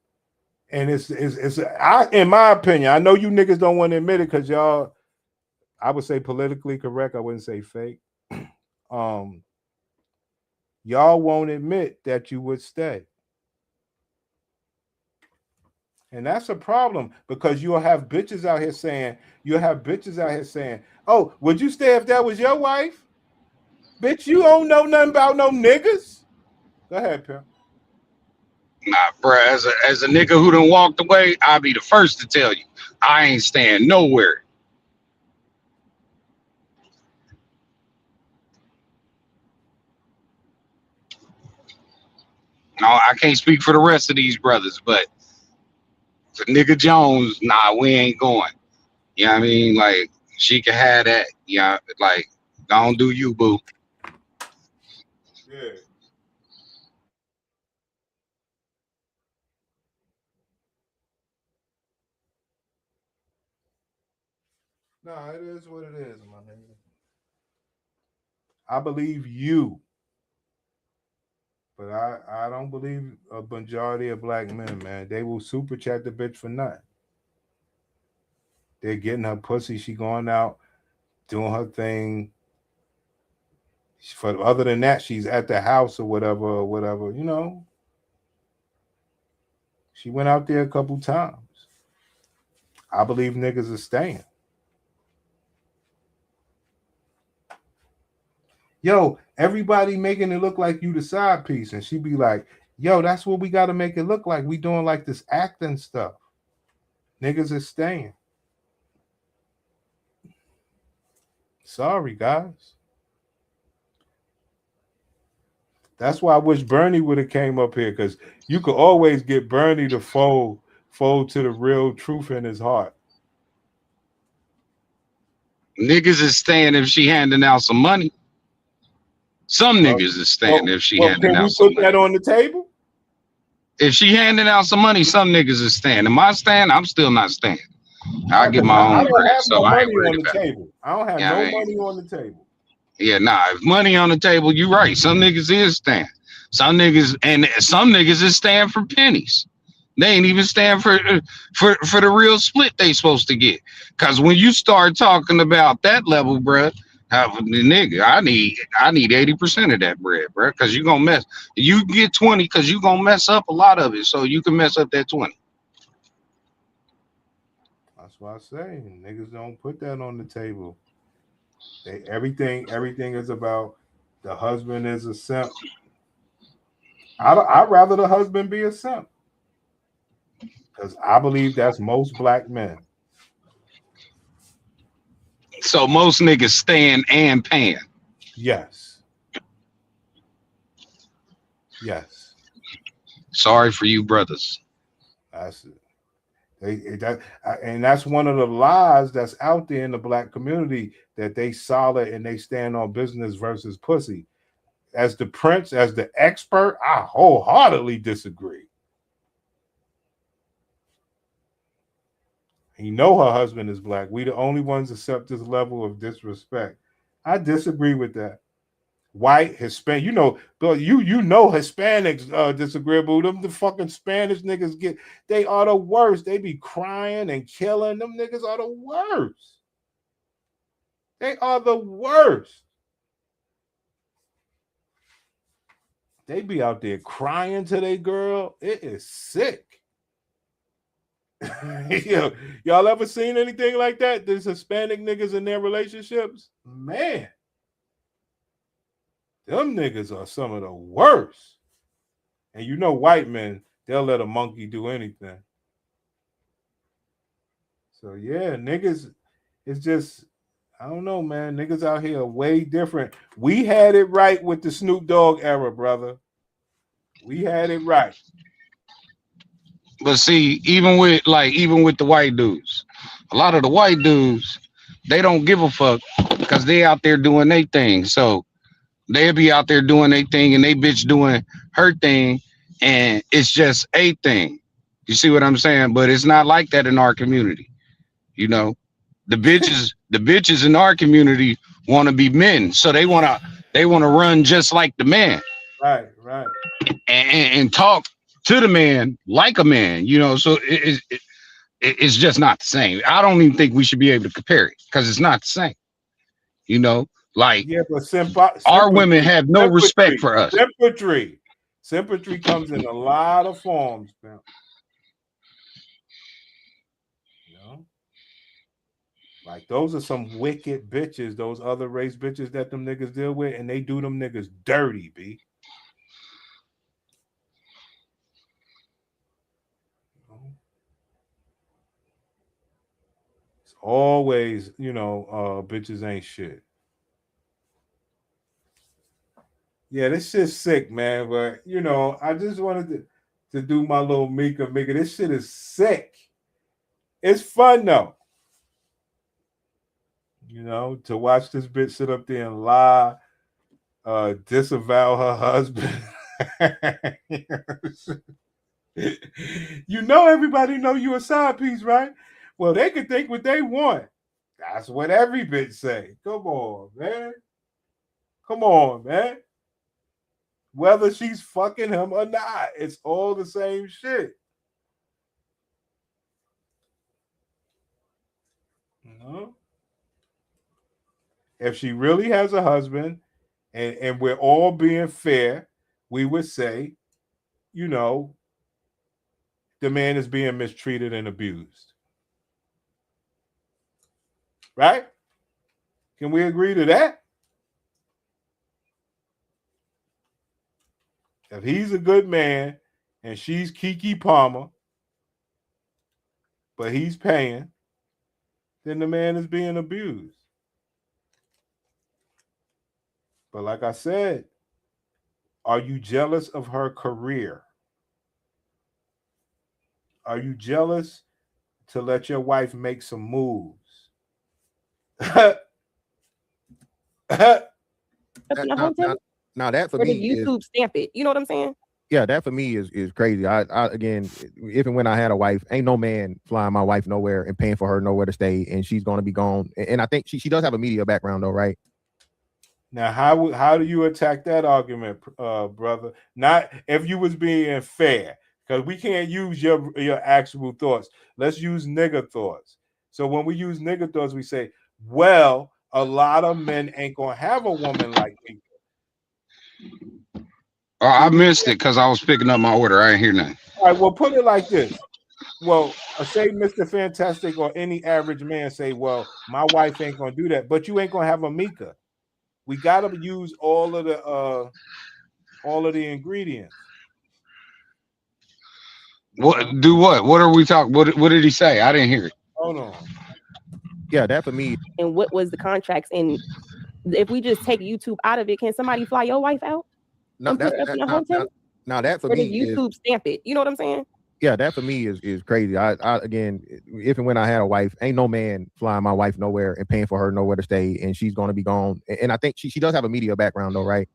And it's in my opinion, I know you niggas don't want to admit it because y'all, I would say politically correct. I wouldn't say fake. Y'all won't admit that you would stay. And that's a problem because you'll have bitches out here saying, oh, would you stay if that was your wife? Bitch, you don't know nothing about no niggas. Go ahead, Pimp. Nah, bro, as a nigga who done walked away, I'll be the first to tell you, I ain't staying nowhere. No, I can't speak for the rest of these brothers, but for nigga Jones, nah, we ain't going. You know what I mean? Like, she can have that. Yeah, like, don't do you, boo. Yeah. No, it is what it is, my nigga. I believe you. But I don't believe a majority of black men, man. They will super chat the bitch for nothing. They're getting her pussy. She going out, doing her thing. Other than that, she's at the house or whatever, you know. She went out there a couple times. I believe niggas are staying. Yo, everybody making it look like you the side piece, and she be like, yo, that's what we got to make it look like. We doing like this acting stuff. Niggas is staying. Sorry, guys. That's why I wish Bernie would have came up here, because you could always get Bernie to fold to the real truth in his heart. Niggas is staying if she handing out some money. Some niggas is staying if she handing out some money. Can we put that on the table? If she handing out some money, some niggas is staying. Am I staying? I'm still not staying. I get my own bread, so I ain't worried about it. I don't have no money on the table. Yeah, nah. If money on the table, you right. Some niggas is staying. Some niggas is staying for pennies. They ain't even staying for the real split they supposed to get. Cause when you start talking about that level, bruh, nigga, I need 80% of that bread, bruh. Cause you gonna mess. You get 20, cause you gonna mess up a lot of it, so you can mess up that 20. That's why I say niggas don't put that on the table. Everything is about the husband is a simp. I'd rather the husband be a simp, because I believe that's most black men. So most niggas staying and paying. Yes. Yes. Sorry for you, brothers. That's it. And that's one of the lies that's out there in the black community, that they solid and they stand on business versus pussy. As the prince, as the expert, I wholeheartedly disagree. You know her husband is black. We the only ones accept this level of disrespect. I disagree with that. White, Hispanic, you know Hispanics disagreeable. Them the fucking Spanish niggas they are the worst. They be crying and killing. Them niggas are the worst. They are the worst. They be out there crying to their girl. It is sick. Y'all ever seen anything like that? There's Hispanic niggas in their relationships. Man, them niggas are some of the worst. And you know, white men, they'll let a monkey do anything. So yeah, niggas, it's just, I don't know, man. Niggas out here are way different. We had it right with the Snoop Dogg era, brother. We had it right. But see, even with the white dudes, a lot of the white dudes, they don't give a fuck because they out there doing their thing. So they'll be out there doing their thing and they bitch doing her thing, and it's just a thing. You see what I'm saying? But it's not like that in our community. You know, the bitches in our community want to be men, so they want to run just like the man. Right. And talk to the man like a man, you know, so it's just not the same. I don't even think we should be able to compare it, because it's not the same, you know. Like, yeah, but our women have no respect for us. Sympathy comes in a lot of forms, man. You know, like those are some wicked bitches, those other race bitches that them niggas deal with, and they do them niggas dirty, B. It's always, bitches ain't shit. Yeah, this shit's sick, man. But I just wanted to do my little Micca. This shit is sick. It's fun though. To watch this bitch sit up there and lie, disavow her husband. Everybody know you a side piece, right? Well, they can think what they want. That's what every bitch say. Come on, man. Whether she's fucking him or not, it's all the same shit. If she really has a husband and we're all being fair, we would say, you know, the man is being mistreated and abused. Right? Can we agree to that? If he's a good man and she's Keke Palmer, but he's paying, then the man is being abused. But like I said, are you jealous of her career? Are you jealous to let your wife make some moves? Now that for or me did YouTube stamp it? You know what I'm saying? Yeah, that for me is crazy. I again, if and when I had a wife, ain't no man flying my wife nowhere and paying for her nowhere to stay, and she's gonna be gone. And I think she does have a media background though, right? Now, how do you attack that argument, brother? Not if you was being fair, because we can't use your actual thoughts. Let's use nigger thoughts. So when we use nigger thoughts, we say, well, a lot of men ain't gonna have a woman like me. Oh, I missed it because I was picking up my order. I ain't hear nothing. All right, well, put it like this. Well, say Mr. Fantastic or any average man say, well, my wife ain't gonna do that, but you ain't gonna have a Micca. We gotta use all of the ingredients. What do what? What are we talking? What did he say? I didn't hear it. Hold on. Yeah, that for me. And what was the contracts? And if we just take YouTube out of it, can somebody fly your wife out and put her up in a hotel? Now that for or me did YouTube stamp it? You know what I'm saying? Yeah, that for me is crazy. I again, if and when I had a wife, ain't no man flying my wife nowhere and paying for her nowhere to stay, and she's gonna be gone. And I think she does have a media background though, right?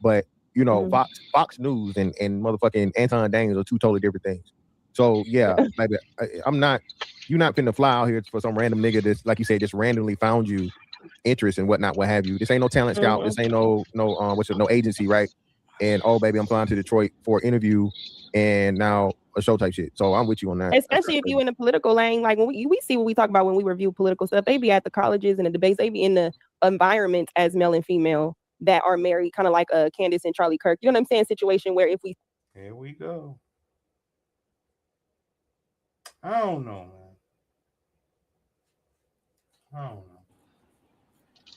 But you know, Fox News and motherfucking Anton Daniels are two totally different things. So yeah, baby, you're not finna fly out here for some random nigga that's, like you said, just randomly found you interest and whatnot, what have you. This ain't no talent scout. This ain't no agency, right? And oh baby, I'm flying to Detroit for an interview and now a show type shit. So I'm with you on that. Especially if you in the political lane, like when we see what we talk about when we review political stuff. They be at the colleges and the debates. They be in the environments as male and female that are married, kind of like Candace and Charlie Kirk. You know what I'm saying? Situation where if we here we go. I don't know, man. I don't know.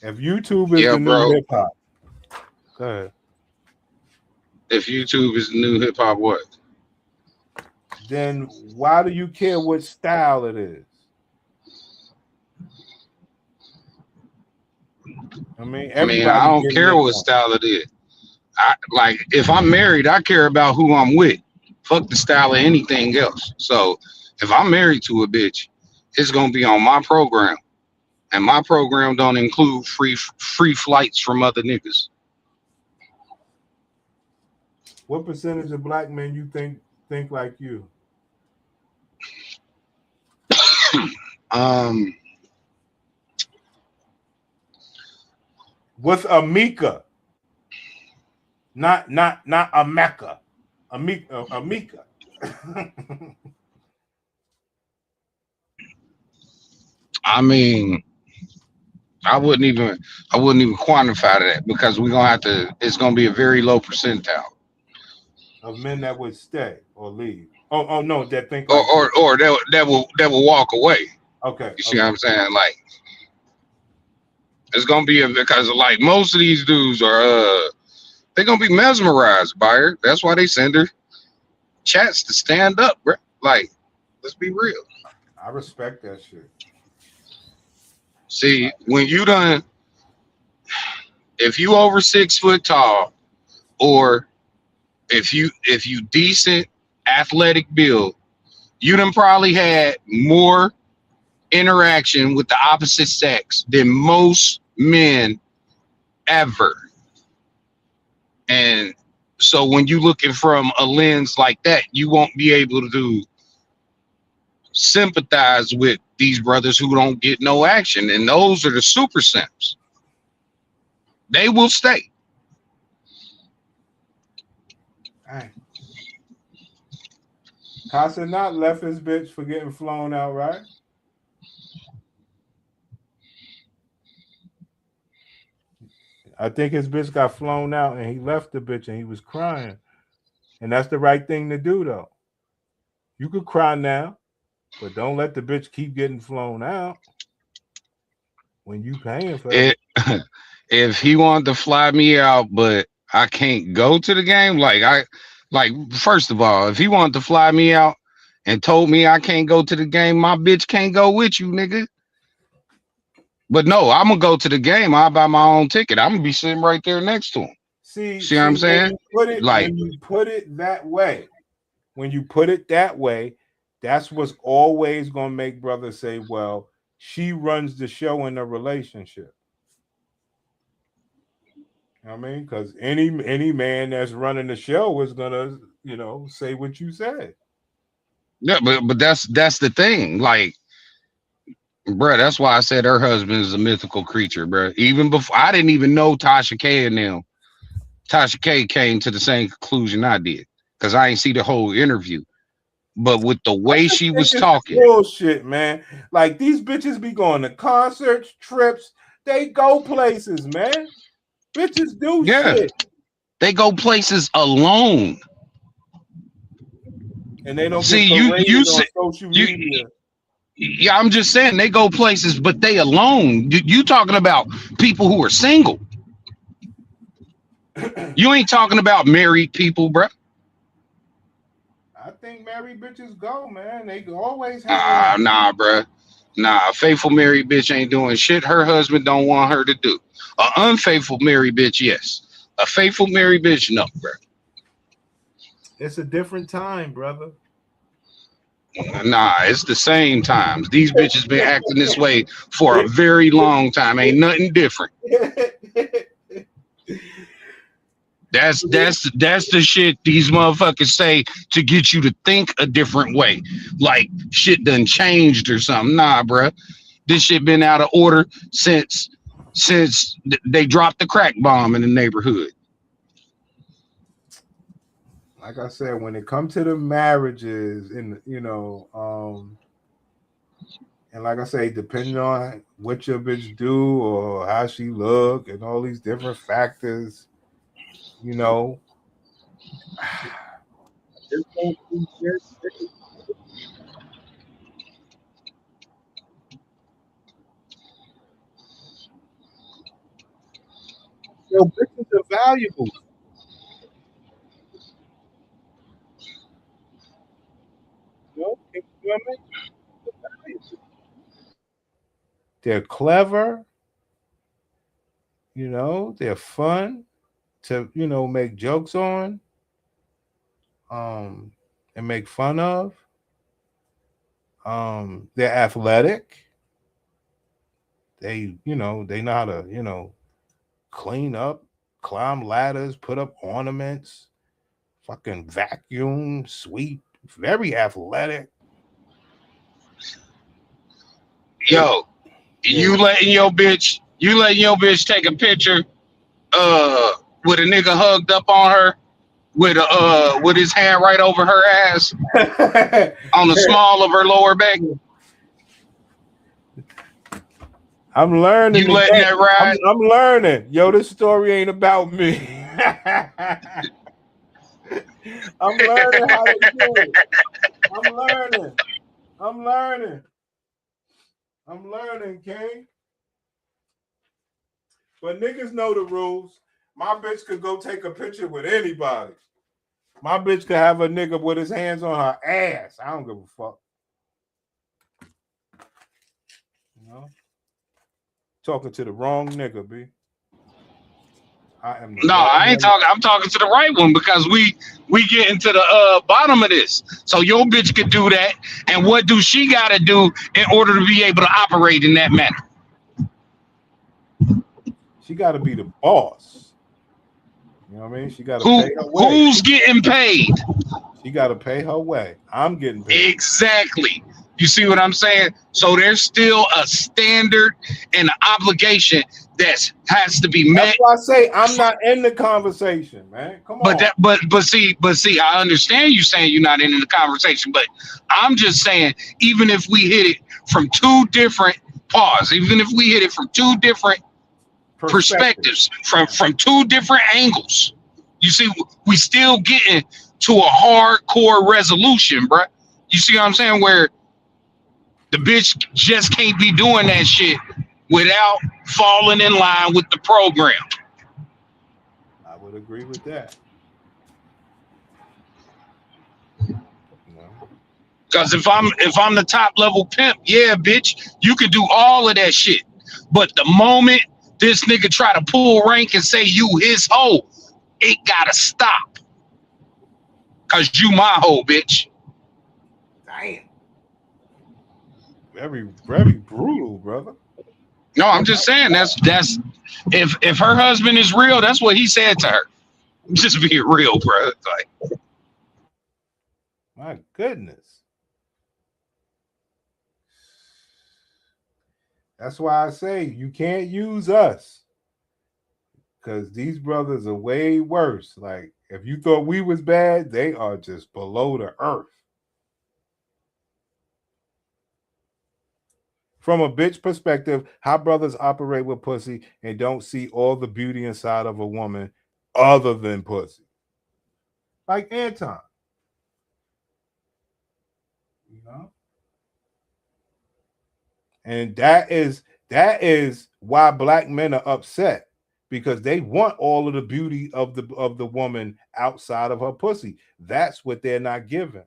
If YouTube is the new hip hop, go ahead. If YouTube is the new hip hop, what? Then why do you care what style it is? I mean, I don't care what style it is. Like if I'm married, I care about who I'm with. Fuck the style of anything else. So if I'm married to a bitch, it's gonna be on my program, and my program don't include free flights from other niggas. What percentage of black men you think like you? What's a Micca? Not a Mecca. A Micca. I mean, I wouldn't even quantify that because we're gonna have to. It's gonna be a very low percentile of men that would stay or leave. Oh no, that think like or that will walk away. Okay, you see what I'm saying? Like it's gonna be because like most of these dudes are they're gonna be mesmerized by her. That's why they send her chats to stand up, bro. Like, let's be real. I respect that shit. See, when you done, if you over 6 foot tall, or if you decent athletic build, you done probably had more interaction with the opposite sex than most men ever. And so when you looking from a lens like that, you won't be able to sympathize with these brothers who don't get no action. And those are the super simps. They will stay. Dang. Tasha not left his bitch for getting flown out, right? I think his bitch got flown out and he left the bitch and he was crying. And that's the right thing to do, though. You could cry now, but don't let the bitch keep getting flown out when you paying for it. If he wanted to fly me out, but I can't go to the game, first of all, if he wanted to fly me out and told me I can't go to the game, my bitch can't go with you, nigga. But no, I'm gonna go to the game. I'll buy my own ticket. I'm gonna be sitting right there next to him. See what I'm saying? When you put it that way, that's what's always gonna make brothers say, well, she runs the show in a relationship. I mean, because any man that's running the show is gonna, say what you said. Yeah, but that's the thing. Like, bro, that's why I said her husband is a mythical creature, bro. Even before I didn't even know Tasha K and them. Tasha K came to the same conclusion I did because I ain't see the whole interview. But with the way she was talking, bullshit, man. Like these bitches be going to concerts, trips. They go places, man. Bitches do shit. They go places alone. And they don't see get you on social media. Yeah, I'm just saying they go places, but they alone. You talking about people who are single. You ain't talking about married people, bro. I think married bitches go, man. They always have. Nah, bro. Nah, a faithful married bitch ain't doing shit her husband don't want her to do. An unfaithful married bitch, yes. A faithful married bitch, no, bro. It's a different time, brother. Nah, it's the same times. These bitches been acting this way for a very long time. Ain't nothing different. That's the shit these motherfuckers say to get you to think a different way. Like shit done changed or something. Nah, bruh. This shit been out of order since they dropped the crack bomb in the neighborhood. Like I said, when it comes to the marriages and and like I say, depending on what your bitch do or how she look and all these different factors, Yo, bitches are valuable. They're clever, they're fun to make jokes on, and make fun of. They're athletic. They know how to clean up, climb ladders, put up ornaments, fucking vacuum, sweep. Very athletic. Yo, you letting your bitch take a picture with a nigga hugged up on her with his hand right over her ass on the small of her lower back. I'm learning. You letting that ride? I'm learning. Yo, this story ain't about me. I'm learning how to do it. I'm learning, King. But niggas know the rules. My bitch could go take a picture with anybody. My bitch could have a nigga with his hands on her ass. I don't give a fuck. Talking to the wrong nigga, B. I ain't talking. I'm talking to the right one because we get into the bottom of this. So your bitch could do that, and what do she got to do in order to be able to operate in that manner? She got to be the boss. You know what I mean? She got to pay her way. Who's getting paid? She got to pay her way. I'm getting paid. Exactly. You see what I'm saying? So there's still a standard and an obligation that has to be met. That's why I say I'm not in the conversation, man. Come on. But see, I understand you saying you're not in the conversation, but I'm just saying, even if we hit it from two different perspectives from two different angles. You see, we still getting to a hardcore resolution, bruh. You see what I'm saying? Where the bitch just can't be doing that shit without falling in line with the program. I would agree with that. Because if I'm the top level pimp, yeah, bitch, you can do all of that shit. But the moment this nigga try to pull rank and say you his hoe, it gotta stop. Cause you my hoe, bitch. Damn. Very, very brutal, brother. No, I'm just saying that's if her husband is real, that's what he said to her. Just be real, bro. Like, my goodness. That's why I say you can't use us. Because these brothers are way worse. Like, if you thought we was bad, they are just below the earth. From a bitch perspective, how brothers operate with pussy and don't see all the beauty inside of a woman other than pussy. Like Anton. You know? And that is why black men are upset, because they want all of the beauty of the woman outside of her pussy. That's what they're not given.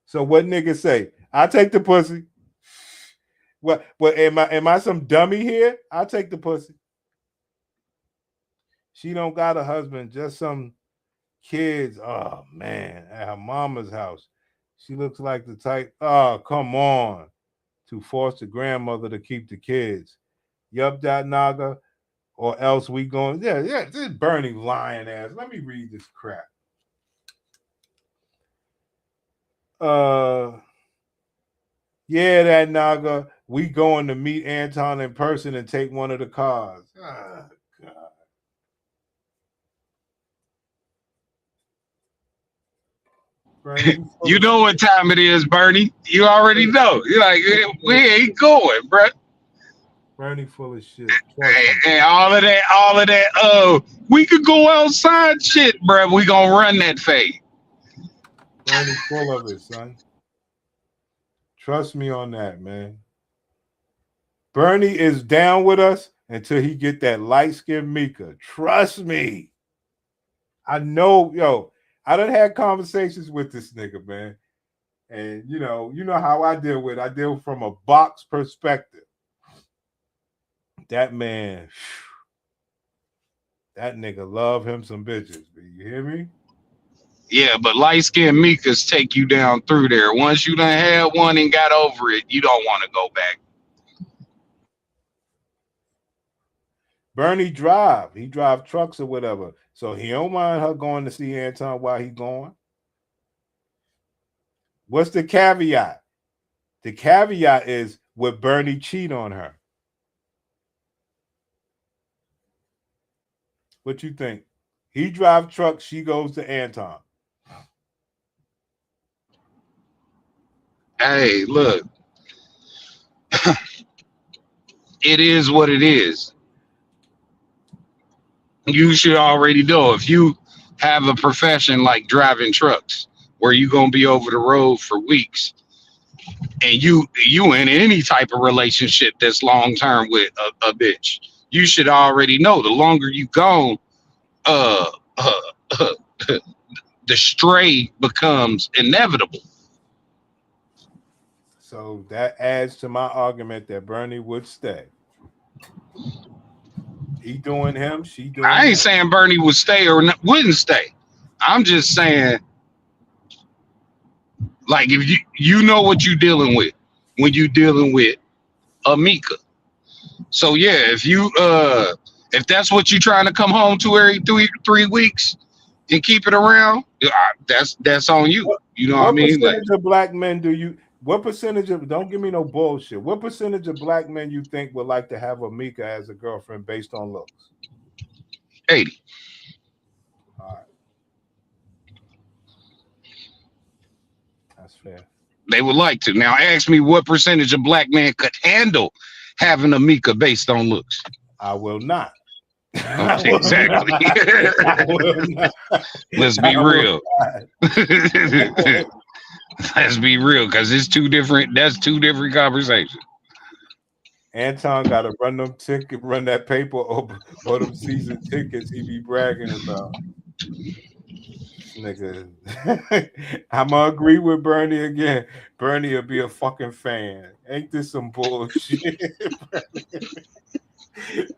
So what niggas say? I take the pussy. What am I some dummy here? I'll take the pussy. She don't got a husband, just some kids. Oh man, at her mama's house. She looks like the type. Oh, come on. To force the grandmother to keep the kids. Yup, that naga. Or else we going. Yeah, this is Bernie lying ass. Let me read this crap. Yeah, that naga. We going to meet Anton in person and take one of the cars. Oh, God. Bernie, you know what time it is, Bernie. You already know. You're like, we ain't going, bro. Bernie full of shit. And all of that, we could go outside shit, bro. We gonna run that fade. Bernie full of it, son. Trust me on that, man. Bernie is down with us until he get that light-skinned Micca. Trust me. I know, I done had conversations with this nigga, man. And you know how I deal with it. I deal from a box perspective. That man, that nigga love him some bitches. You hear me? Yeah, but light-skinned Micas take you down through there. Once you done had one and got over it, you don't want to go back. Bernie drive. He drive trucks or whatever. So he don't mind her going to see Anton while he going. What's the caveat? The caveat is, would Bernie cheat on her? What you think? He drive trucks, she goes to Anton. Hey, look. It is what it is. You should already know if you have a profession like driving trucks where you're going to be over the road for weeks and you in any type of relationship that's long-term with a bitch, you should already know the longer you gone, the stray becomes inevitable. So that adds to my argument that Bernie would stay. He doing him, she doing I ain't him. saying Bernie would stay or wouldn't stay. I'm just saying, like, if you know what you're dealing with when you're dealing with a Micca. So yeah, if that's what you're trying to come home to every 3 weeks and keep it around, that's on you. You know what I mean? Percentage of black men what percentage of, don't give me no bullshit, what percentage of black men you think would like to have a Micca as a girlfriend based on looks? 80. All right. That's fair. They would like to. Now ask me what percentage of black men could handle having a Micca based on looks. I will not. Exactly. I will not. Let's be real. Let's be real, because it's two different. That's two different conversations. Anton got to run that paper over them season tickets he be bragging about. Nigga, I'm gonna agree with Bernie again. Bernie will be a fucking fan. Ain't this some bullshit?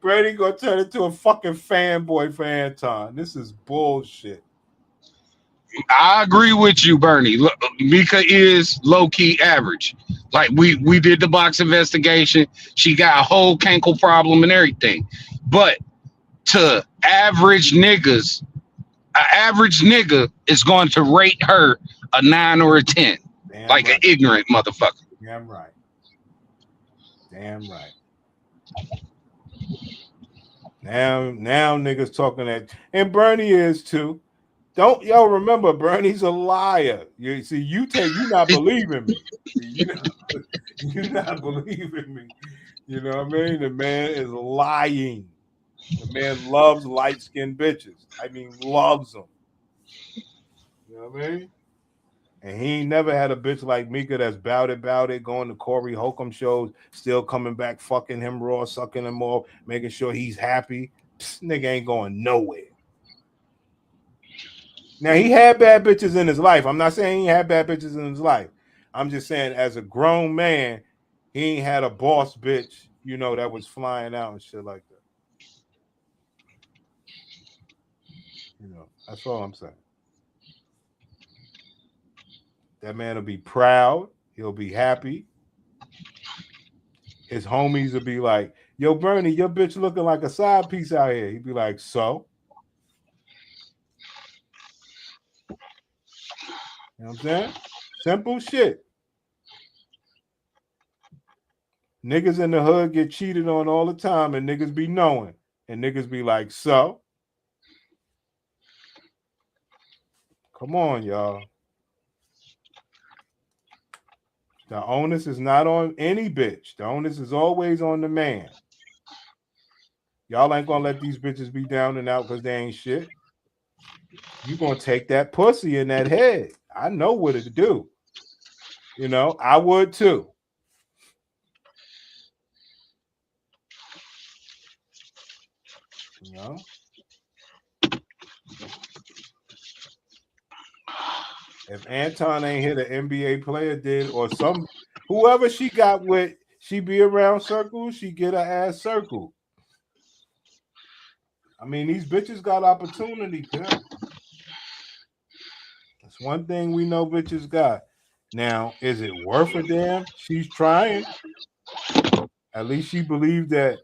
Bernie gonna turn into a fucking fanboy for Anton. This is bullshit. I agree with you, Bernie. Micca is low key average. Like we did the box investigation. She got a whole cankle problem and everything. But to average niggas, an average nigga is going to rate her a 9 or a 10. Damn like right. an ignorant motherfucker. Damn right. Damn right. Now niggas talking that, and Bernie is too. Don't y'all remember Bernie's a liar. You see, you not believing me. You're not believing me. You know what I mean? The man is lying. The man loves light-skinned bitches. I mean, loves them. You know what I mean? And he ain't never had a bitch like Micca that's bout it, going to Corey Holcomb shows, still coming back, fucking him raw, sucking him off, making sure he's happy. This nigga ain't going nowhere. Now, he had bad bitches in his life. I'm not saying he had bad bitches in his life. I'm just saying as a grown man, he ain't had a boss bitch, you know, that was flying out and shit like that. You know, that's all I'm saying. That man will be proud. He'll be happy. His homies will be like, yo, Bernie, your bitch looking like a side piece out here. He'd be like, so? You know what I'm saying? Simple shit. Niggas in the hood get cheated on all the time, and niggas be knowing. And niggas be like, so? Come on, y'all. The onus is not on any bitch. The onus is always on the man. Y'all ain't gonna let these bitches be down and out because they ain't shit. You gonna take that pussy in that head. I know what it do. You know, I would too. You know? If Anton ain't hit an NBA player did, or some whoever she got with, she be around circles, she get her ass circled. I mean, these bitches got opportunity, man. That's one thing we know bitches got. Now, is it worth a damn? She's trying. At least she believed that,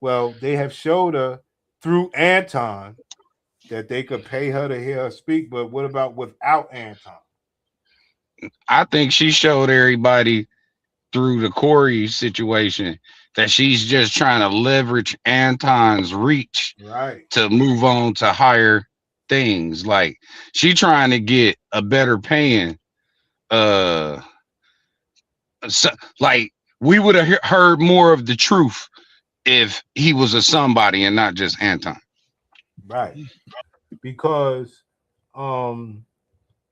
well, they have showed her through Anton that they could pay her to hear her speak, but what about without Anton? I think she showed everybody through the Corey situation that she's just trying to leverage Anton's reach to move on to higher things. Like she trying to get a better paying. So, like we would have heard more of the truth if he was a somebody and not just Anton. Right. Because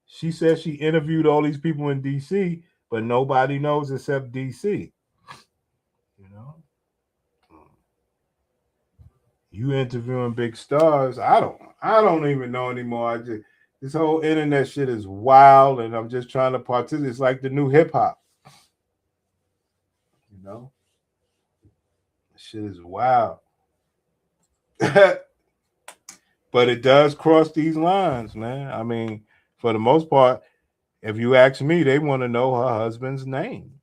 she said she interviewed all these people in DC, but nobody knows except DC. You know? You interviewing big stars. I don't even know anymore. This whole internet shit is wild, and I'm just trying to participate. It's like the new hip hop. You know? This shit is wild. But it does cross these lines, man. I mean, for the most part, if you ask me, they want to know her husband's name.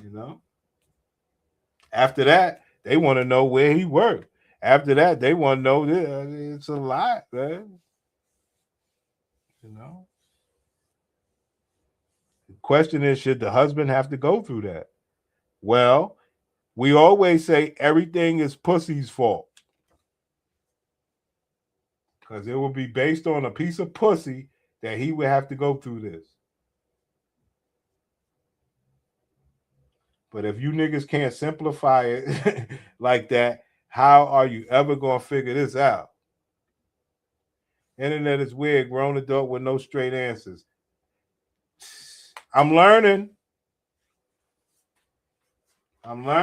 You know? After that, they want to know where he worked. After that, they want to know that it's a lot, man. You know? The question is, should the husband have to go through that? Well, we always say everything is pussy's fault. Because it will be based on a piece of pussy that he would have to go through this. But if you niggas can't simplify it like that, how are you ever gonna figure this out? Internet is weird. Grown adult with no straight answers. I'm learning. Because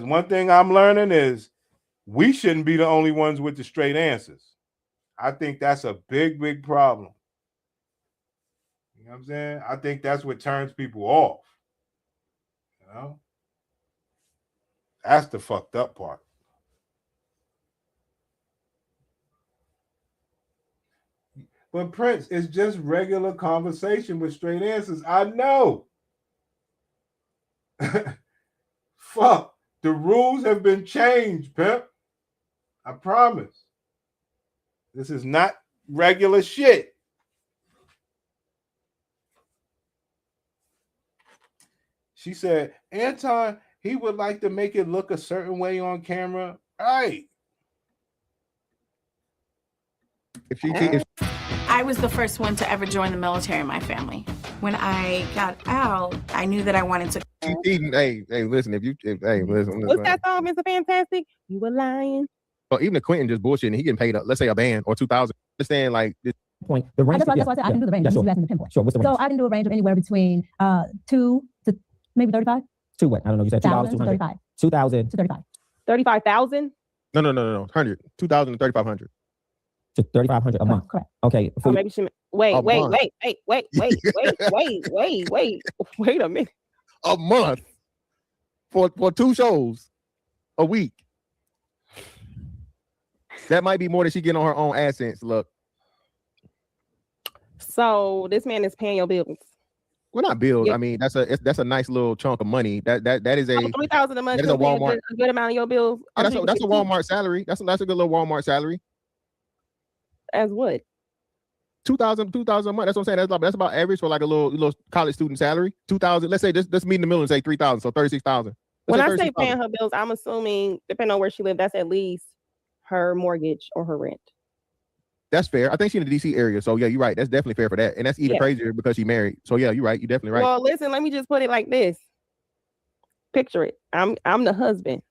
one thing I'm learning is we shouldn't be the only ones with the straight answers. I think that's a big, big problem. You know what I'm saying? I think that's what turns people off. You know? That's the fucked up part. But Prince, it's just regular conversation with straight answers. I know. Fuck. The rules have been changed, pimp. I promise. This is not regular shit. She said, Anton, he would like to make it look a certain way on camera. Right. I was the first one to ever join the military in my family. When I got out, I knew that I wanted to. Hey, listen. What's that song, Mr. Fantastic? You were lying. Well, even the Quentin just bullshitting. He getting paid, let's say, a band or 2,000. Understand, like this point. The range. That's why I said I can do the range. You asked me to pinpoint. Sure. What's the range? So I can do a range of anywhere between 2 to maybe 35. To what? I don't know. You said $2, 200. 2,000 to 35. 35,000. No. 100. 2,000 to 3,500. To 3,500 a month. Correct. Okay. Oh, maybe she. Wait a minute. A month for 2 shows a week. That might be more than she getting on her own AdSense. Look. So this man is paying your bills. Well, not bills. Yeah. I mean, that's a nice little chunk of money. That is a 3,000 a month. That is a Walmart. A good amount of your bills. Yeah, that's a Walmart salary. That's a good little Walmart salary. As what? 2,000 a month. That's what I'm saying. That's about average for like a little college student salary. 2,000. Let's say let's meet in the middle and say 3,000. So 36,000. When I say paying her bills, I'm assuming depending on where she lives, that's at least her mortgage or her rent. That's fair. I think she's in the DC area. So yeah, you're right. That's definitely fair for that. And that's even crazier because she married. So yeah, you're right. You're definitely right. Well, listen, let me just put it like this. Picture it. I'm the husband.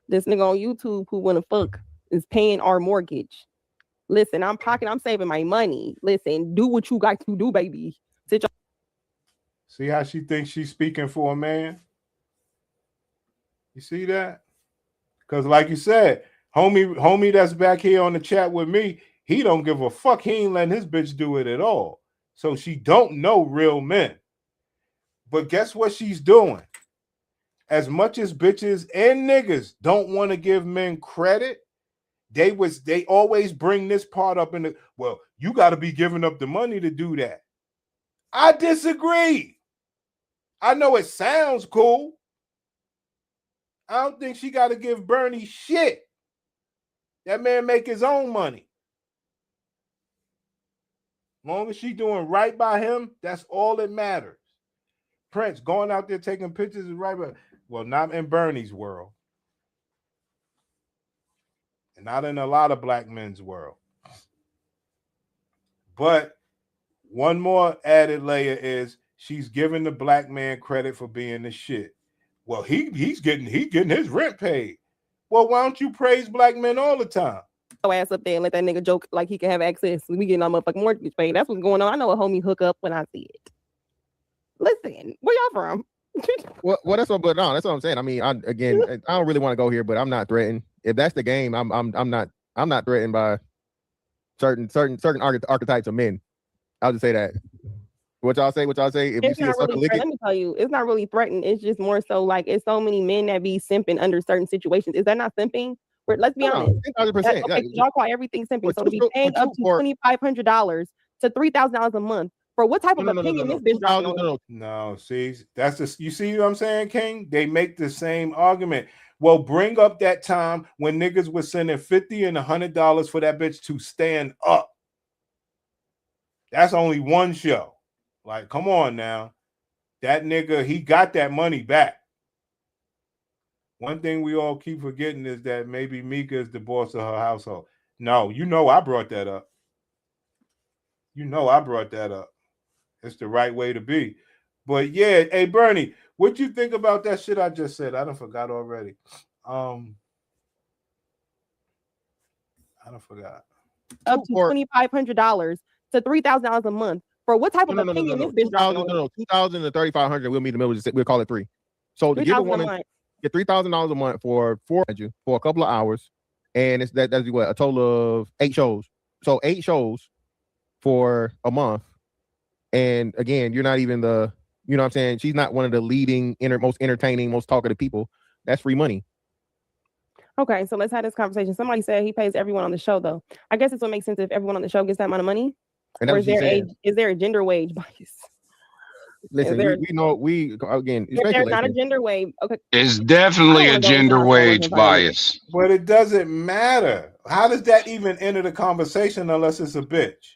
This nigga on YouTube who wanna fuck is paying our mortgage. Listen, I'm saving my money. Listen, do what you got to do, baby. See how she thinks she's speaking for a man? You see that? Because like you said, homie that's back here on the chat with me, he don't give a fuck. He ain't letting his bitch do it at all. So she don't know real men. But guess what she's doing? As much as bitches and niggas don't want to give men credit, they always bring this part up in the, well, you got to be giving up the money to do that. I disagree. I know it sounds cool. I don't think she got to give Bernie shit. That man make his own money. As long as she doing right by him, that's all that matters. Prince going out there taking pictures is right by, well, not in Bernie's world. And not in a lot of black men's world. But one more added layer is she's giving the black man credit for being the shit. Well, he's getting his rent paid. Well, why don't you praise black men all the time? Go ass up there and let that nigga joke like he can have access. We getting our motherfucking mortgage paid. That's what's going on. I know a homie hook up when I see it. Listen, where y'all from? Well, that's what. But no, that's what I'm saying. I mean, I don't really want to go here, but I'm not threatened. If that's the game, I'm not threatened by certain archetypes of men. I'll just say that. What y'all say? If you see a sucker lick it, let me tell you, it's not really threatened. It's just more so like it's so many men that be simping under certain situations. Is that not simping? Let's be honest. 100%. Okay, y'all call everything simping. So to be paying up to $2,500 to $3,000 a month. For what type of opinion this bitch dropping on? No, see, you see what I'm saying, King? They make the same argument. Well, bring up that time when niggas was sending $50 and $100 for that bitch to stand up. That's only one show. Like, come on now. That nigga, he got that money back. One thing we all keep forgetting is that maybe Micca is the boss of her household. No, I brought that up. It's the right way to be. But yeah, hey Bernie, what you think about that shit I just said? I done forgot already. I done forgot. Up to $2,500 to $3,000 a month for what type of opinion this bitch dropping on? No, 2,000 to 3,500. We'll meet in the middle. We'll call it 3. So to give a woman get $3,000 a month for a couple of hours, and it's that's what a total of 8 shows. So 8 shows for a month, and again, you're not even the, you know what I'm saying? She's not one of the leading, most entertaining, most talkative people. That's free money. Okay, so let's have this conversation. Somebody said he pays everyone on the show, though. I guess it would make sense if everyone on the show gets that amount of money. And or is there a gender wage bias? Listen, again, if there's not a gender wage, okay. It's definitely a gender wage bias. But it doesn't matter. How does that even enter the conversation unless it's a bitch?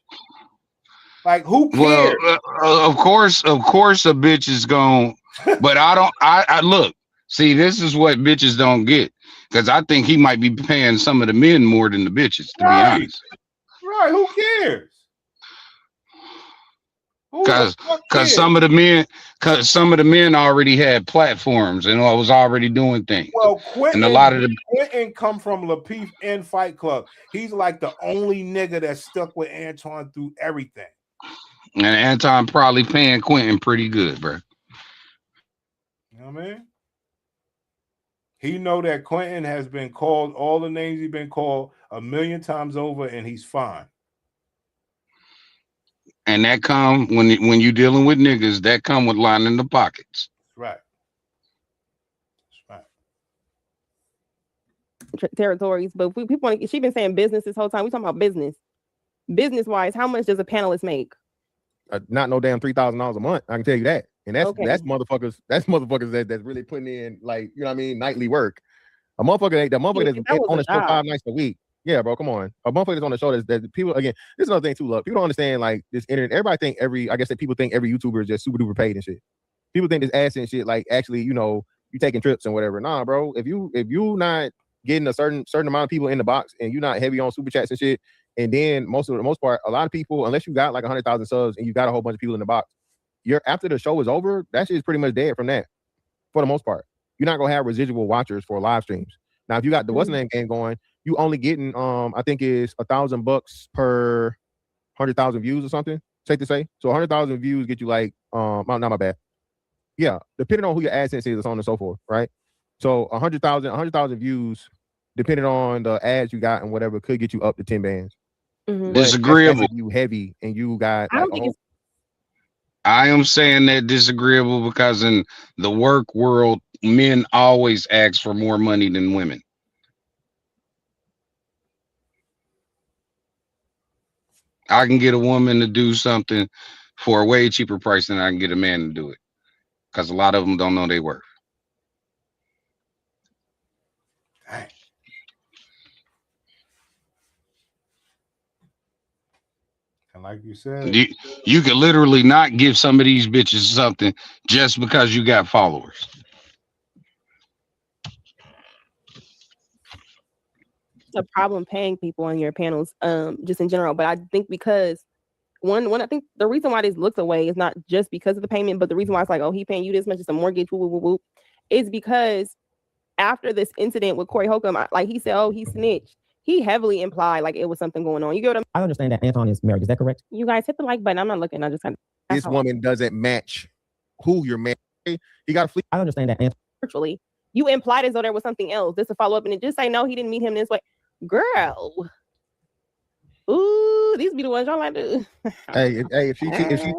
Like, who cares? Well, of course, a bitch is going. But I look. See, this is what bitches don't get, because I think he might be paying some of the men more than the bitches. To be honest, right? Who cares? Because some of the men already had platforms and was already doing things. Well, Quentin, and a lot of Quentin come from Lapeef and Fight Club. He's like the only nigga that stuck with Anton through everything. And Anton probably paying Quentin pretty good, bro. You know what I mean? He know that Quentin has been called all the names he's been called 1,000,000 times over, and he's fine. And that come when you dealing with niggas, that come with lining the pockets. Right. Territories, but people want. She been saying business this whole time. We talking about business. Business wise, how much does a panelist make? Not no damn $3,000 a month. I can tell you that. And that's motherfuckers. That's motherfuckers that's really putting in, like, you know what I mean, nightly work. A motherfucker that's on the show 5 nights a week. Yeah, bro, come on. A motherfucker that's on the show that people, again, this is another thing too, look. People don't understand, like, this internet. Everybody think people think every YouTuber is just super duper paid and shit. People think this ass and shit, like, actually, you know, you taking trips and whatever. Nah, bro. If you not getting a certain amount of people in the box and you're not heavy on super chats and shit, and then most part, a lot of people, unless you got like 100,000 subs and you got a whole bunch of people in the box, after the show is over, that shit is pretty much dead from that. For the most part, you're not gonna have residual watchers for live streams. Now, if you got the what's the name game going, you only getting I think it's $1,000 per 100,000 views or something. Safe to say. So 100,000 views get you like not my bad. Yeah, depending on who your AdSense is, so on and so forth, right? So 100,000 views, depending on the ads you got and whatever, could get you up to 10 bands. Mm-hmm. Disagreeable. You heavy and you got. I am saying that disagreeable because in the work world, men always ask for more money than women. I can get a woman to do something for a way cheaper price than I can get a man to do it, because a lot of them don't know their worth. And like you said, you could literally not give some of these bitches something just because you got followers. It's a problem paying people on your panels, just in general. But I think because one, I think the reason why this looks away is not just because of the payment, but the reason why it's like, oh, he paying you this much, it's a mortgage, whoop, is because after this incident with Corey Holcomb, like he said, oh, he snitched. He heavily implied like it was something going on. You get what I understand that Anton is married. Is that correct? You guys hit the like button. I'm not looking. I just kind of. This woman doesn't match who you're married. He got to flee. I understand that Anton. Virtually, you implied as though there was something else. Just to follow up and it just say no, he didn't meet him this way, girl. Ooh, these be the ones y'all like to. if she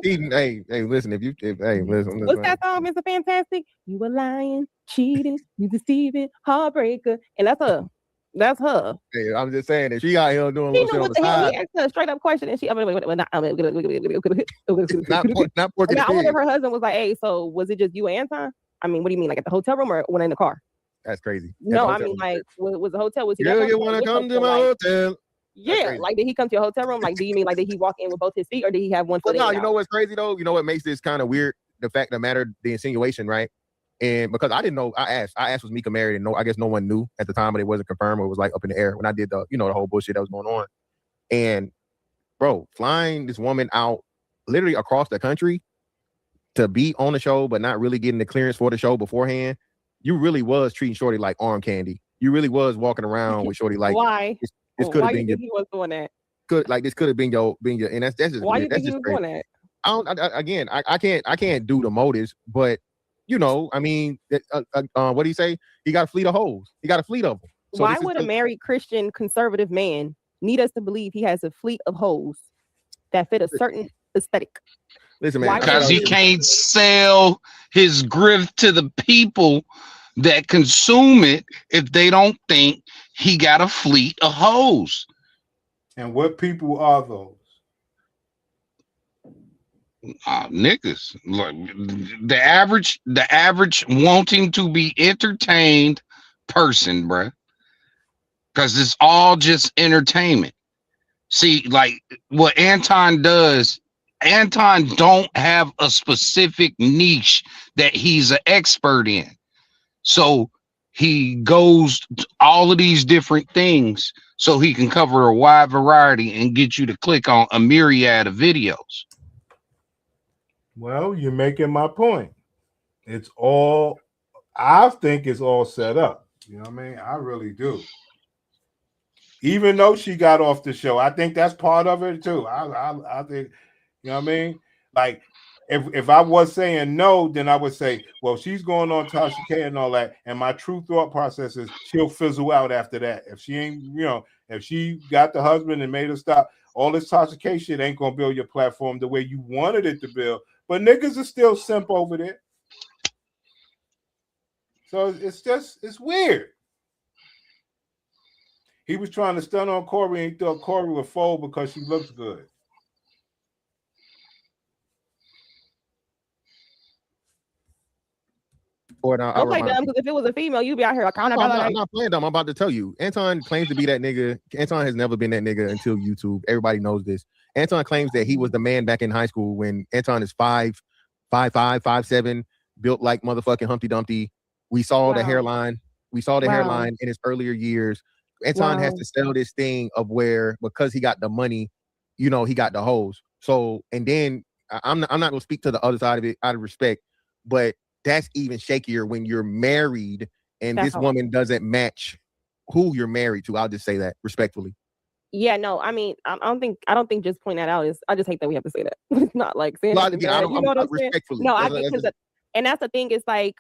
cheating, hey, listen. Listen. What's that song, Mr. Fantastic? You were lying, cheating, you deceiving, heartbreaker, and that's her. That's her. Hey, I'm just saying, if she out here doing little shit on the side, he asked her a straight up question, and she, not I wonder if her husband was like, "Hey, so was it just you and Anton? I mean, what do you mean, like at the hotel room or when in the car?" That's crazy. No, I mean, like, was the hotel? Was he? Yeah, you want to come to my hotel? Yeah, like did he come to your hotel room? Like, do you mean like did he walk in with both his feet, or did he have one foot? No, you know what's crazy though? You know what makes this kind of weird? The fact of the matter, the insinuation, right? And because I didn't know, I asked was Micca married, and I guess no one knew at the time, but it wasn't confirmed, or it was like up in the air when I did the whole bullshit that was going on. And bro, flying this woman out literally across the country to be on the show, but not really getting the clearance for the show beforehand, you really was treating Shorty like arm candy. You really was walking around with Shorty like why? This could Why have you been think your he was doing that? this could have been your and that's just Why you that's think he just was crazy. doing that? I can't do the motives, but you know, I mean, what do you say? He got a fleet of hoes. He got a fleet of them. So why would a married Christian conservative man need us to believe he has a fleet of hoes that fit a certain aesthetic? Listen, man, because he can't sell his grift to the people that consume it if they don't think he got a fleet of hoes. And what people are those? Niggas. Look, the average wanting to be entertained person, bruh. Because it's all just entertainment. See, like what Anton does, Anton don't have a specific niche that he's an expert in. So he goes to all of these different things so he can cover a wide variety and get you to click on a myriad of videos. Well, you're making my point. It's all, I think it's all set up. You know what I mean? I really do. Even though she got off the show, I think that's part of it too. I think, you know what I mean? Like, if I was saying no, then I would say, well, she's going on Tasha K and all that. And my true thought process is she'll fizzle out after that. If she ain't, you know, if she got the husband and made her stop, all this Tasha K shit ain't gonna build your platform the way you wanted it to build. But niggas are still simp over there. So it's weird. He was trying to stun on Corey and he thought Corey would fold because she looks good. I'm like dumb because if it was a female, you'd be out here like, I'm not playing dumb. I'm about to tell you. Anton claims to be that nigga. Anton has never been that nigga until YouTube. Everybody knows this. Anton claims that he was the man back in high school when Anton is 5'5", 5'7", built like motherfucking Humpty Dumpty. We saw the hairline. We saw the hairline in his earlier years. Anton has to sell this thing of where, because he got the money, you know, he got the hoes. So, and then I'm not gonna speak to the other side of it out of respect, but that's even shakier when you're married and this woman doesn't match who you're married to. I'll just say that respectfully. Yeah, no, I mean, I don't think just point that out is. I just hate that we have to say that. It's not like saying Well, you know what I'm saying? respectfully. No, I get because, and that's the thing. Is like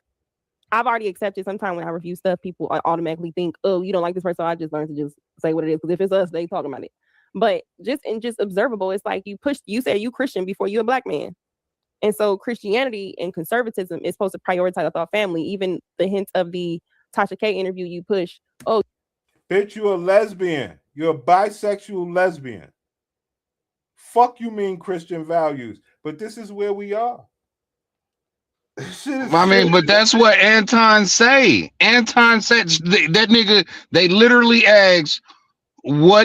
I've already accepted. Sometimes when I review stuff, people automatically think, "Oh, you don't like this person." So I just learned to just say what it is because if it's us, they talking about it. But just observable, it's like you said you Christian before you a black man. And so Christianity and conservatism is supposed to prioritize, I thought, family. Even the hint of the Tasha K interview you push. Oh, bitch, you're a lesbian. You're a bisexual lesbian. Fuck you mean Christian values. But this is where we are. I mean, but that's what Anton say. Anton said that nigga, they literally asked, who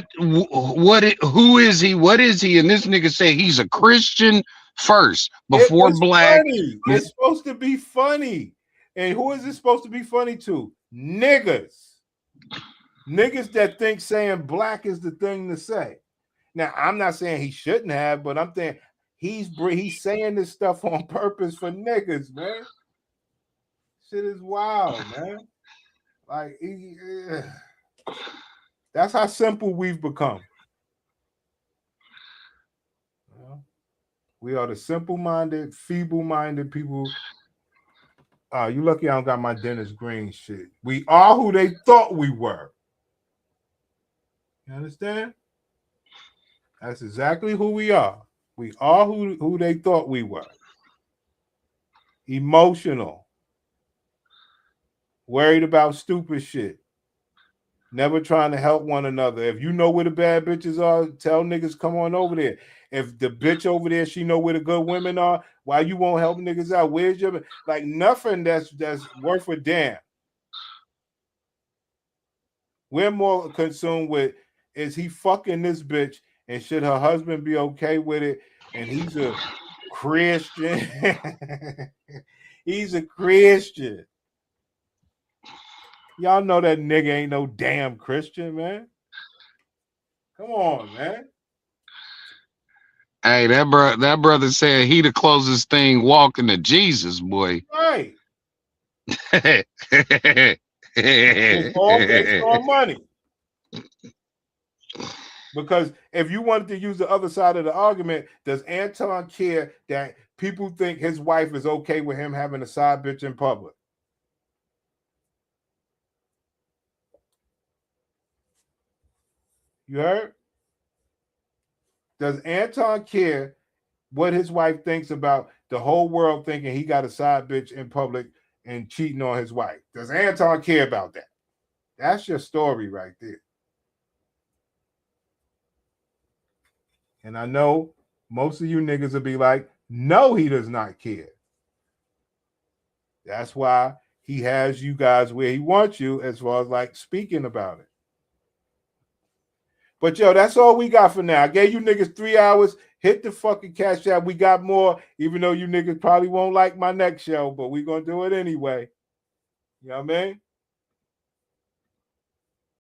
is he? What is he? And this nigga said he's a Christian first before black. Funny. It's supposed to be funny. And who is it supposed to be funny to? Niggas. Niggas that think saying black is the thing to say. Now, I'm not saying he shouldn't have, but I'm saying he's saying this stuff on purpose for niggas, man. Shit is wild, man. Like, that's how simple we've become. We are the simple-minded, feeble-minded people. You lucky I don't got my Dennis Green shit. We are who they thought we were. You understand? That's exactly who we are. We are who they thought we were. Emotional. Worried about stupid shit. Never trying to help one another. If you know where the bad bitches are, tell niggas come on over there. If the bitch over there, she know where the good women are, why you won't help niggas out? Where's your like nothing that's worth a damn. We're more consumed with is he fucking this bitch and should her husband be okay with it? And he's a Christian. He's a Christian. Y'all know that nigga ain't no damn Christian, man. Come on, man. Hey, that brother said he the closest thing walking to Jesus, boy. Right. It's all money. Because if you wanted to use the other side of the argument, does Anton care that people think his wife is okay with him having a side bitch in public? You heard? Does Anton care what his wife thinks about the whole world thinking he got a side bitch in public and cheating on his wife? Does Anton care about that? That's your story right there. And I know most of you niggas will be like, no, he does not care. That's why he has you guys where he wants you as far as like speaking about it. But yo, that's all we got for now. I gave you niggas 3 hours. Hit the fucking Cash App. We got more, even though you niggas probably won't like my next show, but we're going to do it anyway. You know what I mean?